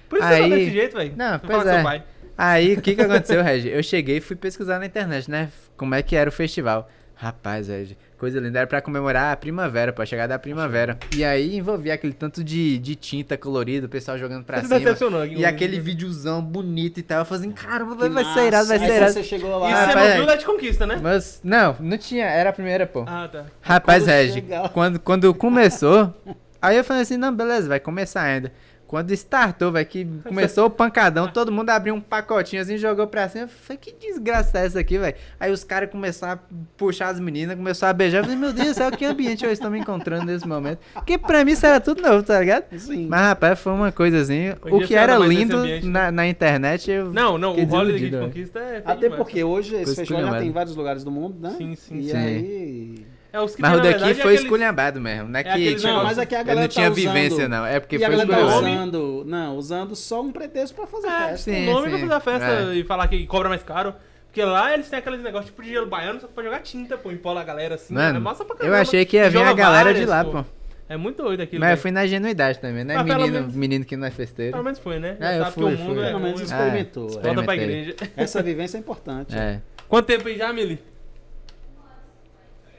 Por isso você tá Aí- desse jeito, velho. Não, Vou pois falar com seu é. pai. Aí, o que aconteceu, Regi? Eu cheguei e fui pesquisar na internet, né? Como é que era o festival. Rapaz, Regi, coisa linda. Era pra comemorar a primavera, pra chegar da primavera. E aí envolvia aquele tanto de tinta colorida, o pessoal jogando pra Você cima. decepcionou aqui. E aquele videozão bonito e tal. Eu falei assim, caramba, Que vai ser irado, vai massa. ser Aí irado. você chegou Isso lá. você rapaz, não viu da de Conquista, né? Mas, não tinha, era a primeira, pô. Ah, tá. Rapaz, Quando Regi, chegar- quando começou, aí eu falei assim, não, beleza, vai começar ainda. Quando startou, vai que começou o pancadão, todo mundo abriu um pacotinho assim, jogou pra cima. Eu falei, que desgraça é essa aqui, velho? Aí os caras começaram a puxar as meninas, começaram a beijar. Eu falei, meu Deus, sabe que ambiente eu estou me encontrando nesse momento? Porque pra mim isso era tudo novo, tá ligado? Sim. Mas, rapaz, foi uma coisa assim. Hoje O em que dia era você anda mais lindo nesse ambiente, né? na internet, eu. Não, fiquei o Holly de desiludido, velho. Conquista é feio Até demais, porque hoje esse Coisa festival já esculhambada. tem em vários lugares do mundo, né? Sim, sim, E sim. aí... É, os que Mas tem, o na daqui verdade, foi é aqueles- esculhambado mesmo, né? Que aqueles tipo, negócios- Não, mas aqui a eu galera não tinha tá usando... vivência, não. É porque E a foi galera tá esculhambado. usando só um pretexto pra fazer É, festa. sim. o nome vai fazer a festa É. e falar que cobra mais caro. Porque lá eles têm aqueles negócios tipo de gelo baiano, só que pra jogar tinta, pô, empola a galera assim. Mano, é massa pra eu caramba. achei que ia E vir joga a galera de várias, lá, pô. É muito doido aquilo. Mas eu velho. fui na genuidade também, né? Mas pelo Menino, menos- menino que não é festeiro. Pelo menos foi, né? É, Já eu sabe fui, que o mundo fui. é Pelo menos ruim. experimentou. É. Volta pra experimentei. igreja. Essa vivência é importante. É. Quanto tempo aí já, Mili?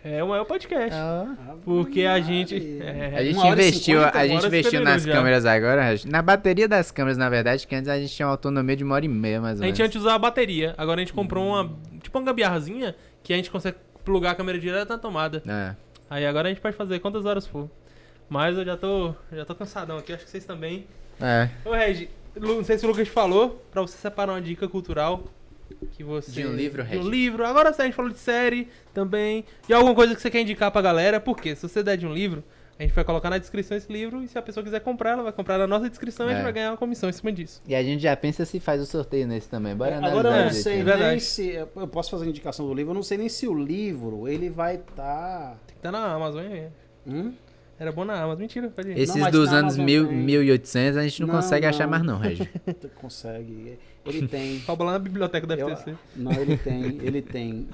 É o maior podcast. Porque a gente. A gente 1 hora e investiu, 50, a gente 1 hora e investiu 50 nas já. câmeras agora, na bateria das câmeras, na verdade, que antes a gente tinha uma autonomia de 1h30, mais ou A gente menos. antes usava a bateria. Agora a gente comprou uma. Tipo uma gambiarrazinha que a gente consegue plugar a câmera direto na tomada. É. Aí agora a gente pode fazer quantas horas for. Mas eu já tô cansadão aqui, acho que vocês também. É. Ô Regi, não sei se o Lucas falou, pra você separar uma dica cultural que você... De um livro, De Regi? um livro. Agora a gente falou de série também. De alguma coisa que você quer indicar pra galera. Porque se você der de um livro, a gente vai colocar na descrição esse livro. E se a pessoa quiser comprar, ela vai comprar na nossa descrição e a gente É. vai ganhar uma comissão em cima disso. E a gente já pensa se faz o sorteio nesse também. Bora Agora eu analisar não direitinho. sei É verdade. nem se... Eu posso fazer a indicação do livro, eu não sei nem se o livro, ele vai estar... Tem que estar na Amazon, hein? Era bom na Amazon. Mentira, pode ir. Esses Não, mas dos na anos Amazon 1000, tem. 1800 a gente não, Não, consegue achar não. mais não, Regi. Consegue. Ele tem... Rouba lá na biblioteca da Eu- FTC. Não, ele tem.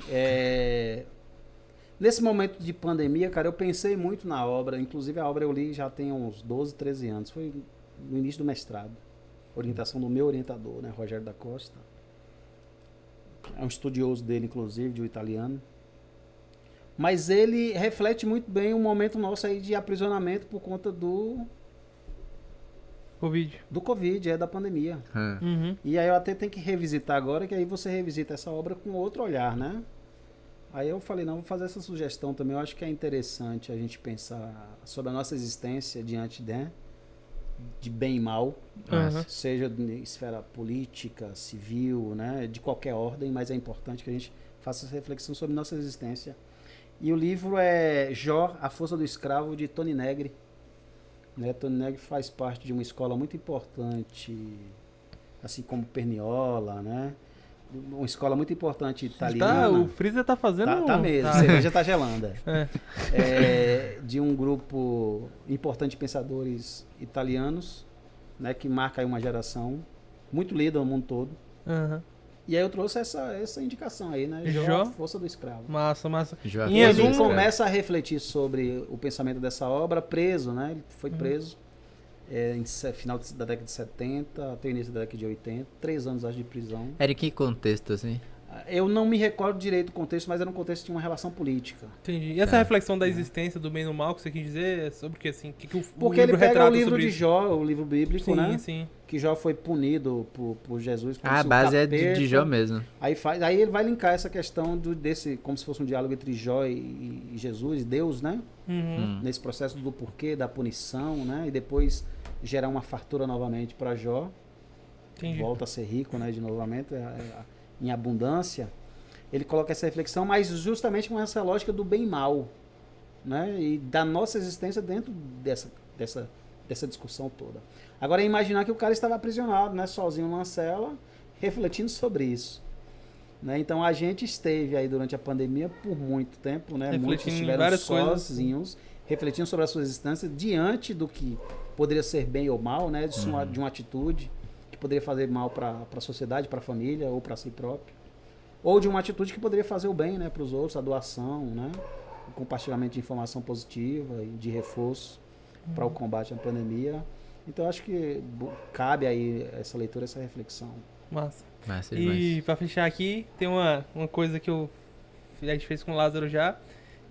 Nesse momento de pandemia, cara, eu pensei muito na obra. Inclusive, a obra eu li já tem uns 12, 13 anos. Foi no início do mestrado. Orientação do meu orientador, né, Rogério da Costa. É um estudioso dele, inclusive, de um italiano. Mas ele reflete muito bem o momento nosso aí de aprisionamento por conta do Covid. Covid, da pandemia. Uhum. E aí eu até tenho que revisitar agora, que aí você revisita essa obra com outro olhar, né? Aí eu falei, não, vou fazer essa sugestão também. Eu acho que é interessante a gente pensar sobre a nossa existência diante de bem e mal, Uhum. seja em esfera política, civil, né? De qualquer ordem, mas é importante que a gente faça essa reflexão sobre nossa existência. E o livro é Jó, A Força do Escravo, de Tony Negri. Né? Tony Negri faz parte de uma escola muito importante, assim como Perniola, né? Uma escola muito importante italiana. O Freezer tá fazendo... Tá mesmo, a Tá. cerveja tá gelando. É. De um grupo importante de pensadores italianos, né? Que marca aí uma geração muito lida no mundo todo. Uhum. E aí eu trouxe essa indicação aí, né? Jó, Jó? A Força do Escravo. Massa, massa. Joaquim Em Ele resumo, Escravo. começa a refletir sobre o pensamento dessa obra preso, né? Ele foi preso final da década de 70 até o início da década de 80, 3 anos acho de prisão. Era em que contexto, assim? Eu não me recordo direito do contexto, mas era um contexto de uma relação política. Entendi. E essa reflexão da existência do bem e do mal que você quis dizer é sobre o que, assim? Que o Porque ele livro pega o retrata livro sobre de isso? Jó, o livro bíblico, Sim, né? sim. Que Jó foi punido por Jesus. como A se o base é capeta- de Jó mesmo. Aí ele vai linkar essa questão desse, como se fosse um diálogo entre Jó e Jesus, e Deus, né? Uhum. Nesse processo do porquê, da punição, né? E depois gerar uma fartura novamente para Jó. Entendi. Volta a ser rico, né? De novamente, em abundância. Ele coloca essa reflexão, mas justamente com essa lógica do bem e mal, né? E da nossa existência dentro dessa discussão toda. Agora, é imaginar que o cara estava aprisionado, né? Sozinho numa cela, refletindo sobre isso. Né? Então, a gente esteve aí durante a pandemia por muito tempo, né? Muitos Refletindo em estiveram várias coisas. sozinhos, refletindo sobre a sua existência diante do que poderia ser bem ou mal, né? De uma atitude que poderia fazer mal para a sociedade, para a família ou para si próprio. Ou de uma atitude que poderia fazer o bem, né, para os outros, a doação, né, o compartilhamento de informação positiva e de reforço para o combate à pandemia. Então, acho que cabe aí essa leitura, essa reflexão. Massa. Massa E demais. pra fechar aqui, tem uma coisa que a gente fez com o Lázaro já,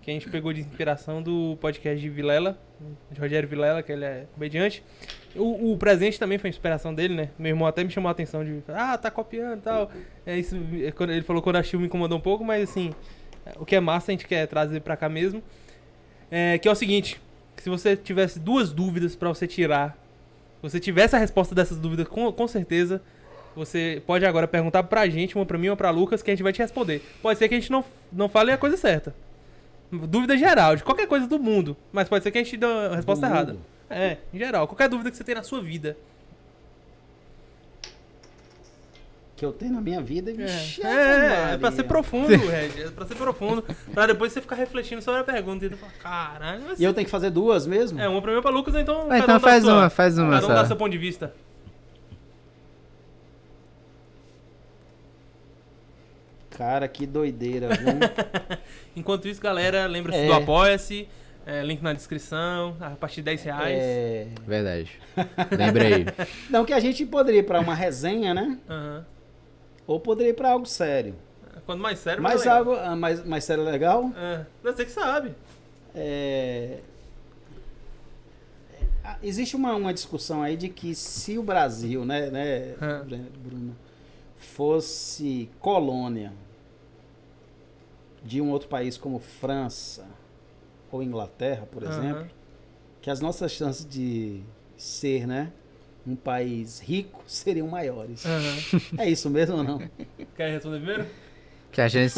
que a gente pegou de inspiração do podcast de Vilela, de Rogério Vilela, que ele é comediante. O presente também foi inspiração dele, né? Meu irmão até me chamou a atenção de, tá copiando e tal. Isso, ele falou quando assistiu me incomodou um pouco, mas assim, o que é massa a gente quer trazer pra cá mesmo. Que é o seguinte, se você tivesse 2 dúvidas pra você tirar, se você tivesse a resposta dessas dúvidas com certeza, você pode agora perguntar pra gente, uma pra mim, uma pra Lucas, que a gente vai te responder. Pode ser que a gente não fale a coisa certa. Dúvida geral, de qualquer coisa do mundo. Mas pode ser que a gente dê a resposta Do errada. mundo. Em geral. Qualquer dúvida que você tem na sua vida. Que eu tenho na minha vida, vixe, É pra ser Maria. profundo, Reg. É pra ser profundo. Pra depois você ficar refletindo sobre a pergunta e falar, caralho. Mas... E eu tenho que fazer 2 mesmo? Uma pra mim, uma pra Lucas, então. Ah, cada então dá faz sua- uma, faz uma Cada um dá só. seu ponto de vista. Cara, que doideira, viu? Enquanto isso, galera, lembra-se É. do Apoia-se. Link na descrição. A partir de R$10. Verdade. Lembrei. Não, que a gente poderia ir para uma resenha, né? Aham. Ou poderia ir para algo sério. Quanto mais sério, Mas legal. algo mais sério e legal. Você que sabe. Existe uma discussão aí de que se o Brasil, né, Bruno, fosse colônia de um outro país como França ou Inglaterra, por exemplo, que as nossas chances de ser, né, um país rico seriam maiores. É isso mesmo ou não? Quer responder primeiro? Que a gente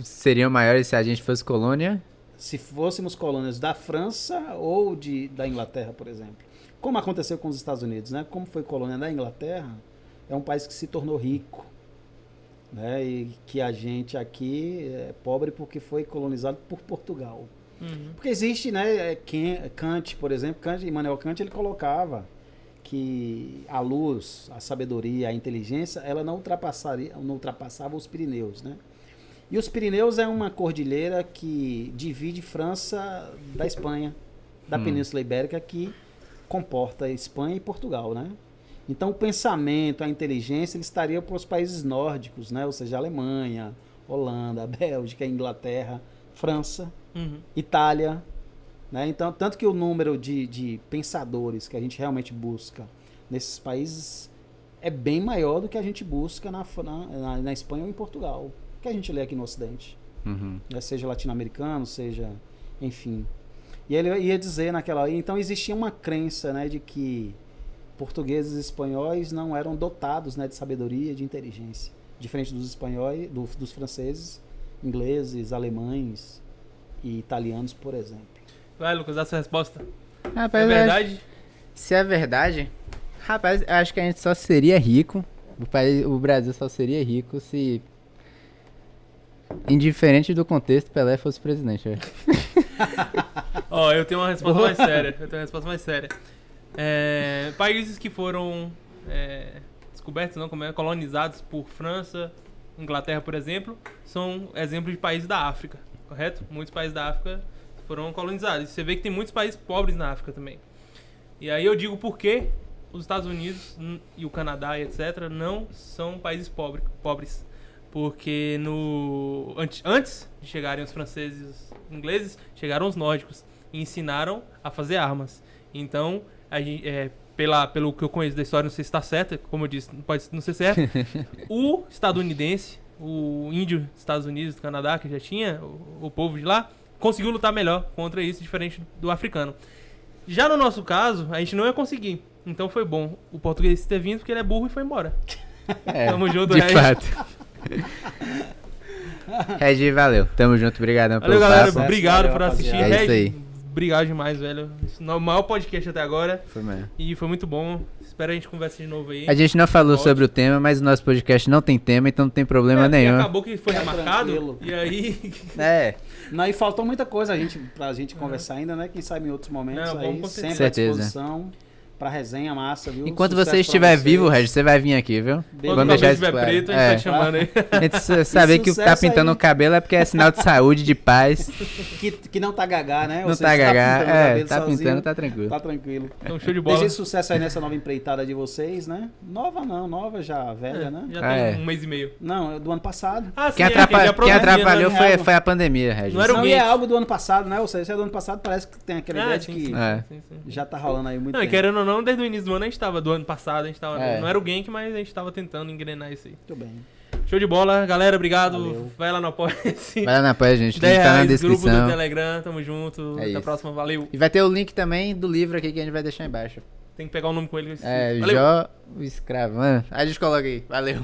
seriam maiores se a gente fosse colônia. Se fôssemos colônias da França ou da Inglaterra, por exemplo. Como aconteceu com os Estados Unidos, né? Como foi colônia da Inglaterra, é um país que se tornou rico, né? E que a gente aqui é pobre porque foi colonizado por Portugal. Porque existe, né, Kant, por exemplo, Immanuel Kant, ele colocava que a luz, a sabedoria, a inteligência, ela não ultrapassava os Pirineus, né? E os Pirineus é uma cordilheira que divide França da Espanha, da Península Ibérica, que comporta Espanha e Portugal, né? Então o pensamento, a inteligência, ele estaria para os países nórdicos, né? Ou seja, Alemanha, Holanda, Bélgica, Inglaterra, França, Itália, né? Então, tanto que o número de pensadores que a gente realmente busca nesses países é bem maior do que a gente busca na Espanha ou em Portugal, que a gente lê aqui no Ocidente, né? Seja latino-americano, seja, enfim. E ele ia dizer naquela... Então existia uma crença, né, de que portugueses e espanhóis não eram dotados, né, de sabedoria, de inteligência, diferente dos espanhóis, dos franceses, ingleses, alemães e italianos, por exemplo. Vai, Lucas, dá sua resposta. Rapaz, É verdade? Se é verdade, rapaz, eu acho que a gente só seria rico. O Brasil só seria rico se, indiferente do contexto, Pelé fosse presidente. Velho. Ó, eu tenho uma resposta mais séria. Países que foram descobertos, não, como é, colonizados por França, Inglaterra, por exemplo, são exemplos de países da África, correto? Muitos países da África foram colonizados. Você vê que tem muitos países pobres na África também. E aí eu digo por que os Estados Unidos e o Canadá e etc. não são países pobres. Porque antes de chegarem os franceses e os ingleses, chegaram os nórdicos e ensinaram a fazer armas. Então, pelo que eu conheço da história, não sei se está certo, como eu disse, não pode não ser certo. O estadunidense, o índio dos Estados Unidos, do Canadá, que já tinha, o povo de lá, conseguiu lutar melhor contra isso, diferente do africano. Já no nosso caso, a gente não ia conseguir. Então foi bom o português ter vindo, porque ele é burro e foi embora. Tamo junto, de Regi. fato. Regi, valeu. Tamo junto, obrigadão Valeu, pelo galera. papo. Obrigado Valeu, por assistir. rapaziada. É isso aí. Regi, obrigado demais, velho. Esse é o maior podcast até agora. Foi mesmo. E foi muito bom. Espero a gente converse de novo aí. A gente não falou Volte. sobre o tema, mas o nosso podcast não tem tema, então não tem problema E nenhum. acabou que foi Tá remarcado. tranquilo. E aí. É, Não, e faltou muita coisa pra gente conversar ainda, né? Quem sabe em outros momentos Não, vamos aí, com sempre à certeza. disposição pra resenha massa, viu? enquanto Sucesso você pra estiver vocês. vivo, Regi, você vai vir aqui, viu? Beleza. Quando o deixar cabelo isso estiver claro. preto, a gente tá te chamando aí. A gente saber que tá sucesso pintando aí. o cabelo é porque é sinal de saúde, de paz. Que não tá gagá, né? Não Ou seja, tá se gagá. pintando o É, cabelo tá sozinho, pintando, tá tranquilo. Tá tranquilo. Então, show de bola. Desejo sucesso aí nessa nova empreitada de vocês, né? Nova não, nova já, velha, né? Já Ah, tem é. um mês e meio. Não, é do ano passado. Ah, sim, Quem, é, já quem produzia, atrapalhou né? foi a pandemia, Regi. Não era o Não, e é Gate. algo do ano passado, né? Ou seja, se é do ano passado, parece que tem aquela ideia de sim, que sim, É. sim, sim. já tá rolando aí muito Não, e tempo. querendo ou não, desde o início do ano a gente tava, do ano passado, a gente tava. É. Não era o Gank, mas a gente tava tentando engrenar isso aí. Muito bem. Show de bola, galera, obrigado. Valeu. Vai lá no Apoia-se. Vai lá na página, gente. O 10 link tá na reais, grupo do descrição. Telegram, tamo junto. É Até a isso. próxima, valeu. E vai ter o link também do livro aqui que a gente vai deixar embaixo. Tem que pegar o nome com ele. É, Valeu. Jó o Escravo. A gente coloca aí. Valeu.